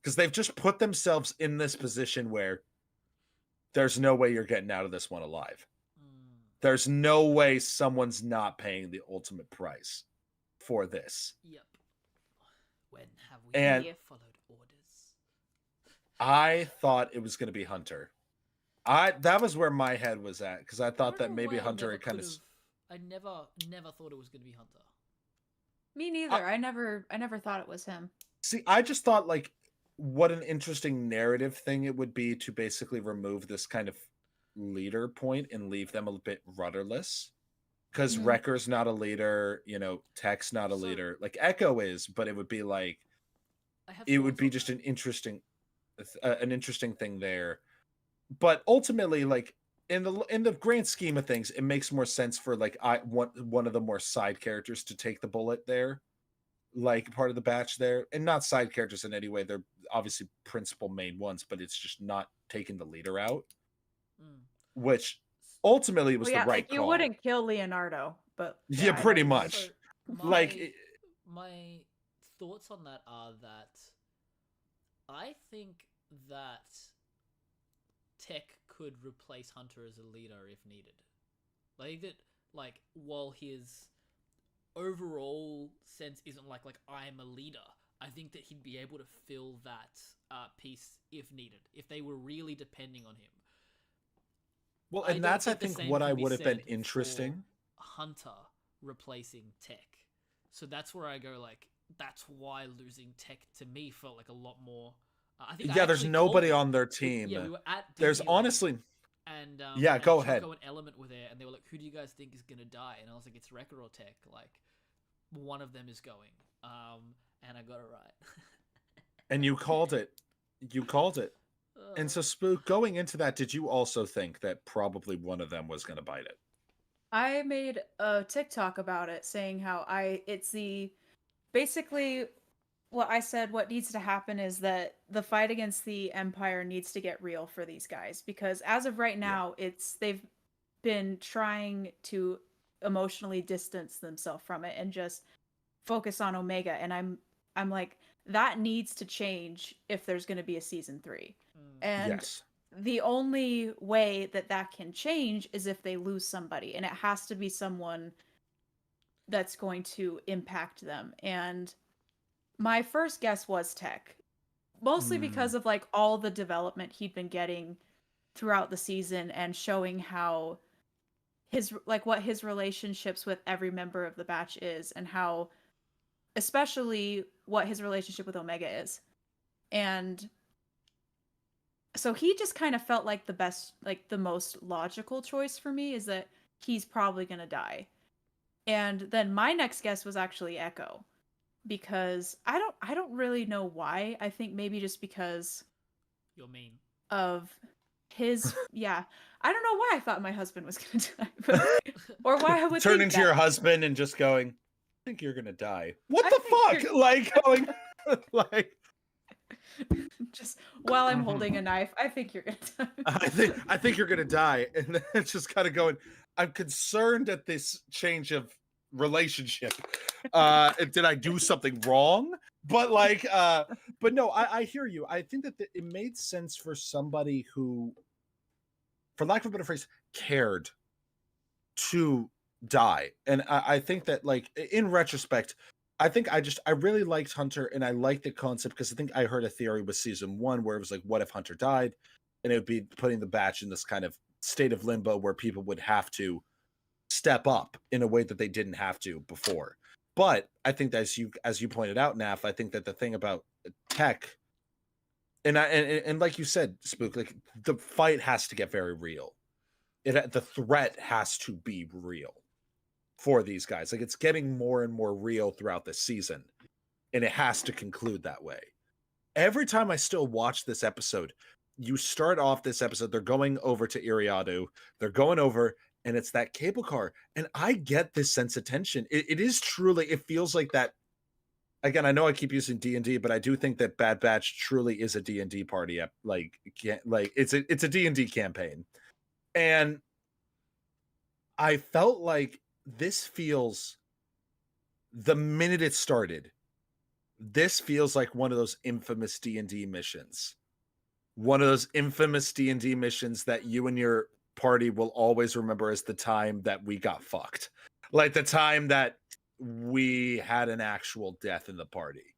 Speaker 4: because they've just put themselves in this position where there's no way you're getting out of this one alive. There's no way someone's not paying the ultimate price for this.
Speaker 1: Yep. When have we
Speaker 4: And-
Speaker 1: followed orders?
Speaker 4: I thought it was going to be Hunter. That was where my head was at, because I thought
Speaker 1: don't
Speaker 4: that
Speaker 1: know
Speaker 4: maybe
Speaker 1: why I
Speaker 4: Hunter
Speaker 1: never
Speaker 4: had kind of.
Speaker 1: could've- I never thought it was going to be Hunter.
Speaker 3: Me neither. I never thought it was him.
Speaker 4: See, I just thought like what an interesting narrative thing it would be to basically remove this kind of leader point and leave them a bit rudderless. Because
Speaker 3: Mhm.
Speaker 4: Wrecker's not a leader, you know, Tech's not a
Speaker 1: So-
Speaker 4: leader. Like Echo is, but it would be like
Speaker 1: I have
Speaker 4: it would
Speaker 1: thoughts
Speaker 4: be
Speaker 1: on
Speaker 4: just
Speaker 1: that.
Speaker 4: an interesting thing there. But ultimately, like in the grand scheme of things, it makes more sense for like I want one of the more side characters to take the bullet there, like part of the batch there, and not side characters in any way. They're obviously principal main ones, but it's just not taking the leader out,
Speaker 1: Mm.
Speaker 4: which ultimately was
Speaker 3: Well, yeah,
Speaker 4: the right
Speaker 3: like you
Speaker 4: call.
Speaker 3: wouldn't kill Leonardo, but
Speaker 4: Yeah, pretty much.
Speaker 1: So
Speaker 4: Like,
Speaker 1: my thoughts on that are that I think that Tech could replace Hunter as a leader if needed. Like that, like while his overall sense isn't like I'm a leader, I think that he'd be able to fill that piece if needed, if they were really depending on him.
Speaker 4: Well,
Speaker 1: I
Speaker 4: and
Speaker 1: don't
Speaker 4: that's I
Speaker 1: think the
Speaker 4: think
Speaker 1: same
Speaker 4: what
Speaker 1: can
Speaker 4: I
Speaker 1: be
Speaker 4: would have been
Speaker 1: said for
Speaker 4: interesting.
Speaker 1: Hunter replacing Tech. So that's where I go like that's why losing Tech to me felt like a lot more. I think
Speaker 4: Yeah, there's nobody on their
Speaker 1: we
Speaker 4: team.
Speaker 1: were at
Speaker 4: There's
Speaker 1: Disneyland,
Speaker 4: honestly,
Speaker 1: and
Speaker 4: Yeah,
Speaker 1: and
Speaker 4: go
Speaker 1: Choco
Speaker 4: ahead.
Speaker 1: and Element were there, and they were like, "Who do you guys think is gonna die?" And I was like, "It's Wrecker or Tech. Like, one of them is going." And I got it right.
Speaker 4: and you called it. You called it. And so, Spook, going into that, did you also think that probably one of them was going to bite it?
Speaker 3: I made a TikTok about it saying how it's the basically what I said what needs to happen is that the fight against the Empire needs to get real for these guys, because as of right now they've been trying to emotionally distance themselves from it and just focus on Omega, and I'm like that needs to change if there's going to be a season 3. And
Speaker 4: Yes.
Speaker 3: the only way that can change is if they lose somebody, and it has to be someone that's going to impact them. And my first guess was Tech. Mostly
Speaker 4: Mm.
Speaker 3: because of like all the development he'd been getting throughout the season and showing how his like what his relationships with every member of the batch is, and how especially what his relationship with Omega is. And so he just kind of felt like the best, like the most logical choice for me, is that he's probably going to die. And then my next guess was actually Echo, because I don't really know why. I think maybe just because
Speaker 1: You're mean.
Speaker 3: of his yeah. I don't know why I thought my husband was going to die, but, or why I would
Speaker 4: Turn
Speaker 3: think
Speaker 4: into
Speaker 3: that.
Speaker 4: your husband and just going, I think you're gonna die. What
Speaker 3: I
Speaker 4: the
Speaker 3: think
Speaker 4: fuck? Like going like
Speaker 3: just while I'm
Speaker 4: Mhm.
Speaker 3: holding a knife, I think you're going to die.
Speaker 4: I think you're gonna die. And then it's just kind of going, I'm concerned at this change of relationship. Did I do something wrong? But like but no, I hear you. I think that it made sense for somebody who, for lack of a better phrase, cared to die. And I think that, like, in retrospect, I think I really liked Hunter, and I liked the concept because I think I heard a theory with season one where it was like, what if Hunter died? And it would be putting the batch in this kind of state of limbo where people would have to step up in a way that they didn't have to before. But I think that as you pointed out, Naf, I think that the thing about Tech, and like you said, Spook, like the fight has to get very real. The threat has to be real for these guys. Like, it's getting more and more real throughout this season, and it has to conclude that way. Every time I still watch this episode, you start off this episode, they're going over to Iriadu, they're going over, and it's that cable car. And I get this sense of tension. It is truly, it feels like that. Again, I know I keep using D&D, but I do think that Bad Batch truly is a D&D party. Like it's a D&D campaign. And I felt like this feels, the minute it started, this feels like one of those infamous D&D missions. One of those infamous D&D missions that you and your party will always remember as the time that we got fucked. Like the time that we had an actual death in the party,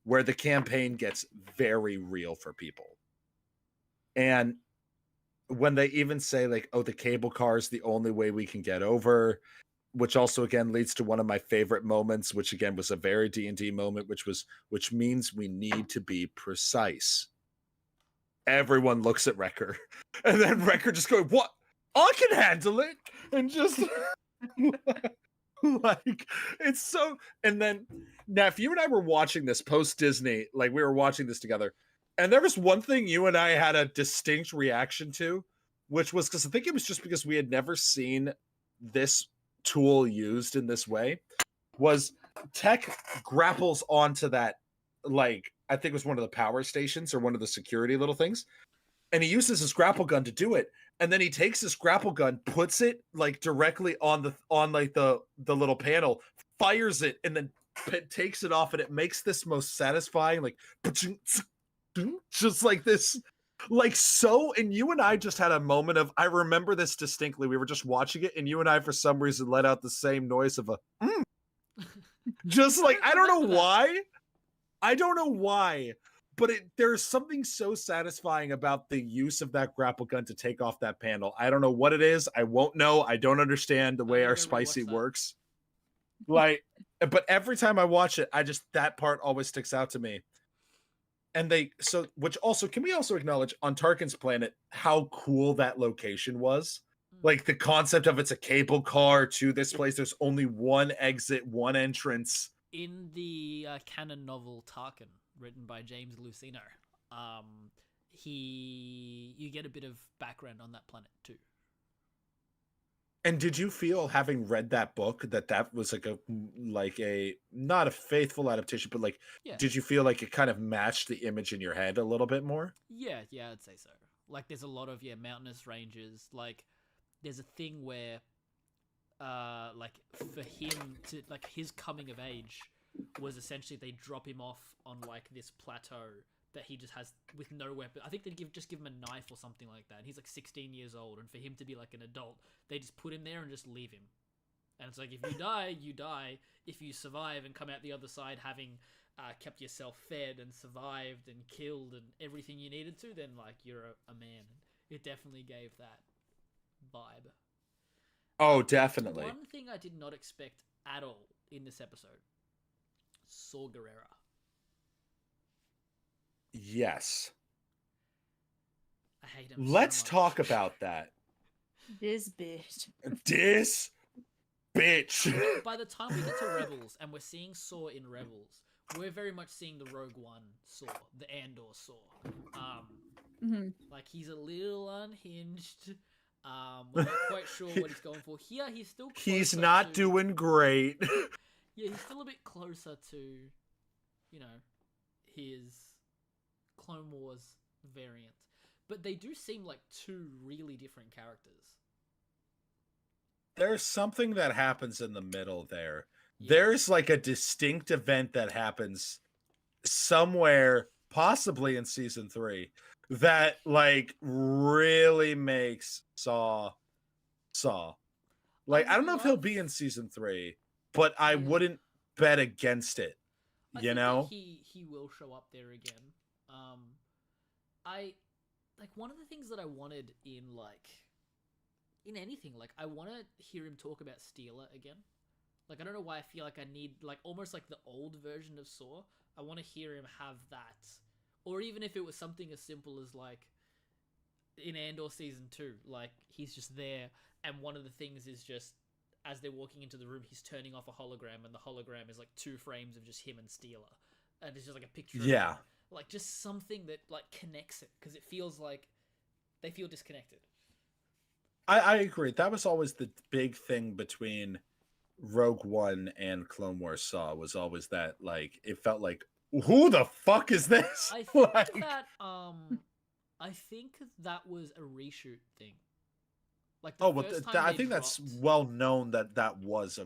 Speaker 4: where the campaign gets very real for people. And when they even say like, oh, the cable car is the only way we can get over, which also again leads to one of my favorite moments, which again was a very D&D moment, which means we need to be precise. Everyone looks at Wrecker, and then Wrecker just going, what? I can handle it. And just like, it's so. And then now, if you and I were watching this post Disney, like we were watching this together, and there was one thing you and I had a distinct reaction to, which was because I think it was just because we had never seen this tool used in this way, was Tech grapples onto that, like, I think it was one of the power stations or one of the security little things, and he uses his grapple gun to do it. And then he takes his grapple gun, puts it like directly on the little panel, fires it, and then takes it off, and it makes this most satisfying, like, just like this, like, so. And you and I just had a moment of, I remember this distinctly. We were just watching it, and you and I, for some reason, let out the same noise of a just like, I don't know why, but there's something so satisfying about the use of that grapple gun to take off that panel. I don't know what it is. I won't know. I don't understand the way our spicy works. Like, but every time I watch it, that part always sticks out to me. And which also, can we also acknowledge on Tarkin's planet how cool that location was? Like the concept of it's a cable car to this place. There's only one exit, one entrance.
Speaker 1: In the canon novel Tarkin, written by James Luceno, you get a bit of background on that planet too.
Speaker 4: And did you feel, having read that book, that was like a not a faithful adaptation, but like,
Speaker 1: yeah,
Speaker 4: did you feel like it kind of matched the image in your head a little bit more?
Speaker 1: Yeah, I'd say so. Like, there's a lot of mountainous ranges. Like, there's a thing where, like, for him to, like, his coming of age was essentially they drop him off on like this plateau that he just has with no weapon. I think they just give him a knife or something like that. And he's like 16 years old, and for him to be like an adult, they just put him there and just leave him. And it's like, if you die, you die. If you survive and come out the other side having kept yourself fed and survived and killed and everything you needed to, then like you're a man. It definitely gave that vibe.
Speaker 4: Oh, definitely.
Speaker 1: One thing I did not expect at all in this episode, Saw Gerrera.
Speaker 4: Yes.
Speaker 1: I hate him.
Speaker 4: Let's
Speaker 1: so much.
Speaker 4: talk about that.
Speaker 3: This bitch.
Speaker 4: This bitch.
Speaker 1: By the time we get to Rebels and we're seeing Saw in Rebels, we're very much seeing the Rogue One Saw, the Andor Saw. Like he's a little unhinged. We're not quite sure what he's going for. Here, he's still
Speaker 4: He's
Speaker 1: closer
Speaker 4: not
Speaker 1: to-
Speaker 4: doing great.
Speaker 1: Yeah, he's still a bit closer to, you know, his Clone Wars variant. But they do seem like two really different characters.
Speaker 4: There's something that happens in the middle there.
Speaker 1: Yeah.
Speaker 4: There's like a distinct event that happens somewhere, possibly in season 3, that like really makes Saw. Like, I don't know if he'll be in season 3, but I wouldn't bet against it.
Speaker 1: I
Speaker 4: You
Speaker 1: think
Speaker 4: know?
Speaker 1: that he will show up there again. I like one of the things that I wanted in anything, like I want to hear him talk about Steeler again. Like I don't know why I feel like I need like almost like the old version of Saw. I want to hear him have that, or even if it was something as simple as like in Andor season 2, like he's just there, and one of the things is just as they're walking into the room, he's turning off a hologram, and the hologram is like 2 frames of just him and Steeler, and it's just like a picture.
Speaker 4: Yeah.
Speaker 1: Of him. Like just something that like connects it, because it feels like they feel disconnected.
Speaker 4: I agree. That was always the big thing between Rogue One and Clone Wars Saw, was always that like it felt like, who the fuck is this?
Speaker 1: I think
Speaker 4: Like-
Speaker 1: that I think that was a reshoot thing. Like the
Speaker 4: Oh, well,
Speaker 1: first time
Speaker 4: I
Speaker 1: they
Speaker 4: think that's
Speaker 1: dropped-
Speaker 4: well known that was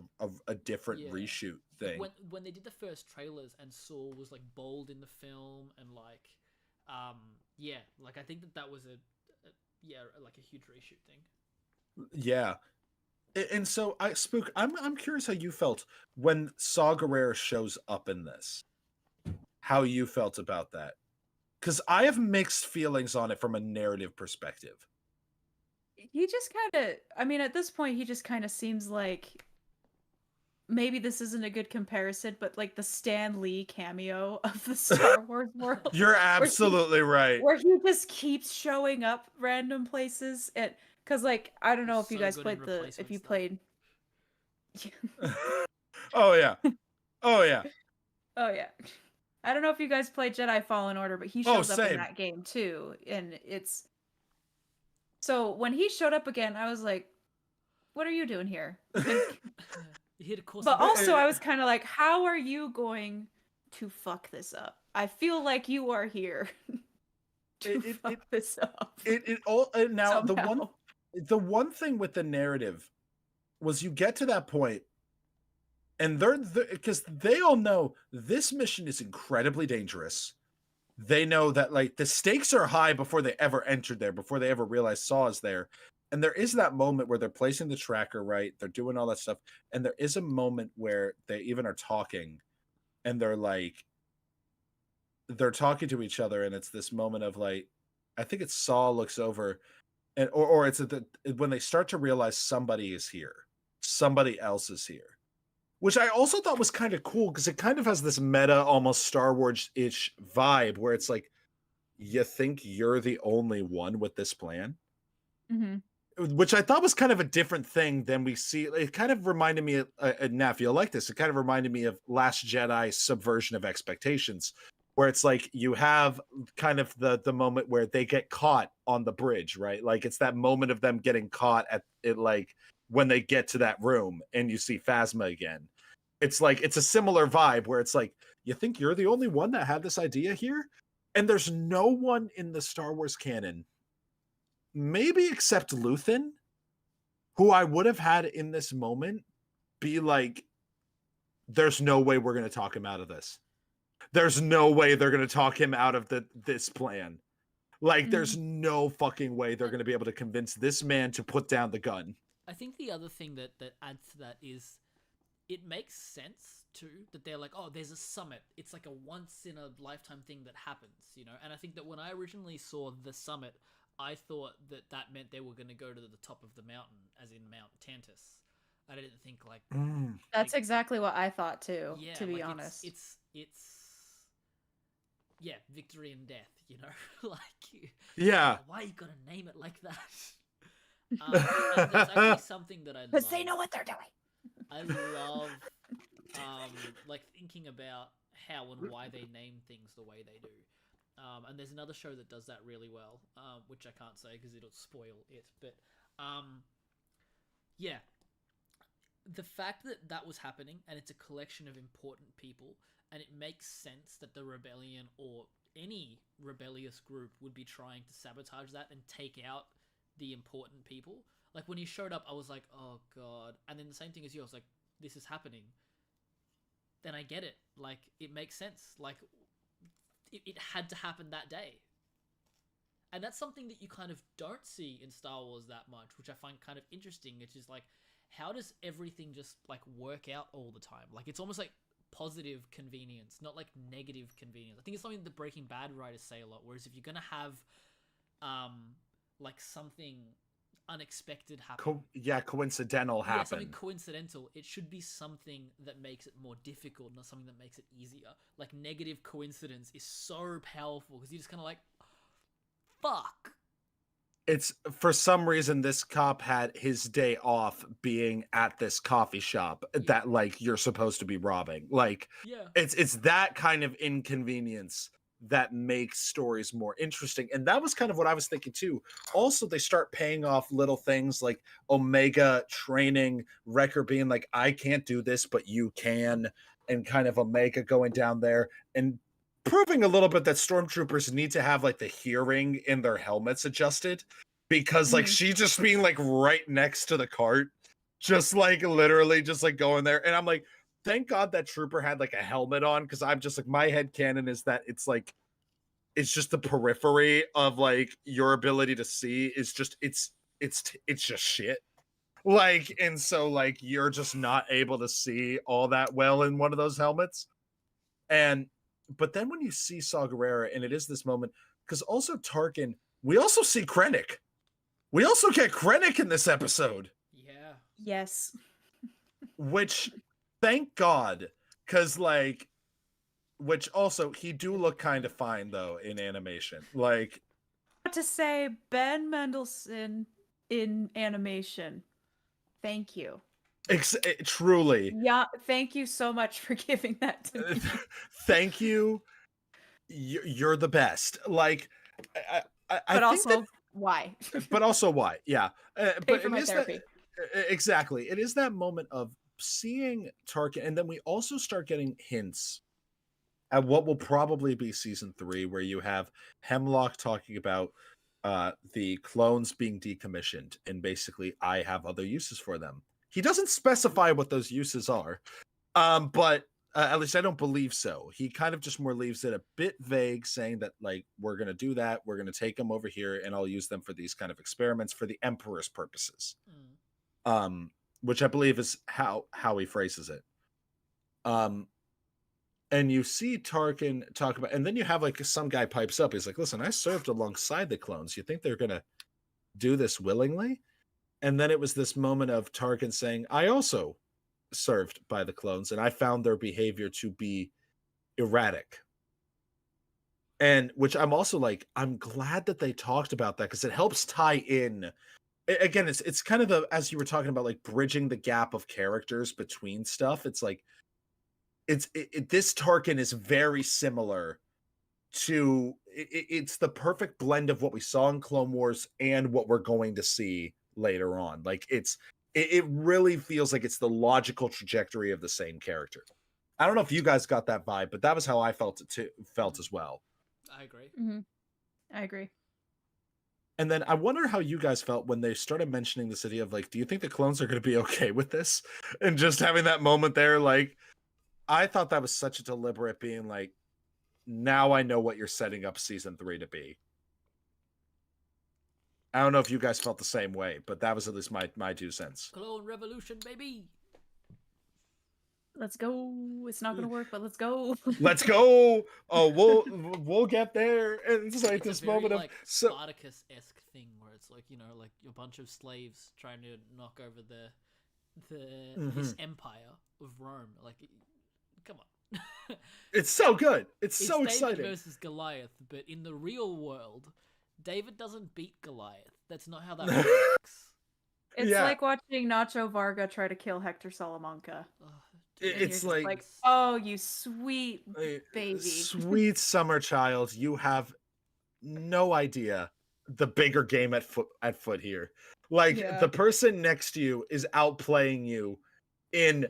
Speaker 4: a different
Speaker 1: Yeah.
Speaker 4: reshoot thing.
Speaker 1: when they did the first trailers and Saw was like bold in the film and like yeah, like I think that was a like a huge reshoot thing.
Speaker 4: Yeah. And so Spook, I'm curious how you felt when Saw Gerrera shows up in this. How you felt about that. Because I have mixed feelings on it from a narrative perspective.
Speaker 3: He just kind of, I mean, at this point, he just kind of seems like maybe this isn't a good comparison, but like the Stan Lee cameo of the Star Wars world.
Speaker 4: You're absolutely right.
Speaker 3: Where he just keeps showing up random places. And because, like, I don't know if you
Speaker 1: So
Speaker 3: guys
Speaker 1: good in
Speaker 3: played if you
Speaker 1: replacements, though.
Speaker 3: played.
Speaker 4: Oh, yeah. Oh, yeah.
Speaker 3: Oh, yeah. I don't know if you guys played Jedi Fallen Order, but he shows up in
Speaker 4: same.
Speaker 3: that game too. And it's. So when he showed up again, I was like, what are you doing here?
Speaker 1: You hit a course.
Speaker 3: But also, I was kind of like, how are you going to fuck this up? I feel like you are here to fuck this up.
Speaker 4: It all now
Speaker 3: somehow.
Speaker 4: the one thing with the narrative was you get to that point, and they're because they all know this mission is incredibly dangerous. They know that like the stakes are high before they ever entered there, before they ever realized Saw is there. And there is that moment where they're placing the tracker right, they're doing all that stuff, and there is a moment where they even are talking, and they're talking to each other, and it's this moment of like, I think it's Saw looks over, and or it's when they start to realize somebody is here, somebody else is here, which I also thought was kind of cool because it kind of has this meta, almost Star Wars-ish vibe where it's like, you think you're the only one with this plan, which I thought was kind of a different thing than we see. It kind of reminded me of, Neff, you'll like this. It kind of reminded me of Last Jedi subversion of expectations, where it's like you have kind of the moment where they get caught on the bridge, right? Like it's that moment of them getting caught at it, like when they get to that room and you see Phasma again. It's like, it's a similar vibe where it's like, you think you're the only one that had this idea here? And there's no one in the Star Wars canon, maybe except Luthen, who I would have had in this moment be like, there's no way we're going to talk him out of this. There's no way they're going to talk him out of this plan. Like, there's no fucking way they're going to be able to convince this man to put down the gun.
Speaker 1: I think the other thing that adds to that is it makes sense too that they're like, oh, there's a summit. It's like a once in a lifetime thing that happens, you know. And I think that when I originally saw the summit, I thought that meant they were going to go to the top of the mountain, as in Mount Tantus. I didn't think like
Speaker 3: That's
Speaker 1: like,
Speaker 3: exactly what I thought too,
Speaker 1: yeah,
Speaker 3: to be
Speaker 1: like
Speaker 3: honest.
Speaker 1: it's yeah, victory and death, you know. Like,
Speaker 4: Yeah.
Speaker 1: why you gotta name it like that? And that's actually something that I
Speaker 3: Because
Speaker 1: love.
Speaker 3: they know what they're doing.
Speaker 1: I love like thinking about how and why they name things the way they do. And there's another show that does that really well, which I can't say because it'll spoil it. But yeah, the fact that that was happening and it's a collection of important people, and it makes sense that the rebellion or any rebellious group would be trying to sabotage that and take out the important people. Like when he showed up, I was like, oh god. And then the same thing as you, I was like, this is happening. Then I get it. Like, it makes sense. Like, it had to happen that day. And that's something that you kind of don't see in Star Wars that much, which I find kind of interesting. It's just like, how does everything just like work out all the time? Like, it's almost like positive convenience, not like negative convenience. I think it's something that the Breaking Bad writers say a lot. Whereas if you're gonna have like something unexpected happen,
Speaker 4: Coincidental happen.
Speaker 1: yeah, something coincidental, it should be something that makes it more difficult, not something that makes it easier. Like negative coincidence is so powerful because you're just kind of like, fuck.
Speaker 4: It's for some reason this cop had his day off being at this coffee shop that like you're supposed to be robbing. Like,
Speaker 1: Yeah,
Speaker 4: it's that kind of inconvenience that makes stories more interesting. And that was kind of what I was thinking too. Also, they start paying off little things like Omega training Wrecker being like, I can't do this, but you can, and kind of Omega going down there and proving a little bit that stormtroopers need to have like the hearing in their helmets adjusted, because like she just being like right next to the cart, just like literally just like going there. And I'm like, thank God that trooper had like a helmet on, because I'm just like, my head canon is that it's like, it's just the periphery of like your ability to see is just it's just shit. Like, and so like you're just not able to see all that well in one of those helmets. And but then when you see Saw Gerrera, and it is this moment, because also Tarkin, we also see Krennic. We also get Krennic in this episode.
Speaker 1: yeah.
Speaker 3: Yes.
Speaker 4: Which, thank God, because like, which also he do look kind of fine though in animation. Like,
Speaker 3: To say Ben Mendelsohn in animation. Thank you.
Speaker 4: truly,
Speaker 3: Yeah, thank you so much for giving that to me.
Speaker 4: thank you. You're the best. Like, I
Speaker 3: But
Speaker 4: think
Speaker 3: also,
Speaker 4: that,
Speaker 3: why?
Speaker 4: but also why? Yeah,
Speaker 3: Pay
Speaker 4: but
Speaker 3: for
Speaker 4: it
Speaker 3: my
Speaker 4: is
Speaker 3: therapy.
Speaker 4: that exactly. It is that moment of seeing Tarkin, and then we also start getting hints at what will probably be season 3, where you have Hemlock talking about the clones being decommissioned, and basically I have other uses for them. He doesn't specify what those uses are, but at least I don't believe so. He kind of just more leaves it a bit vague, saying that like, we're going to do that, we're going to take them over here, and I'll use them for these kind of experiments for the Emperor's purposes. Which I believe is how he phrases it. And you see Tarkin talk about, and then you have like some guy pipes up. He's like, listen, I served alongside the clones. You think they're going to do this willingly? And then it was this moment of Tarkin saying, I also served by the clones, and I found their behavior to be erratic. And which I'm also like, I'm glad that they talked about that, because it helps tie in. Again, it's kind of the, as you were talking about, like bridging the gap of characters between stuff. It's like, this Tarkin is very similar to it's the perfect blend of what we saw in Clone Wars and what we're going to see later on. Like it really feels like it's the logical trajectory of the same character. I don't know if you guys got that vibe, but that was how I felt as well.
Speaker 1: I agree.
Speaker 3: I agree.
Speaker 4: And then I wonder how you guys felt when they started mentioning this idea of like, do you think the clones are going to be okay with this? And just having that moment there, like, I thought that was such a deliberate being like, now I know what you're setting up season 3 to be. I don't know if you guys felt the same way, but that was at least my 2 cents.
Speaker 1: Clone Revolution, baby.
Speaker 3: Let's go. It's not gonna work, but let's go.
Speaker 4: Let's go. Oh, we'll get there. And it's like
Speaker 1: It's
Speaker 4: this
Speaker 1: a very,
Speaker 4: moment of
Speaker 1: like, Spartacus-esque thing where it's like, you know, like a bunch of slaves trying to knock over this empire of Rome. Like, come on.
Speaker 4: It's so good. It's so
Speaker 1: David
Speaker 4: exciting.
Speaker 1: versus Goliath, but in the real world, David doesn't beat Goliath. That's not how that works.
Speaker 3: It's
Speaker 4: Yeah.
Speaker 3: like watching Nacho Varga try to kill Hector Salamanca.
Speaker 1: Ugh,
Speaker 3: And
Speaker 4: It's
Speaker 3: you're just
Speaker 4: like-
Speaker 3: oh, you sweet baby.
Speaker 4: Sweet summer child, you have no idea the bigger game at foot here. Like
Speaker 3: Yeah.
Speaker 4: the person next to you is outplaying you in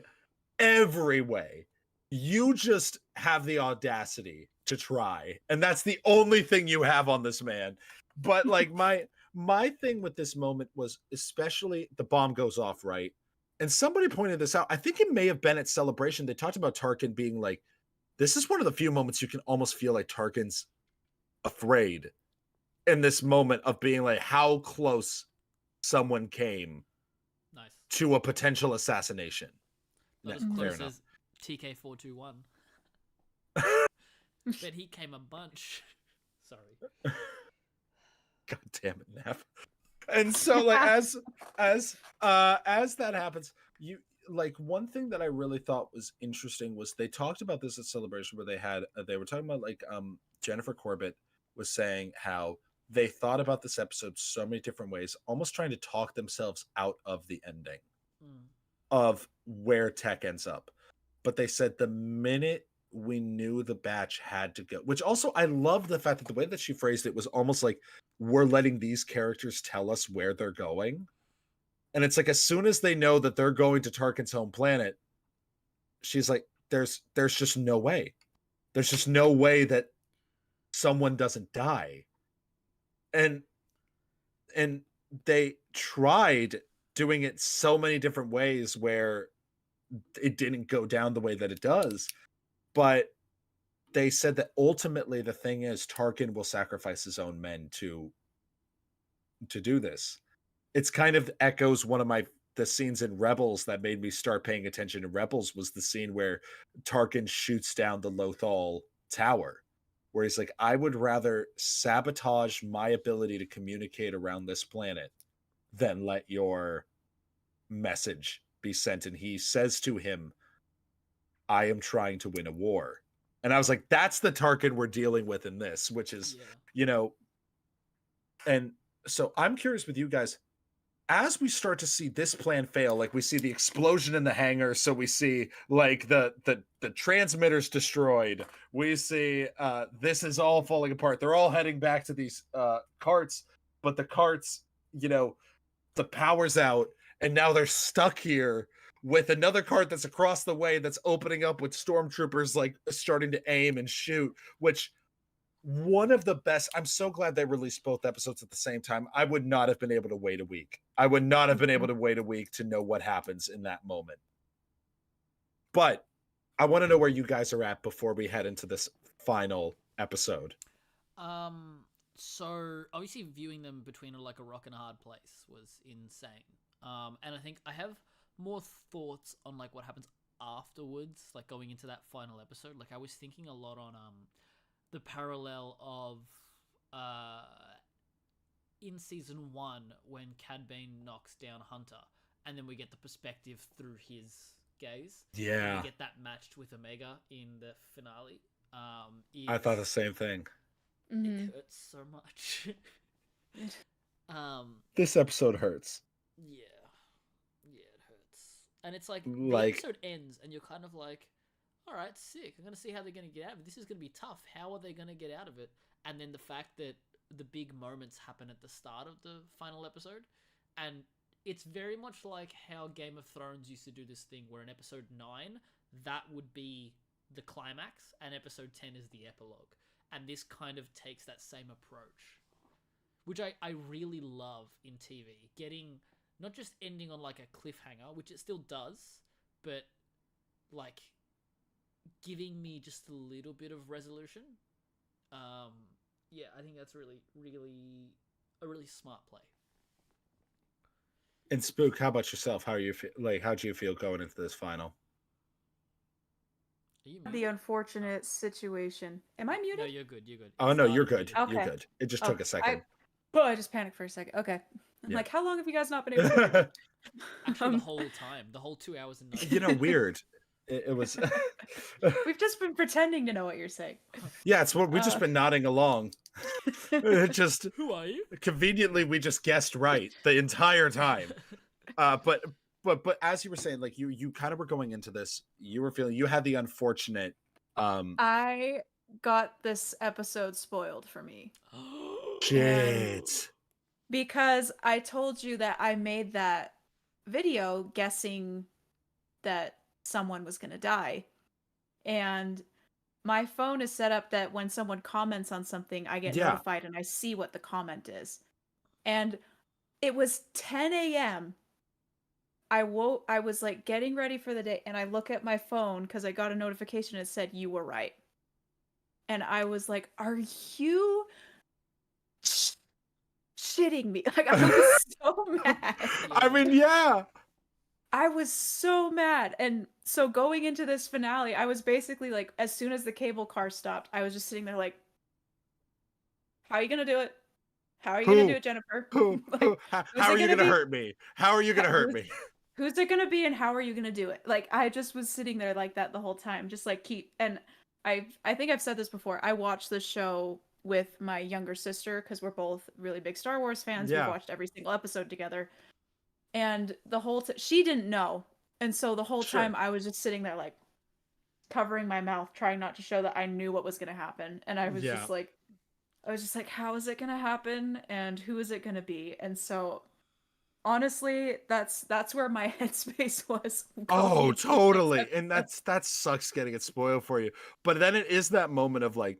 Speaker 4: every way. You just have the audacity to try, and that's the only thing you have on this man. But like my thing with this moment was especially the bomb goes off, right? And somebody pointed this out. I think it may have been at Celebration. They talked about Tarkin being like, this is one of the few moments you can almost feel like Tarkin's afraid in this moment of being like how close someone came
Speaker 1: Nice.
Speaker 4: to a potential assassination.
Speaker 1: Not
Speaker 4: Yeah,
Speaker 1: as
Speaker 4: fair
Speaker 1: close
Speaker 4: enough.
Speaker 1: as TK421. But he came a bunch. Sorry.
Speaker 4: God damn it, Nav. And so like as that happens, you like one thing that I really thought was interesting was they talked about this at Celebration where they were talking about like Jennifer Corbett was saying how they thought about this episode so many different ways, almost trying to talk themselves out of the ending of where Tech ends up. But they said the minute we knew the batch had to go, which also I love the fact that the way that she phrased it was almost like we're letting these characters tell us where they're going. And it's like as soon as they know that they're going to Tarkin's home planet, she's like, there's just no way. There's just no way that someone doesn't die. And they tried doing it so many different ways where it didn't go down the way that it does. But they said that ultimately the thing is Tarkin will sacrifice his own men to do this. It's kind of echoes one of the scenes in Rebels that made me start paying attention to Rebels was the scene where Tarkin shoots down the Lothal tower, where he's like, I would rather sabotage my ability to communicate around this planet than let your message be sent. And he says to him, I am trying to win a war. And I was like, that's the Tarkin we're dealing with in this, which is, you know, and so I'm curious with you guys, as we start to see this plan fail, like we see the explosion in the hangar, so we see like the transmitters destroyed, we see this is all falling apart. They're all heading back to these carts, but the carts, you know, the power's out, and now they're stuck here with another cart that's across the way that's opening up with stormtroopers like starting to aim and shoot, which one of the best. I'm so glad they released both episodes at the same time. I would not have been able to wait a week. I would not have been able to wait a week to know what happens in that moment. But I want to know where you guys are at before we head into this final episode.
Speaker 1: So obviously viewing them between like a rock and a hard place was insane. And I think I have more thoughts on like what happens afterwards, like going into that final episode. Like I was thinking a lot on the parallel of in season 1 when Cad Bane knocks down Hunter, and then we get the perspective through his gaze.
Speaker 4: Yeah,
Speaker 1: we get that matched with Omega in the finale.
Speaker 4: I thought the same thing.
Speaker 3: Mm-hmm.
Speaker 1: It hurts so much.
Speaker 4: This episode hurts.
Speaker 1: Yeah, it hurts, and it's like the episode ends, and you're kind of like, all right, sick. I'm going to see how they're going to get out of it. This is going to be tough. How are they going to get out of it? And then the fact that the big moments happen at the start of the final episode. And it's very much like how Game of Thrones used to do this thing where in episode 9, that would be the climax, and episode 10 is the epilogue. And this kind of takes that same approach, which I really love in TV. Getting, not just ending on like a cliffhanger, which it still does, but like giving me just a little bit of resolution. Yeah, I think that's really, really a really smart play
Speaker 4: And Spook, how about yourself? How are you how'd you feel going into this final?
Speaker 1: Are you
Speaker 3: The
Speaker 1: muted?
Speaker 3: unfortunate situation. Am I
Speaker 1: No,
Speaker 3: muted?
Speaker 1: you're good. You're good.
Speaker 4: Oh
Speaker 1: It
Speaker 4: no, you're
Speaker 1: started
Speaker 4: good.
Speaker 1: muted.
Speaker 4: You're
Speaker 3: Okay.
Speaker 4: good. It just
Speaker 3: Oh,
Speaker 4: took a second.
Speaker 3: I just panicked for a second. Okay. I'm
Speaker 4: Yeah.
Speaker 3: like, how long have you guys not been able to hear me?
Speaker 1: Actually, the
Speaker 3: Um,
Speaker 1: whole time, the whole 2 hours and 9
Speaker 4: You know, weird. It was
Speaker 3: We've just been pretending to know what you're saying.
Speaker 4: yeah, it's what we've just been nodding along. It just
Speaker 1: Who are you?
Speaker 4: conveniently we just guessed right the entire time. But as you were saying, like you kind of were going into this, you were feeling you had the unfortunate
Speaker 3: I got this episode spoiled for me.
Speaker 4: shit.
Speaker 3: Because I told you that I made that video guessing that someone was going to die. And my phone is set up that when someone comments on something, I get
Speaker 4: Yeah.
Speaker 3: notified and I see what the comment is. And it was 10 a.m. I was like getting ready for the day and I look at my phone because I got a notification that said you were right. And I was like, are you shitting me? Like, I was so mad.
Speaker 4: I mean, yeah.
Speaker 3: I was so mad. And so going into this finale, I was basically like, as soon as the cable car stopped, I was just sitting there like, how are you going to do it? How are you going to do it, Jennifer? Like,
Speaker 4: How are you going to hurt me? How are you going to hurt me?
Speaker 3: Who's it going to be and how are you going to do it? Like, I just was sitting there like that the whole time, just like and I think I've said this before. I watched the show with my younger sister because we're both really big Star Wars fans.
Speaker 4: Yeah.
Speaker 3: We've watched every single episode together. And the whole she didn't know. And so the whole time I was just sitting there like covering my mouth, trying not to show that I knew what was going to happen. And I was just like, how is it going to happen? And who is it going to be? And so honestly, that's where my headspace was.
Speaker 4: Oh, totally. And that sucks getting it spoiled for you. But then it is that moment of like,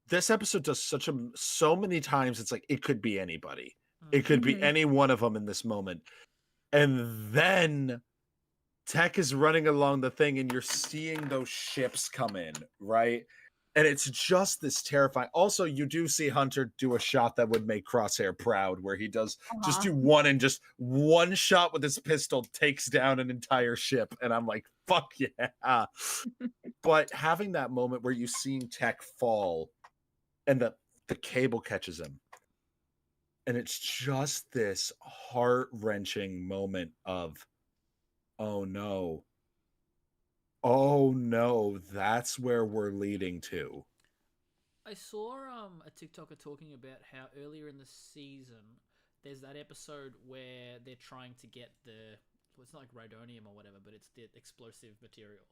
Speaker 4: this episode does so many times. It's like, it could be anybody. It could be any one of them in this moment. And then Tech is running along the thing and you're seeing those ships come in, right? And it's just this terrifying. Also, you do see Hunter do a shot that would make Crosshair proud, where he does just do one shot with his pistol takes down an entire ship. And I'm like, fuck yeah. But having that moment where you seeing Tech fall and the cable catches him. And it's just this heart-wrenching moment of, oh no, that's where we're leading to.
Speaker 1: I saw a TikToker talking about how earlier in the season there's that episode where they're trying to get it's not like rhodonium or whatever, but it's the explosive material.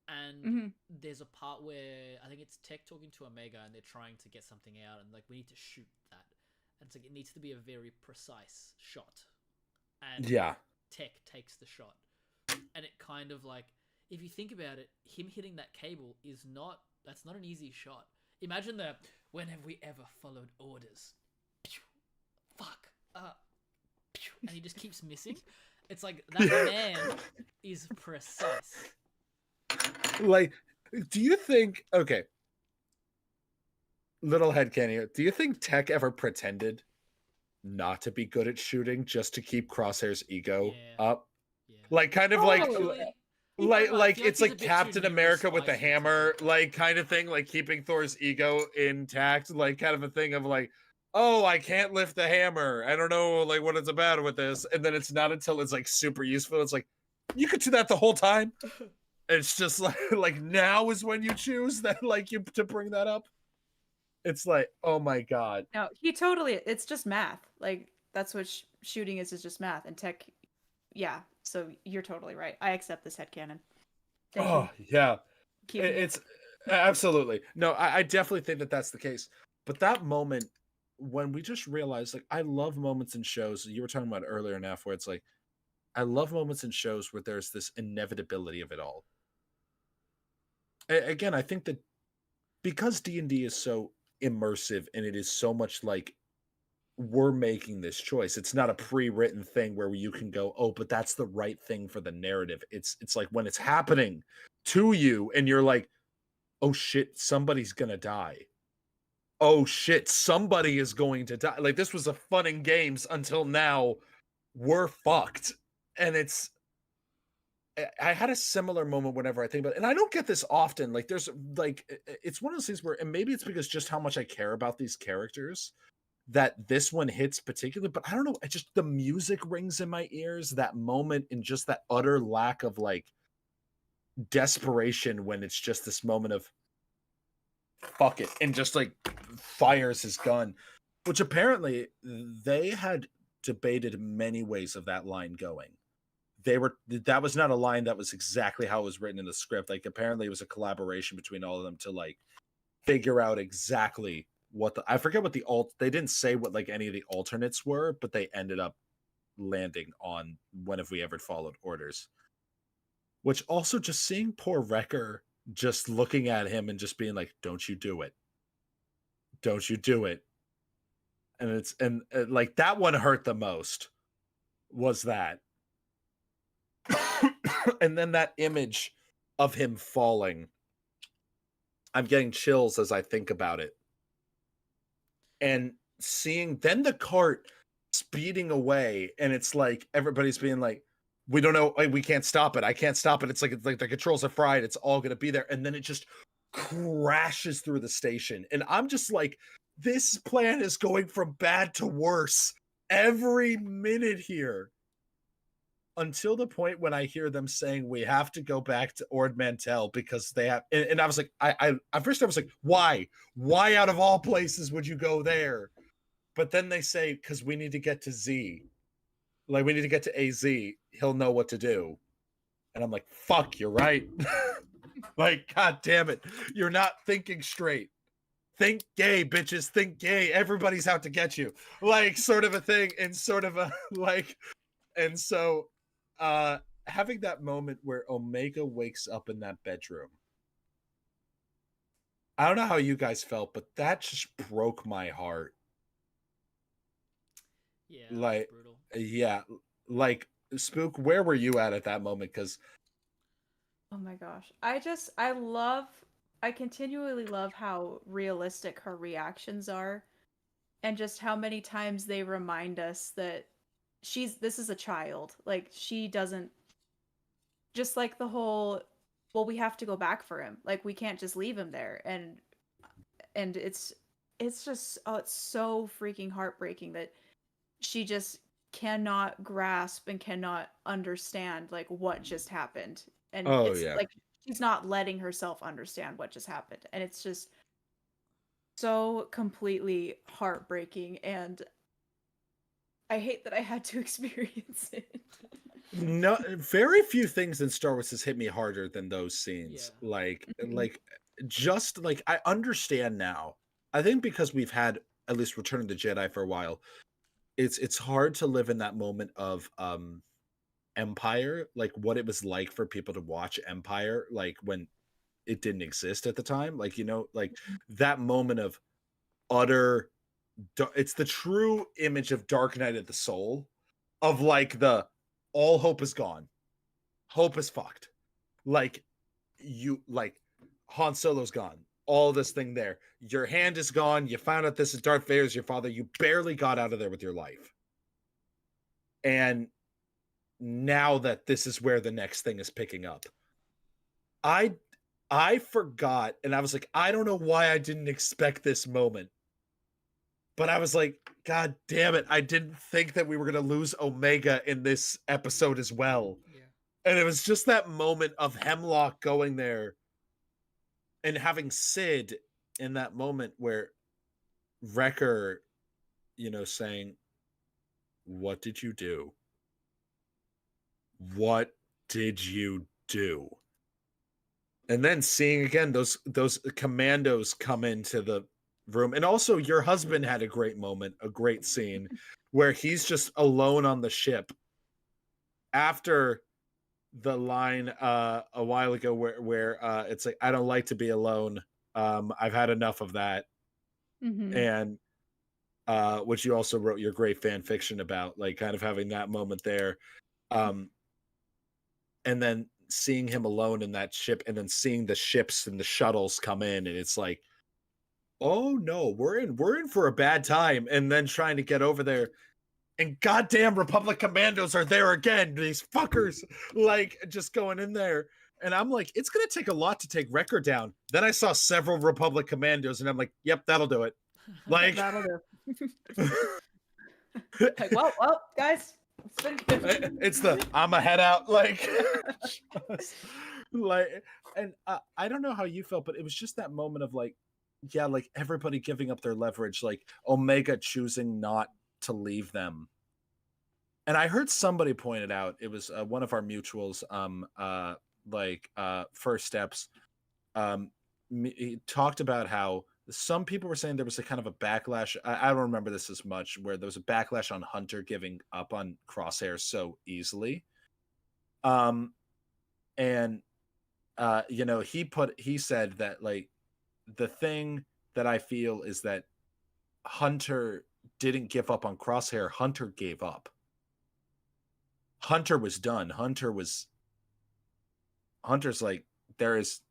Speaker 1: And there's a part where I think it's Tech talking to Omega and they're trying to get something out and like we need to shoot that. And it's like it needs to be a very precise shot. And Tech takes the shot. And it kind of like, if you think about it, him hitting that cable that's not an easy shot. Imagine that, when have we ever followed orders? Fuck. And he just keeps missing. It's like, that man is precise.
Speaker 4: Like, do you think, okay, little headcanon, do you think Tech ever pretended not to be good at shooting just to keep Crosshair's ego up? Yeah. Like, kind of like it's like Captain America with the hammer, like kind of thing, like keeping Thor's ego intact, like kind of a thing of like, oh, I can't lift the hammer. I don't know like what it's about with this. And then it's not until it's like super useful. It's like, you could do that the whole time. It's just like now is when you choose that, like you to bring that up. It's like, oh my god.
Speaker 3: No, it's just math. Like that's what shooting is just math. And Tech, yeah. So you're totally right. I accept this headcanon.
Speaker 4: Oh yeah, it's absolutely no. I definitely think that that's the case. But that moment when we just realized, like, I love moments in shows. You were talking about earlier, Naf, where it's like, I love moments in shows where there's this inevitability of it all. Again, I think that because D&D is so immersive and it is so much like we're making this choice. It's not a pre-written thing where you can go, oh, but that's the right thing for the narrative. It's like when it's happening to you and you're like, oh shit, somebody's gonna die. Oh shit, somebody is going to die. Like this was a fun and games until now. we're fucked. And I had a similar moment whenever I think about it, and I don't get this often. Like, there's like, it's one of those things where, and maybe it's because just how much I care about these characters, that this one hits particularly. But I don't know, the music rings in my ears. That moment, and just that utter lack of like desperation, when it's just this moment of fuck it, and just like fires his gun, which apparently they had debated many ways of that line going. That was not a line that was exactly how it was written in the script. Like, apparently it was a collaboration between all of them to like figure out exactly what I forget what they didn't say what like any of the alternates were, but they ended up landing on When Have We Ever Followed Orders. Which also, just seeing poor Wrecker just looking at him and just being like, don't you do it. Don't you do it. And like, that one hurt the most, was that. And then that image of him falling, I'm getting chills as I think about it. And seeing then the cart speeding away, and it's like everybody's being like, we don't know, we can't stop it. I can't stop it. It's like the controls are fried. It's all gonna be there. And then it just crashes through the station. And I'm just like, this plan is going from bad to worse every minute here. Until the point when I hear them saying we have to go back to Ord Mantell because they have, and I was like, I at first I was like, why out of all places would you go there? But then they say, because we need to get to Z, like we need to get to AZ. He'll know what to do. And I'm like, fuck, you're right. Like, god damn it, you're not thinking straight. Think gay, bitches. Think gay. Everybody's out to get you. Like, sort of a thing, and sort of a like, and so. Having that moment where Omega wakes up in that bedroom. I don't know how you guys felt, but that just broke my heart.
Speaker 1: Yeah,
Speaker 4: like,
Speaker 1: brutal.
Speaker 4: Yeah, like, Spook, where were you at that moment? Because,
Speaker 3: Oh my gosh. I continually love how realistic her reactions are, and just how many times they remind us that this is a child. Like, she doesn't, just like the whole, well, we have to go back for him. Like, we can't just leave him there. And it's just, oh, it's so freaking heartbreaking that she just cannot grasp and cannot understand like what just happened. And it's like she's not letting herself understand what just happened. And it's just so completely heartbreaking, and I hate that I had to experience it.
Speaker 4: no, very few things in Star Wars has hit me harder than those scenes.
Speaker 1: Yeah.
Speaker 4: Like, just like, I understand now. I think because we've had at least Return of the Jedi for a while, it's hard to live in that moment of Empire, like what it was like for people to watch Empire, like when it didn't exist at the time, like, you know, like that moment of utter, it's the true image of Dark Night of the Soul, of like the all hope is gone, hope is fucked, like like Han Solo's gone, all this thing there, your hand is gone, you found out this is Darth Vader's your father, you barely got out of there with your life, and now that this is where the next thing is picking up, I forgot, and I was like, I don't know why I didn't expect this moment, but I was like, god damn it, I didn't think that we were going to lose Omega in this episode as well.
Speaker 1: Yeah.
Speaker 4: And it was just that moment of Hemlock going there and having Sid in that moment where Wrecker, you know, saying, what did you do? What did you do? And then seeing again those commandos come into the room, and also your husband had a great moment, a great scene where he's just alone on the ship after the line a while ago where it's like, I don't like to be alone, I've had enough of that.
Speaker 3: Mm-hmm.
Speaker 4: And which you also wrote your great fan fiction about, like kind of having that moment there, and then seeing him alone in that ship, and then seeing the ships and the shuttles come in, and it's like, oh no, we're in for a bad time, and then trying to get over there. And goddamn Republic Commandos are there again. These fuckers, like, just going in there. And I'm like, it's going to take a lot to take Wrecker down. Then I saw several Republic Commandos, and I'm like, yep, that'll do it. Like,
Speaker 3: That'll do. Like, well, guys,
Speaker 4: it's the I'm a head out. Like, like, and I don't know how you felt, but it was just that moment of like, yeah, like everybody giving up their leverage, like Omega choosing not to leave them. And I heard somebody pointed out, it was one of our mutuals, First Steps, he talked about how some people were saying there was a kind of a backlash. I don't remember this as much, where there was a backlash on Hunter giving up on Crosshair so easily. And he said that, like, the thing that I feel is that Hunter didn't give up on Crosshair. Hunter gave up. Hunter was done. Hunter's like, there's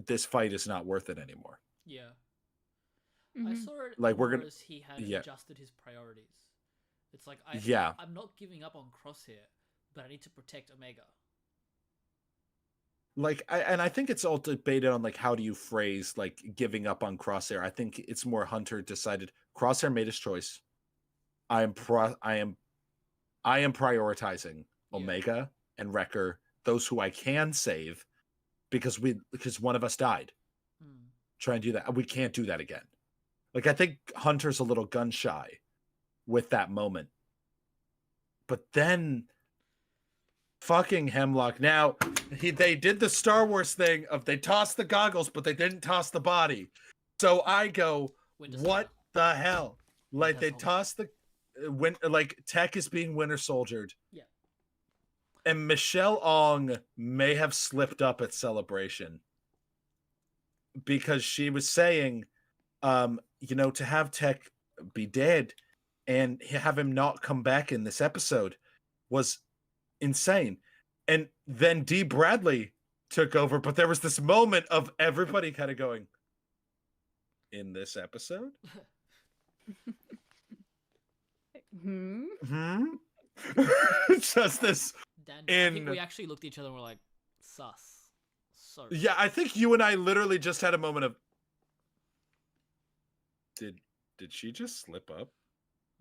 Speaker 4: this fight is not worth it anymore.
Speaker 1: Yeah. I
Speaker 3: Mhm.
Speaker 1: saw it
Speaker 4: Like, we're
Speaker 1: more
Speaker 4: gonna-
Speaker 1: as he had
Speaker 4: yeah.
Speaker 1: adjusted his priorities. It's like,
Speaker 4: Yeah.
Speaker 1: I'm not giving up on Crosshair, but I need to protect Omega.
Speaker 4: Like, I think it's all debated on, like, how do you phrase, like, giving up on Crosshair. I think it's more Hunter decided Crosshair made his choice. I am prioritizing
Speaker 1: Yeah.
Speaker 4: Omega and Wrecker, those who I can save, because one of us died.
Speaker 1: Hmm.
Speaker 4: Try and do that. We can't do that again. Like, I think Hunter's a little gun shy with that moment. But then fucking Hemlock. Now, they did the Star Wars thing of they tossed the goggles, but they didn't toss the body. So I go,
Speaker 1: Winter
Speaker 4: what
Speaker 1: Soldier.
Speaker 4: the hell? Like,
Speaker 1: Winter
Speaker 4: they
Speaker 1: Soldier.
Speaker 4: tossed the like, Tech is being Winter Soldiered.
Speaker 1: Yeah.
Speaker 4: And Michelle Ong may have slipped up at Celebration, because she was saying, to have Tech be dead and have him not come back in this episode was insane. And then Dee Bradley took over, but there was this moment of everybody kind of going, in this episode?
Speaker 3: Hmm?
Speaker 4: Just this.
Speaker 1: Dan, I think
Speaker 4: In-
Speaker 1: we actually looked at each other and were like, sus. So
Speaker 4: Yeah, I think you and I literally just had a moment of, did she just slip up?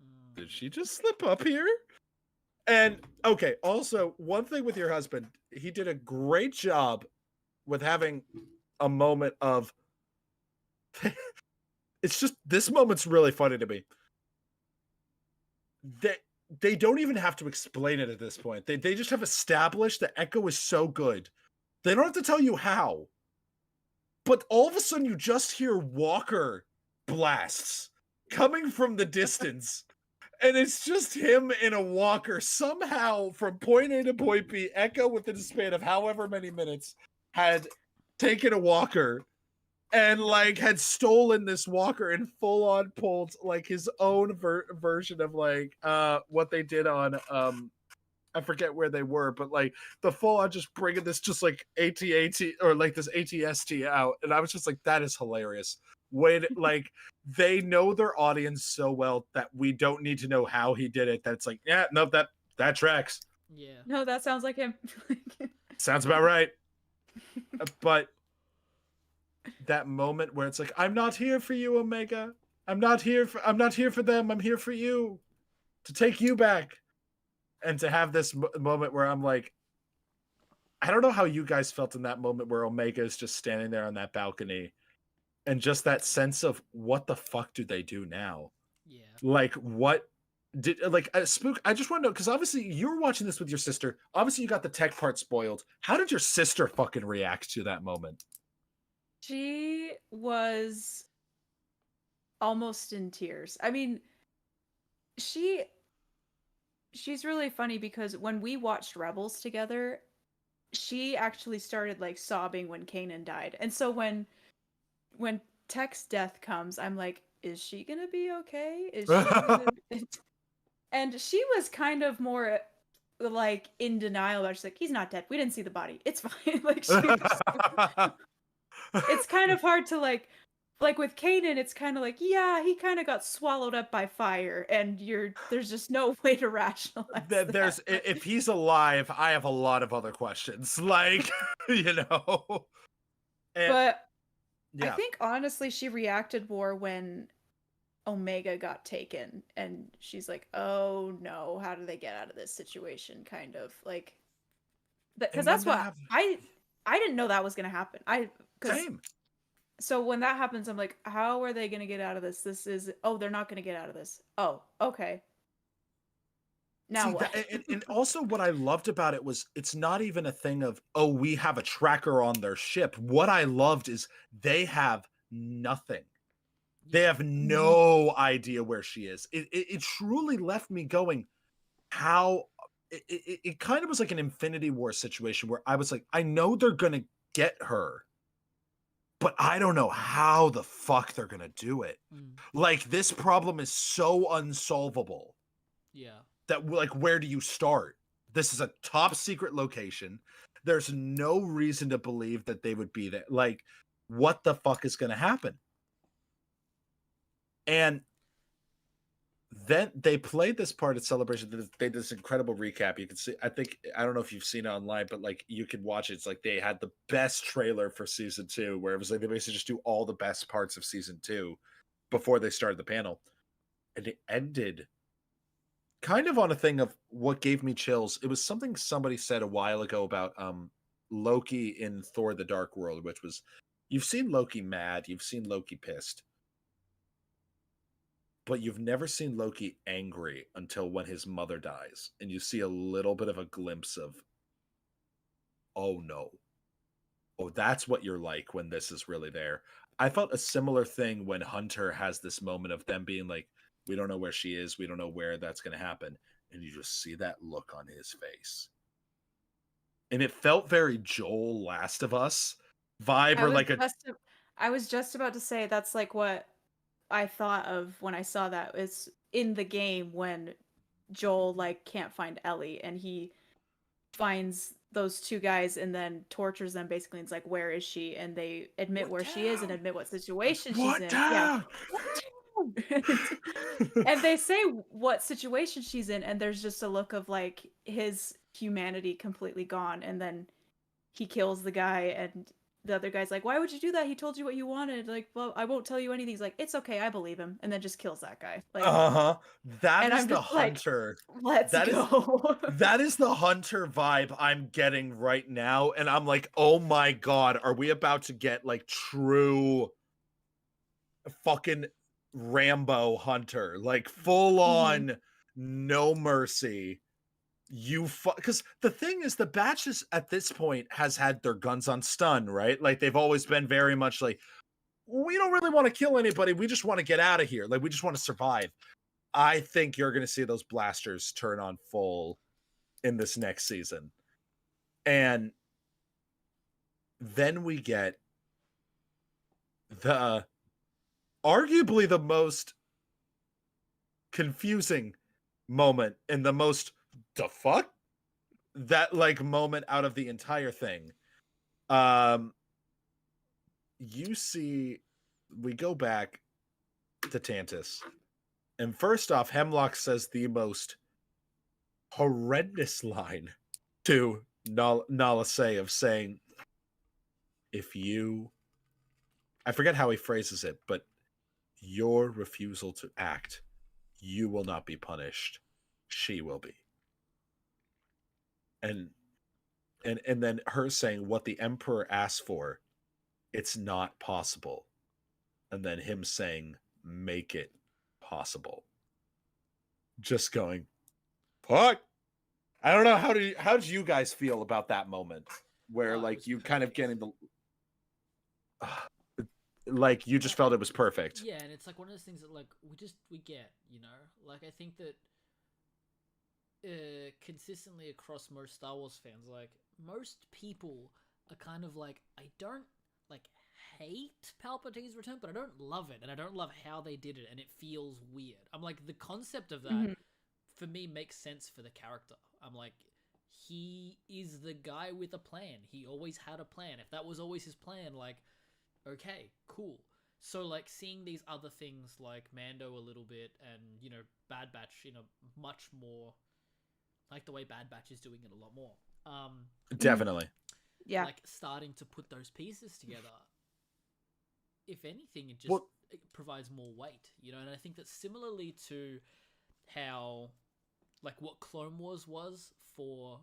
Speaker 1: Mm.
Speaker 4: Did she just slip up here? And okay, also, one thing with your husband, he did a great job with having a moment of it's just, this moment's really funny to me. They don't even have to explain it at this point. They just have established that Echo is so good. They don't have to tell you how. But all of a sudden you just hear Walker blasts coming from the distance. And it's just him in a walker. Somehow, from point A to point B, Echo, within a span of however many minutes, had taken a walker and, like, had stolen this walker and full on pulled, like, his own version of, like, what they did on, I forget where they were, but, like, the full on just bringing this just, like, AT-AT, or, like, this ATST out. And I was just like, that is hilarious. Like, they know their audience so well that we don't need to know how he did it. That's like, yeah, no, that tracks.
Speaker 1: Yeah.
Speaker 3: No, that sounds like him.
Speaker 4: Sounds about right. But that moment where it's like, I'm not here for you, Omega. I'm not here for them. I'm here for you, to take you back. And to have this moment where I'm like, I don't know how you guys felt in that moment where Omega is just standing there on that balcony, and just that sense of, what the fuck do they do now?
Speaker 1: Yeah.
Speaker 4: Like, what did, like, Spook, I just want to know, because obviously you were watching this with your sister. Obviously you got the Tech part spoiled. How did your sister fucking react to that moment?
Speaker 3: She was almost in tears. I mean, she's really funny because when we watched Rebels together, she actually started, like, sobbing when Kanan died. And so when Tech's death comes, I'm like, is she gonna be okay? Is she gonna... And she was kind of more, like, in denial. She's like, he's not dead. We didn't see the body. It's fine. Like, she was... It's kind of hard to, like, like with Kanan, it's kind of like, yeah, he kind of got swallowed up by fire, and there's just no way to rationalize
Speaker 4: There's
Speaker 3: that.
Speaker 4: if he's alive, I have a lot of other questions. Like, you know. And
Speaker 3: But I
Speaker 4: yeah.
Speaker 3: think honestly, she reacted more when Omega got taken, and she's like, "Oh no, how do they get out of this situation?" Kind of like that, because
Speaker 4: And when
Speaker 3: that's
Speaker 4: that
Speaker 3: what
Speaker 4: happened,
Speaker 3: I didn't know that was gonna happen. Because
Speaker 4: same.
Speaker 3: so when that happens, I'm like, how are they gonna get out of this? This is they're not gonna get out of this. Oh, okay. Now
Speaker 4: See
Speaker 3: what?
Speaker 4: that, and also what I loved about it was it's not even a thing of, oh, we have a tracker on their ship. What I loved is they have nothing. They have no idea where she is. It truly left me going, how it kind of was like an Infinity War situation where I was like, I know they're gonna get her, but I don't know how the fuck they're gonna do it. Like, this problem is so unsolvable.
Speaker 1: Yeah.
Speaker 4: That, like, where do you start? This is a top secret location. There's no reason to believe that they would be there. Like, what the fuck is going to happen? And then they played this part of Celebration. They did this incredible recap. You can see, I don't know if you've seen it online, but like, you can watch it. It's like they had the best trailer for season 2, where it was like they basically just do all the best parts of season 2 before they started the panel. And it ended kind of on a thing of what gave me chills. It was something somebody said a while ago about Loki in Thor the Dark World, which was, you've seen Loki mad, you've seen Loki pissed, but you've never seen Loki angry until when his mother dies, and you see a little bit of a glimpse of, oh no, oh, that's what you're like when this is really there. I felt a similar thing when Hunter has this moment of them being like, we don't know where she is, we don't know where that's going to happen, and you just see that look on his face. And it felt very Joel Last of Us vibe,
Speaker 3: I
Speaker 4: or
Speaker 3: was
Speaker 4: like a,
Speaker 3: just I was just about to say that's like what I thought of when I saw that. It's in the game when Joel like can't find Ellie, and he finds those two guys and then tortures them basically. It's like, where is she? And they admit
Speaker 4: what
Speaker 3: where she is and
Speaker 4: down?
Speaker 3: admit what situation she's
Speaker 4: What
Speaker 3: in. Yeah.
Speaker 4: down?
Speaker 3: What town? And they say what situation she's in, and there's just a look of like his humanity completely gone, and then he kills the guy, and the other guy's like, why would you do that? He told you what you wanted. Like, well, I won't tell you anything. He's like, it's okay, I believe him, and then just kills that guy. Like,
Speaker 4: Uh-huh. That
Speaker 3: and
Speaker 4: is
Speaker 3: I'm
Speaker 4: the
Speaker 3: just like,
Speaker 4: Hunter.
Speaker 3: let's
Speaker 4: That is
Speaker 3: go.
Speaker 4: that is the Hunter vibe I'm getting right now. And I'm like, oh my God, are we about to get like true fucking Rambo Hunter? Like, full on, no mercy. Because the thing is, the batches at this point has had their guns on stun, right? Like, they've always been very much like, we don't really want to kill anybody, we just want to get out of here, like, we just want to survive. I think you're going to see those blasters turn on full in this next season. And then we get the arguably the most confusing moment and the most the fuck that like moment out of the entire thing. You see, we go back to Tantus, and first off, Hemlock says the most horrendous line to Nala Say, of saying, if you, I forget how he phrases it, but your refusal to act, you will not be punished, she will be. And then her saying, what the Emperor asked for, it's not possible. And then him saying, make it possible. Just going, fuck. I don't know, how did you guys feel about that moment where like you kind of getting the like you just felt it was perfect?
Speaker 1: Yeah, and it's like one of those things that like we get, like I think that consistently across most Star Wars fans, like most people are kind of like, I don't like hate Palpatine's return, but I don't love it, and I don't love how they did it, and it feels weird. I'm like, the concept of that for me makes sense for the character. I'm like, he is the guy with a plan. He always had a plan. If that was always his plan, like, okay, cool. So like seeing these other things like Mando a little bit, and Bad Batch in a much more like the way Bad Batch is doing it a lot more.
Speaker 4: Definitely.
Speaker 3: Yeah.
Speaker 1: Like starting to put those pieces together. If anything, it provides more weight, and I think that similarly to how like what Clone Wars was for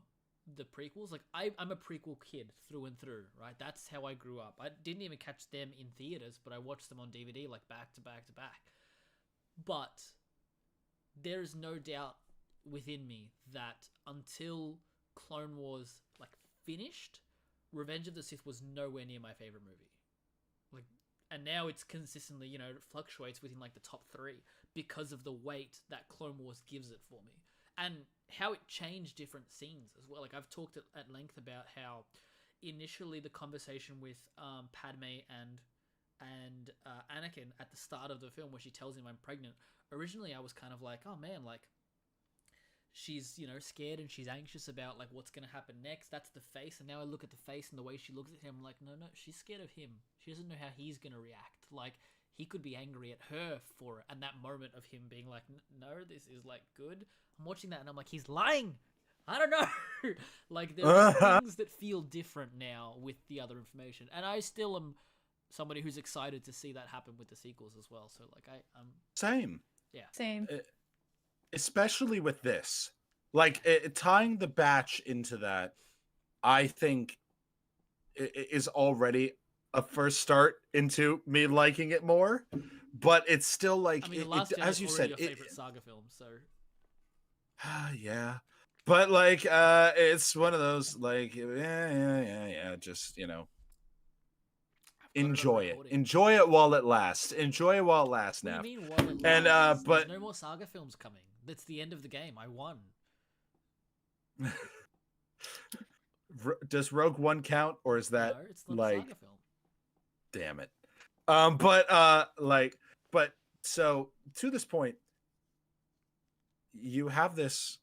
Speaker 1: the prequels, like I'm a prequel kid through and through, right? That's how I grew up. I didn't even catch them in theaters, but I watched them on DVD like back to back to back. But there is no doubt within me that until Clone Wars like finished, Revenge of the Sith was nowhere near my favorite movie. Like, and now it's consistently, fluctuates within like the top 3 because of the weight that Clone Wars gives it for me, and how it changed different scenes as well. Like I've talked at length about how initially the conversation with Padme and Anakin at the start of the film, where she tells him I'm pregnant. Originally, I was kind of like, oh man, like she's scared and she's anxious about like what's gonna happen next. That's the face, and now I look at the face and the way she looks at him, I'm like, no, she's scared of him. She doesn't know how he's gonna react. Like he could be angry at her for it, and that moment of him being like, no, this is like good. I'm watching that and I'm like, he's lying. I don't know. Like there are things that feel different now with the other information, and I still am somebody who's excited to see that happen with the sequels as well. So like I'm
Speaker 4: same.
Speaker 1: Yeah.
Speaker 3: Same.
Speaker 4: Especially with this, like tying the batch into that, I think is already a first start into me liking it more. But it's still like,
Speaker 1: I mean, The Last Jedi
Speaker 4: as you said,
Speaker 1: your favorite saga film, so
Speaker 4: yeah. But like, it's one of those like, yeah. Just enjoy it while it lasts. Enjoy it while it lasts.
Speaker 1: What
Speaker 4: Now.
Speaker 1: do you mean while it
Speaker 4: And
Speaker 1: lasts?
Speaker 4: but
Speaker 1: There's no more saga films coming. That's the end of the game. I won.
Speaker 4: Does Rogue One count, or is that
Speaker 1: No, it's not
Speaker 4: like?
Speaker 1: a saga film.
Speaker 4: Damn it. But so to this point, you have this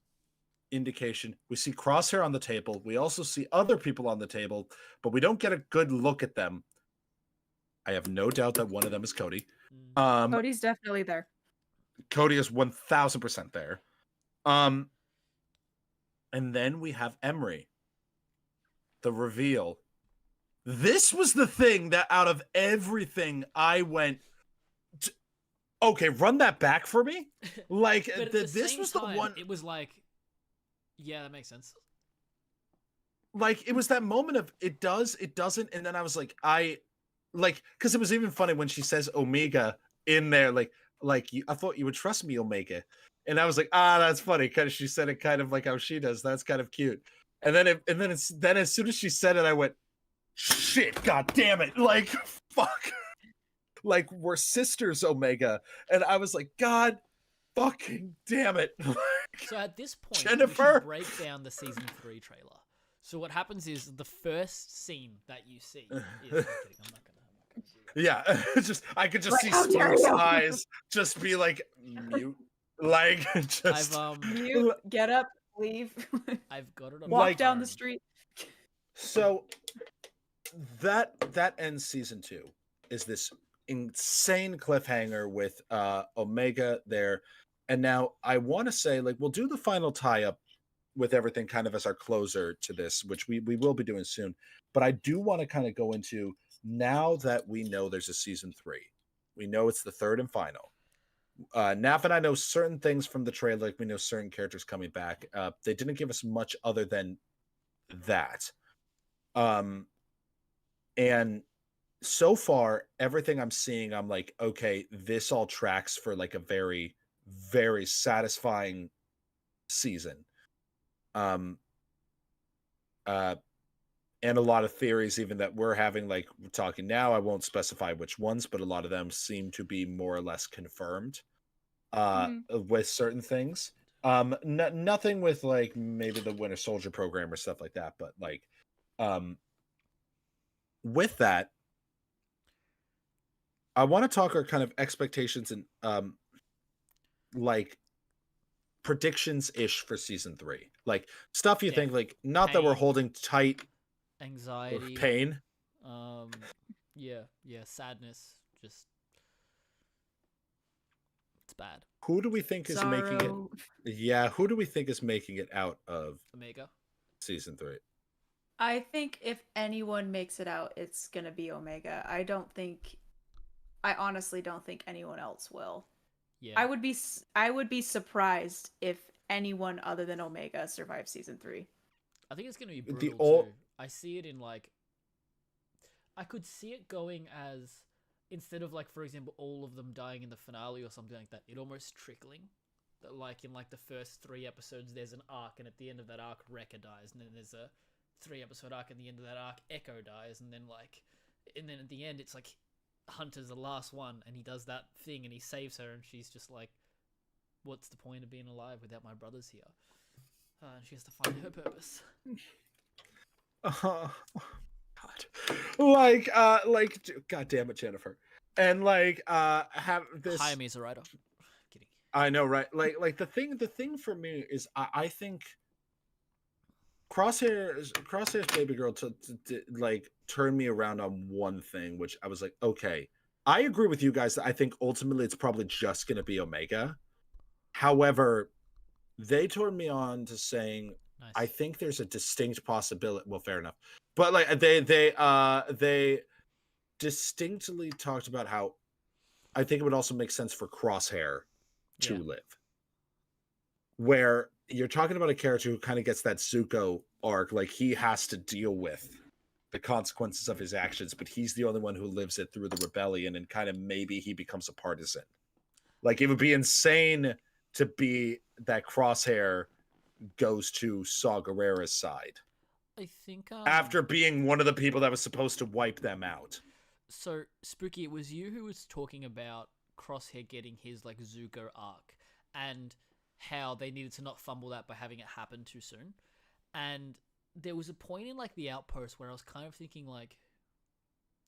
Speaker 4: indication. We see Crosshair on the table. We also see other people on the table, but we don't get a good look at them. I have no doubt that one of them is Cody.
Speaker 3: Cody's definitely there.
Speaker 4: Cody is 1000% there. And then we have Emery. The reveal. This was the thing that out of everything I went, okay, run that back for me. Like this was the one.
Speaker 1: It was like, yeah, that makes sense.
Speaker 4: Like it was that moment of it does, it doesn't, and then I was like, because it was even funny when she says Omega in there, like I thought you would trust me, Omega, and I was like, that's funny because she said it kind of like how she does. That's kind of cute. And then as soon as she said it, I went, shit, god damn it, like fuck, like we're sisters, Omega. And I was like, god fucking damn it.
Speaker 1: So at this point,
Speaker 4: Jennifer,
Speaker 1: we should break down the season 3 trailer. So what happens is the first scene that you see is, I'm not gonna see that.
Speaker 4: Yeah, I could just see Spook's eyes just be like mute, like just
Speaker 3: mute, get up, leave.
Speaker 1: I've got it on
Speaker 3: walk down the street.
Speaker 4: So that ends season 2 is this insane cliffhanger with Omega there, and now I want to say like we'll do the final tie-up with everything kind of as our closer to this, which we will be doing soon. But I do want to kind of go into, now that we know there's a season 3, we know it's the third and final. Naf and I know certain things from the trailer, like we know certain characters coming back. They didn't give us much other than that. And so far, everything I'm seeing, I'm like, okay, this all tracks for like a very, very satisfying season. And a lot of theories even that we're having, like we're talking now, I won't specify which ones, but a lot of them seem to be more or less confirmed with certain things. Nothing with like maybe the Winter Soldier program or stuff like that, but like with that, I want to talk our kind of expectations and like predictions ish for season 3, like stuff you think, like not that we're holding tight,
Speaker 1: anxiety,
Speaker 4: pain,
Speaker 1: yeah, sadness, just bad.
Speaker 4: Who do we think is making
Speaker 3: Sorrow.
Speaker 4: it? Yeah, who do we think is making it out of
Speaker 1: Omega.
Speaker 4: season 3?
Speaker 3: I think if anyone makes it out, it's gonna be Omega. I honestly don't think anyone else will.
Speaker 1: Yeah.
Speaker 3: I would be surprised if anyone other than Omega survives season 3.
Speaker 1: I think it's gonna be
Speaker 4: The
Speaker 1: brutal
Speaker 4: all
Speaker 1: too. I see it in like. I could see it going as instead of like, for example, all of them dying in the finale or something like that, it almost trickling. That like in like the first 3 episodes, there's an arc, and at the end of that arc, Wrecker dies, and then there's a 3-episode arc. At the end of that arc, Echo dies, and then at the end, it's like Hunter's the last one, and he does that thing, and he saves her, and she's just like, "What's the point of being alive without my brothers here?" And she has to find her purpose.
Speaker 4: God. God damn it, Jennifer. And have this
Speaker 1: Hire me as a writer. Kidding.
Speaker 4: I know, right? Like the thing for me is I think Crosshair's baby girl like turned me around on one thing, which I was like, okay, I agree with you guys that I think ultimately it's probably just gonna be Omega. However, they turned me on to saying
Speaker 1: Nice.
Speaker 4: I think there's a distinct possibility. Well, fair enough, but like they distinctly talked about how I think it would also make sense for Crosshair to live, where you're talking about a character who kind of gets that Zuko arc, like he has to deal with the consequences of his actions, but he's the only one who lives it through the rebellion, and kind of maybe he becomes a partisan. Like it would be insane to be that Crosshair goes to Saw Gerrera's side
Speaker 1: I think
Speaker 4: after being one of the people that was supposed to wipe them out.
Speaker 1: So Spooky, it was you who was talking about Crosshair getting his like Zuko arc, and how they needed to not fumble that by having it happen too soon. And there was a point in like the Outpost where I was kind of thinking like,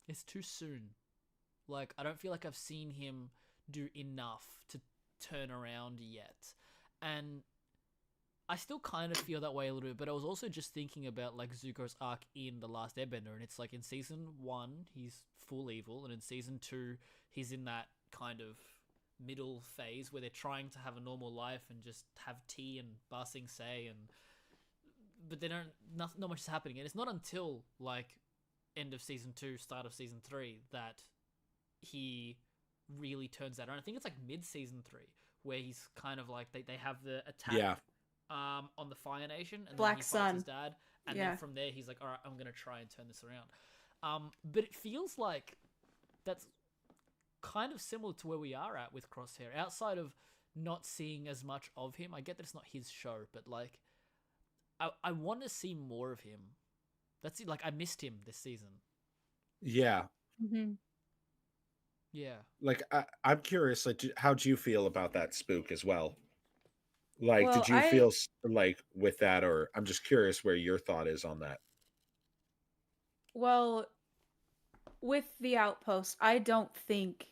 Speaker 1: it's too soon. Like I don't feel like I've seen him do enough to turn around yet. And I still kind of feel that way a little bit, but I was also just thinking about like Zuko's arc in The Last Airbender, and it's like in season 1 he's full evil, and in season 2 he's in that kind of middle phase where they're trying to have a normal life and just have tea and Ba Sing Se, and but they don't not much is happening, and it's not until like end of season 2, start of season 3 that he really turns that around. I think it's like mid season 3 where he's kind of like they have the attack on the Fire Nation, and
Speaker 3: Black
Speaker 1: then he
Speaker 3: Sun.
Speaker 1: fights his dad, and then from there he's like, all right, I'm gonna try and turn this around. But it feels like that's kind of similar to where we are at with Crosshair, outside of not seeing as much of him. I get that it's not his show, but like I want to see more of him. That's it. Like I missed him this season.
Speaker 4: Yeah.
Speaker 3: Mm-hmm.
Speaker 1: Yeah.
Speaker 4: Like I'm curious, like how do you feel about that, Spook, as well? Like,
Speaker 3: Well,
Speaker 4: did you feel like with that, or I'm just curious where your thought is on that.
Speaker 3: Well, with the Outpost, I don't think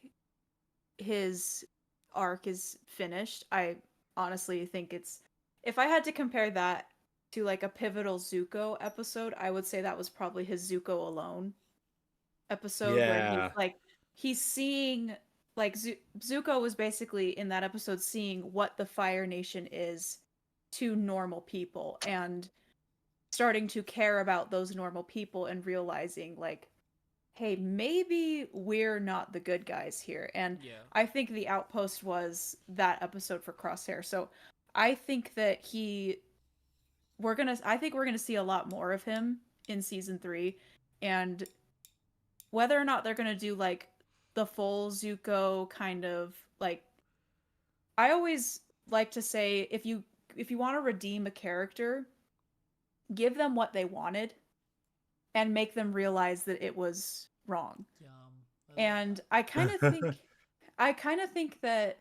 Speaker 3: his arc is finished. I honestly think it's, if I had to compare that to like a pivotal Zuko episode, I would say that was probably his Zuko Alone episode, where he's seeing like Zuko was basically in that episode seeing what the Fire Nation is to normal people, and starting to care about those normal people, and realizing like, hey, maybe we're not the good guys here. And I think the Outpost was that episode for Crosshair. So I think that we're gonna see a lot more of him in season 3, and whether or not they're gonna do like the full Zuko kind of like, I always like to say, if you want to redeem a character, give them what they wanted and make them realize that it was wrong. And I kind of think that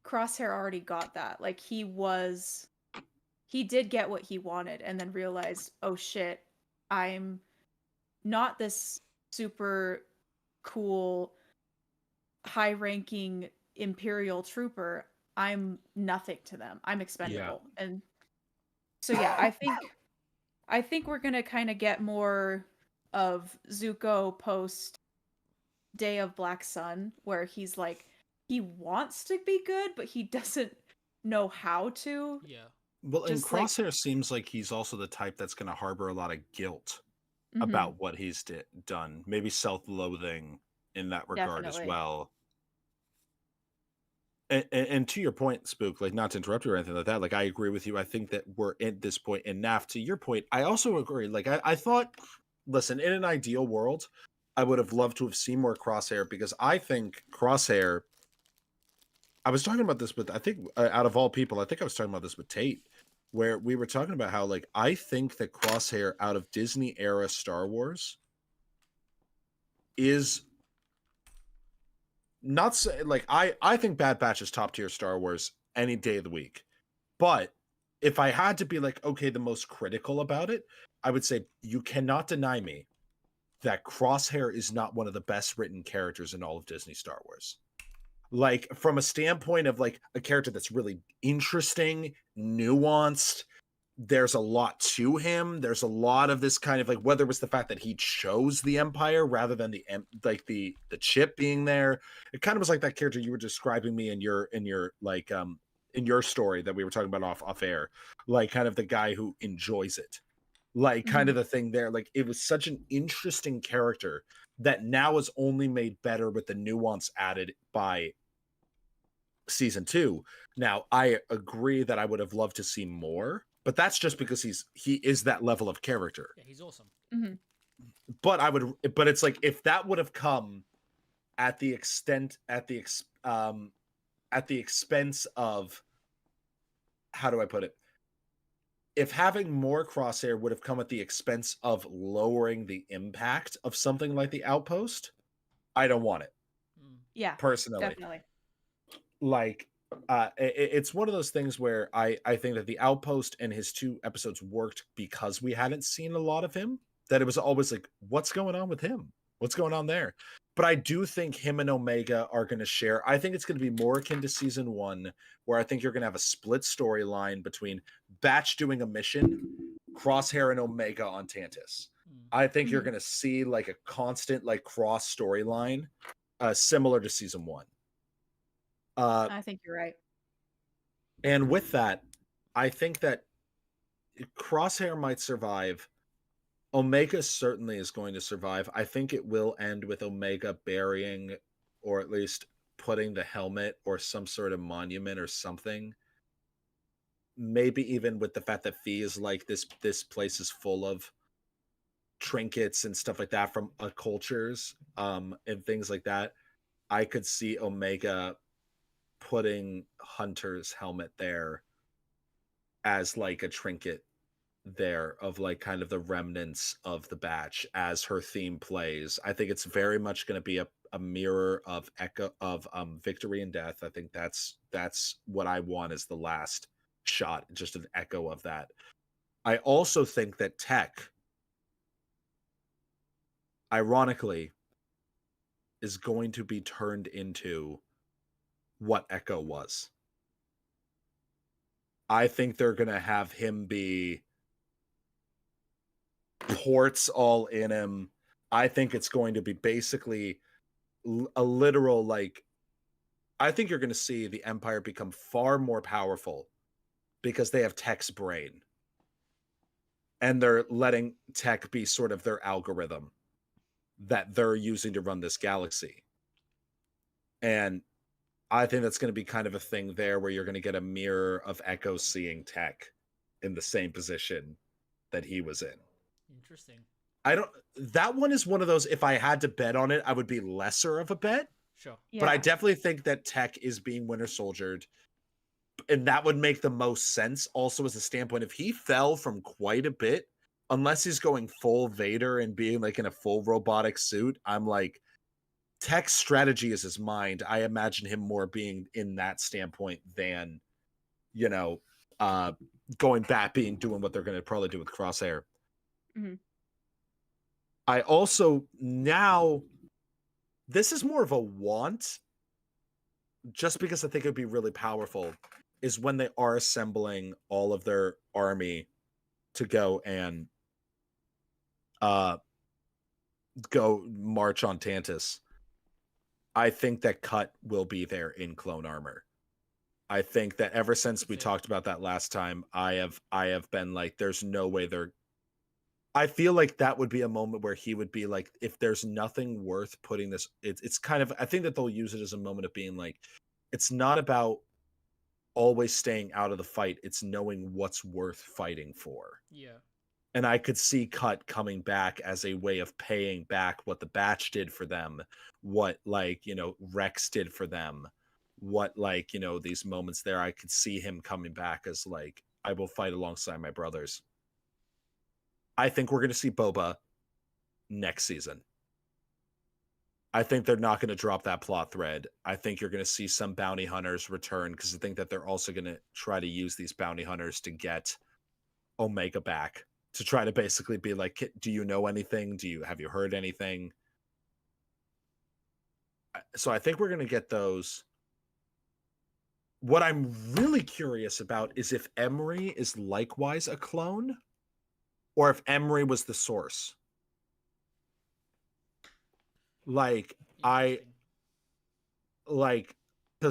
Speaker 3: Crosshair already got that. Like he did get what he wanted, and then realized, oh shit, I'm not this super cool, high-ranking Imperial trooper. I'm nothing to them. I'm expendable. And so yeah, I think we're gonna kind of get more of Zuko post Day of Black Sun, where he's like he wants to be good, but he doesn't know how to.
Speaker 1: Yeah.
Speaker 4: Well, and
Speaker 3: Just like
Speaker 4: Crosshair seems like he's also the type that's going to harbor a lot of guilt
Speaker 3: mhm,
Speaker 4: about what he's done. Maybe self-loathing in that regard as
Speaker 3: definitely.
Speaker 4: well. And to your point, Spook, like not to interrupt you or anything like that, like I agree with you. I think that we're at this point in NAF. To your point, I also agree. Like I thought, listen, in an ideal world, I would have loved to have seen more Crosshair because I think Crosshair. I was talking about this with, I think, out of all people, I think I was talking about this with Tate, where we were talking about how, like, I think that Crosshair out of Disney era Star Wars is not like I think Bad Batch is top tier Star Wars any day of the week. But if I had to be like, okay, the most critical about it, I would say you cannot deny me that Crosshair is not one of the best written characters in all of Disney Star Wars. Like from a standpoint of like a character that's really interesting, nuanced, there's a lot to him. There's a lot of this kind of like, whether it was the fact that he chose the Empire rather than the chip being there. It kind of was like that character you were describing me in your like in your story that we were talking about off air, like kind of the guy who enjoys it, like kind
Speaker 3: Mhm.
Speaker 4: of the thing there. Like it was such an interesting character that now is only made better with the nuance added by season 2. Now, I agree that I would have loved to see more, but that's just because he is that level of character.
Speaker 1: Yeah, he's awesome.
Speaker 3: Mhm.
Speaker 4: But it's like if that would have come at the extent at the expense of, how do I put it? If having more Crosshair would have come at the expense of lowering the impact of something like the Outpost, I don't want it
Speaker 3: Yeah,
Speaker 4: personally.
Speaker 3: definitely.
Speaker 4: Like it's one of those things where I think that the Outpost and his 2 episodes worked because we hadn't seen a lot of him, that it was always like, what's going on with him, what's going on there. But I do think him and Omega are going to share. I think it's going to be more akin to season 1, where I think you're going to have a split storyline between Batch doing a mission, Crosshair and Omega on Tantus. I think you're
Speaker 3: Mhm.
Speaker 4: going to see like a constant like cross storyline similar to season 1.
Speaker 3: I think you're right.
Speaker 4: And with that, I think that Crosshair might survive. Omega certainly is going to survive. I think it will end with Omega burying, or at least putting the helmet or some sort of monument or something. Maybe even with the fact that Fee is like, this place is full of trinkets and stuff like that from cultures and things like that. I could see Omega putting Hunter's helmet there as like a trinket there of like kind of the remnants of the batch as her theme plays. I think it's very much going to be a mirror of echo of victory and death. I think that's what I want as the last shot, just an echo of that. I also think that Tech, ironically, is going to be turned into what Echo was. I think they're going to have him be ports all in him. I think it's going to be basically a literal, like, I think you're going to see the Empire become far more powerful because they have Tech's brain. And they're letting Tech be sort of their algorithm that they're using to run this galaxy. And I think that's going to be kind of a thing there where you're going to get a mirror of Echo seeing Tech in the same position that he was in.
Speaker 1: Interesting.
Speaker 4: That one is one of those, if I had to bet on it, I would be lesser of a bet.
Speaker 1: Sure.
Speaker 3: Yeah.
Speaker 4: But I definitely think that Tech is being Winter Soldiered. And that would make the most sense also as a standpoint. If he fell from quite a bit, unless he's going full Vader and being like in a full robotic suit, I'm like, Tech's strategy is his mind. I imagine him more being in that standpoint than, going back, doing what they're going to probably do with Crosshair.
Speaker 3: Mm-hmm.
Speaker 4: I also, now, this is more of a want, just because I think it'd be really powerful, is when they are assembling all of their army to go and go march on Tantus. I think that Cut will be there in clone armor. I think that ever since we talked about that last time, I have been like, there's no way they're. I feel like that would be a moment where he would be like, if there's nothing worth putting this, it's kind of. I think that they'll use it as a moment of being like, it's not about always staying out of the fight. It's knowing what's worth fighting for.
Speaker 1: Yeah.
Speaker 4: And I could see Cut coming back as a way of paying back what the Batch did for them, what Rex did for them, what these moments there. I could see him coming back as like, I will fight alongside my brothers. I think we're going to see Boba next season. I think they're not going to drop that plot thread. I think you're going to see some bounty hunters return, because I think that they're also going to try to use these bounty hunters to get Omega back, to try to basically be like, do you know anything? Have you heard anything? So I think we're going to get those. What I'm really curious about is if Emery is likewise a clone, or if Emery was the source. Like, because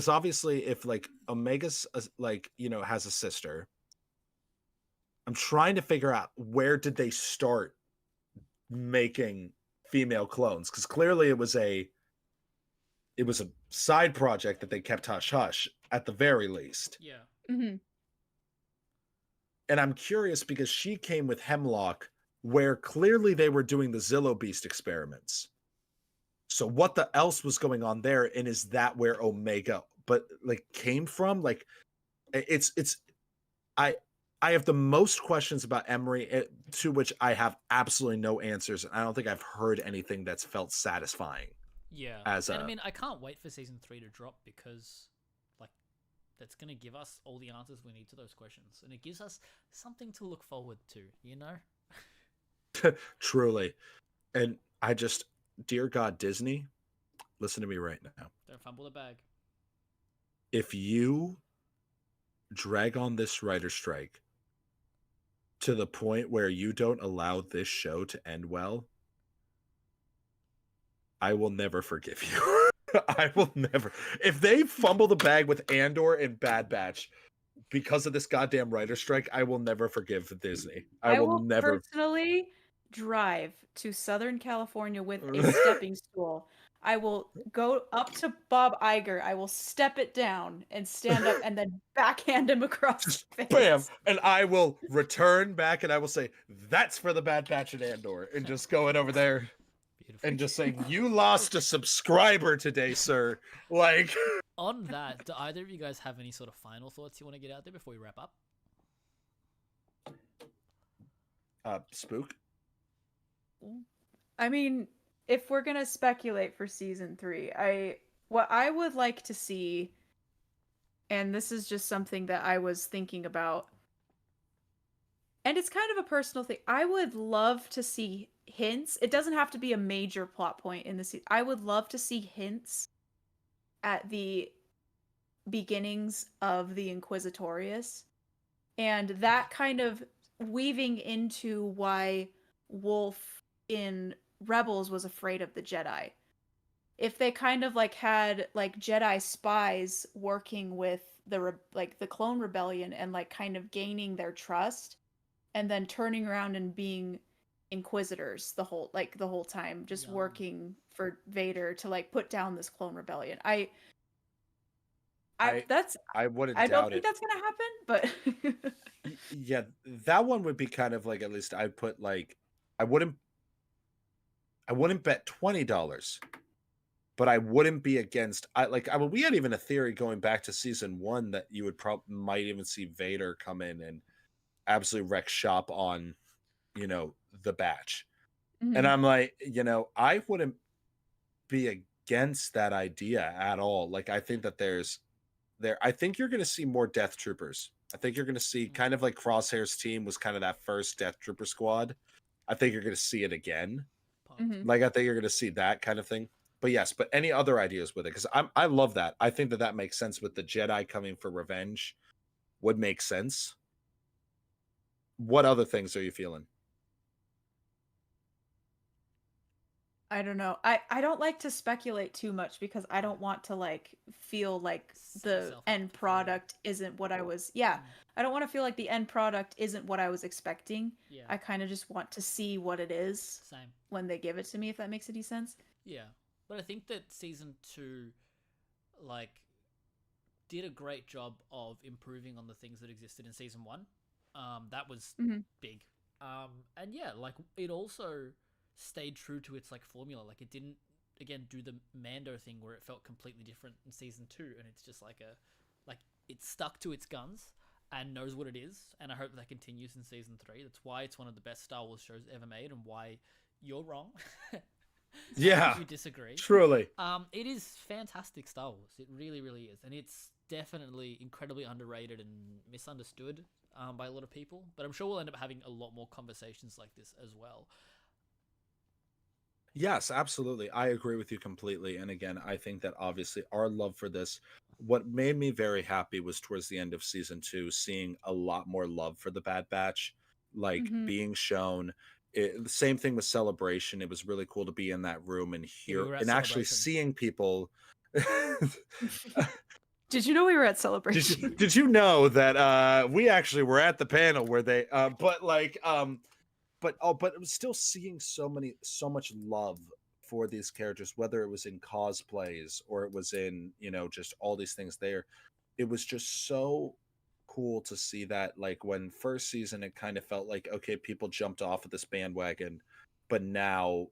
Speaker 4: obviously if like Omega's has a sister, I'm trying to figure out where did they start making female clones, because clearly it was a side project that they kept hush hush at the very least.
Speaker 1: Yeah.
Speaker 3: Mm-hmm.
Speaker 4: And I'm curious because she came with Hemlock, where clearly they were doing the Zillow Beast experiments. So what the else was going on there, and is that where Omega came from? Like, I have the most questions about Emery, to which I have absolutely no answers, and I don't think I've heard anything that's felt satisfying.
Speaker 1: Yeah.
Speaker 4: I
Speaker 1: mean, I can't wait for season 3 to drop, because that's going to give us all the answers we need to those questions, and it gives us something to look forward to,
Speaker 4: Truly. And I just, dear God, Disney, listen to me right now.
Speaker 1: Don't fumble the bag.
Speaker 4: If you drag on this writer strike to the point where you don't allow this show to end well, I will never forgive you. I will never. If they fumble the bag with Andor and Bad Batch because of this goddamn writer strike, I will never forgive Disney. I will never
Speaker 3: personally drive to Southern California with a stepping stool. I will go up to Bob Iger. I will step it down and stand up and then backhand him across the face.
Speaker 4: Bam! And I will return back and I will say, that's for the Bad Batch and Andor. And just going over there. Beautiful. And just saying, you lost a subscriber today, sir. Like,
Speaker 1: on that, do either of you guys have any sort of final thoughts you want to get out there before we wrap up?
Speaker 4: Spook?
Speaker 3: I mean, if we're gonna speculate for season 3, what I would like to see, and this is just something that I was thinking about, and it's kind of a personal thing. I would love to see hints. It doesn't have to be a major plot point in the season. I would love to see hints at the beginnings of the Inquisitorius, and that kind of weaving into why Wolf in Rebels was afraid of the Jedi. If they kind of had Jedi spies working with the Clone Rebellion and kind of gaining their trust, and then turning around and being Inquisitors the whole time, just working for Vader to put down this Clone Rebellion. I
Speaker 4: wouldn't
Speaker 3: I
Speaker 4: doubt
Speaker 3: don't think that's gonna happen, but
Speaker 4: yeah, that one would be kind of at least I'd put I wouldn't bet $20, but I wouldn't be against. We had even a theory going back to season 1 that you would might even see Vader come in and absolutely wreck shop on, the Batch.
Speaker 3: Mhm.
Speaker 4: And I'm like, I wouldn't be against that idea at all. I think that I think you're going to see more Death Troopers. I think you're going to see kind of like Crosshair's team was kind of that first Death Trooper squad. I think you're going to see it again.
Speaker 3: Mhm.
Speaker 4: I think you're going to see that kind of thing. But yes, but any other ideas with it? Because I love that. I think that makes sense with the Jedi coming for revenge. Would make sense. What other things are you feeling?
Speaker 3: I don't know. I don't like to speculate too much because I don't want to like feel like
Speaker 1: Set
Speaker 3: the
Speaker 1: yourself up
Speaker 3: end
Speaker 1: to fail.
Speaker 3: product isn't what I was. Yeah,
Speaker 1: Mm.
Speaker 3: I don't want to feel like the end product isn't what I was expecting.
Speaker 1: Yeah.
Speaker 3: I kind of just want to see what it is
Speaker 1: Same.
Speaker 3: when they give it to me, if that makes any sense.
Speaker 1: Yeah. But I think that season 2, like, did a great job of improving on the things that existed in season 1. That was
Speaker 3: Mhm.
Speaker 1: big. And yeah, like, it also stayed true to its like formula. Like, it didn't again do the Mando thing where it felt completely different in season 2, and it's just like it stuck to its guns and knows what it is. And I hope that continues in season 3. That's why it's one of the best Star Wars shows ever made, and why you're wrong.
Speaker 4: Yeah,
Speaker 1: You disagree.
Speaker 4: truly.
Speaker 1: It is fantastic Star Wars. It really, really is, and it's definitely incredibly underrated and misunderstood by a lot of people. But I'm sure we'll end up having a lot more conversations like this as well.
Speaker 4: Yes, absolutely. I agree with you completely. And again, I think that obviously our love for this, what made me very happy was towards the end of season 2, seeing a lot more love for the Bad Batch, like
Speaker 3: Mhm.
Speaker 4: being shown. The same thing with Celebration. It was really cool to be in that room and
Speaker 1: Yeah, we
Speaker 4: hear
Speaker 1: were at
Speaker 4: and actually
Speaker 1: Celebration.
Speaker 4: seeing people.
Speaker 3: Did you know we were at Celebration?
Speaker 4: Did you know that we actually were at the panel where they but it was still seeing so much love for these characters, whether it was in cosplays or it was in, just all these things there. It was just so cool to see that, like, when first season it kind of felt like, okay, people jumped off of this bandwagon, but now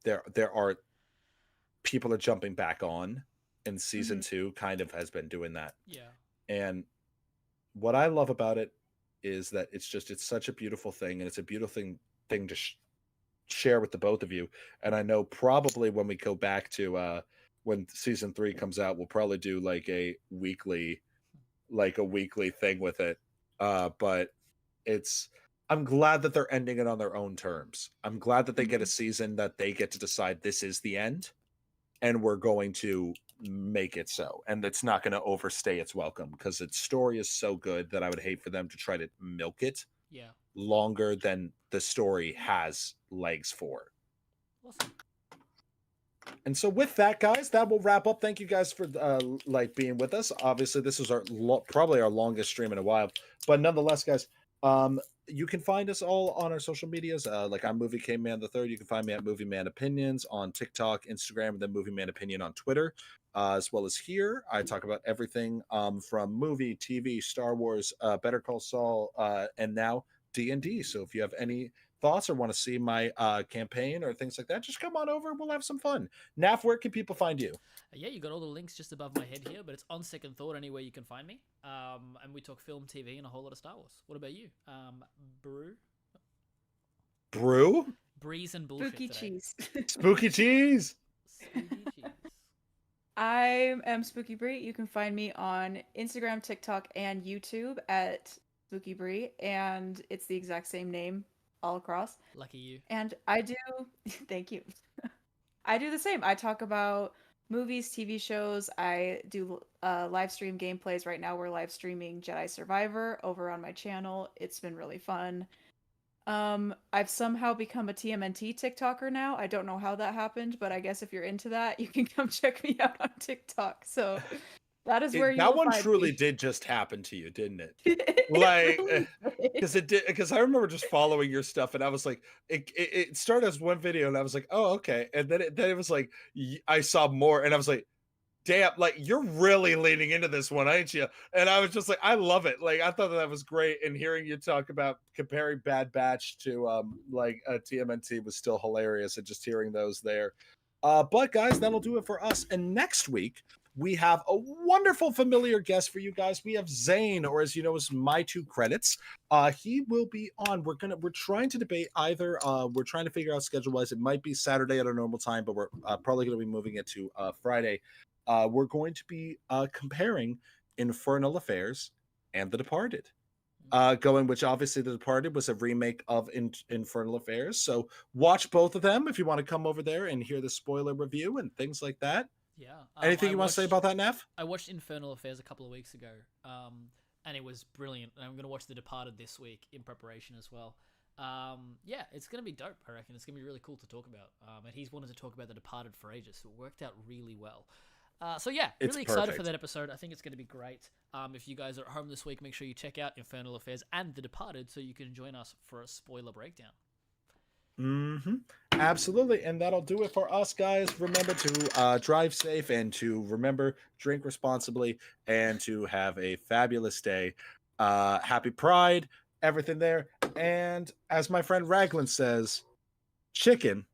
Speaker 4: there are people are jumping back on, and season
Speaker 3: Mhm.
Speaker 4: 2 kind of has been doing that.
Speaker 1: Yeah.
Speaker 4: And what I love about it is that it's such a beautiful thing, and it's a beautiful thing to share with the both of you. And I know probably when we go back to when season 3 comes out, we'll probably do like a weekly thing with it. But it's I'm glad that they're ending it on their own terms. I'm glad that they get a
Speaker 3: Mhm.
Speaker 4: season that they get to decide this is the end, and we're going to make it so, and it's not going to overstay its welcome, because its story is so good that I would hate for them to try to milk it
Speaker 1: Yeah.
Speaker 4: longer than the story has legs for.
Speaker 1: Awesome.
Speaker 4: And so with that, guys, that will wrap up. Thank you guys for being with us. Obviously, this is our probably our longest stream in a while, but nonetheless, guys, you can find us all on our social medias. Like, I'm Movie K Man the Third. You can find me at Movie Man Opinions on TikTok, Instagram, and then Movie Man Opinion on Twitter, as well as here. I talk about everything from movie, TV, Star Wars, Better Call Saul, and now D&D. So if you have any thoughts or want to see my campaign or things like that, just come on over. We'll have some fun. Naf, where can people find you?
Speaker 1: Yeah, you got all the links just above my head here, but it's on second thought anywhere you can find me. And we talk film, TV, and a whole lot of Star Wars. What about you?
Speaker 4: Brew?
Speaker 1: Breeze and bullshit
Speaker 3: Spooky
Speaker 1: today.
Speaker 3: cheese.
Speaker 4: Spooky cheese.
Speaker 1: Spooky cheese.
Speaker 3: I am Spookibree. You can find me on Instagram, TikTok, and YouTube at Spookibree, and it's the exact same name all across.
Speaker 1: Lucky you.
Speaker 3: And I do, thank you. I do the same. I talk about movies, TV shows. I do live stream gameplays. Right now, we're live streaming Jedi Survivor over on my channel. It's been really fun. I've somehow become a TMNT TikToker now. I don't know how that happened, but I guess if you're into that, you can come check me out on TikTok. So that is where you
Speaker 4: That
Speaker 3: will
Speaker 4: one
Speaker 3: find
Speaker 4: truly
Speaker 3: me.
Speaker 4: did just happen to you, didn't it?
Speaker 3: It
Speaker 4: Like,
Speaker 3: really did.
Speaker 4: because it did. Because I remember just following your stuff, and I was like, it started as one video, and I was like, oh, okay, and then it was like I saw more, and I was like, damn, like, you're really leaning into this one, ain't you? And I was just like, I love it. Like, I thought that was great, and hearing you talk about comparing Bad Batch to TMNT was still hilarious, and just hearing those there. But guys, that'll do it for us. And next week we have a wonderful familiar guest for you guys. We have Zane, or as you know, as My Two Credits. He will be on. We're trying to debate either. We're trying to figure out schedule wise. It might be Saturday at a normal time, but we're probably going to be moving it to Friday. We're going to be comparing Infernal Affairs and The Departed. Which obviously The Departed was a remake of Infernal Affairs. So watch both of them if you want to come over there and hear the spoiler review and things like that.
Speaker 1: Yeah.
Speaker 4: Anything you want to say about that, Neff?
Speaker 1: I watched Infernal Affairs a couple of weeks ago, and it was brilliant. And I'm going to watch The Departed this week in preparation as well. Yeah, it's gonna be dope. I reckon it's gonna be really cool to talk about. And he's wanted to talk about The Departed for ages, so it worked out really well. So yeah,
Speaker 4: It's
Speaker 1: really excited for
Speaker 4: perfect.
Speaker 1: that episode. I think it's going to be great. If you guys are at home this week, make sure you check out Infernal Affairs and The Departed so you can join us for a spoiler breakdown.
Speaker 4: Absolutely, and that'll do it for us, guys. Remember to drive safe and to remember drink responsibly and to have a fabulous day. Happy Pride, everything there, and as my friend Raglan says, chicken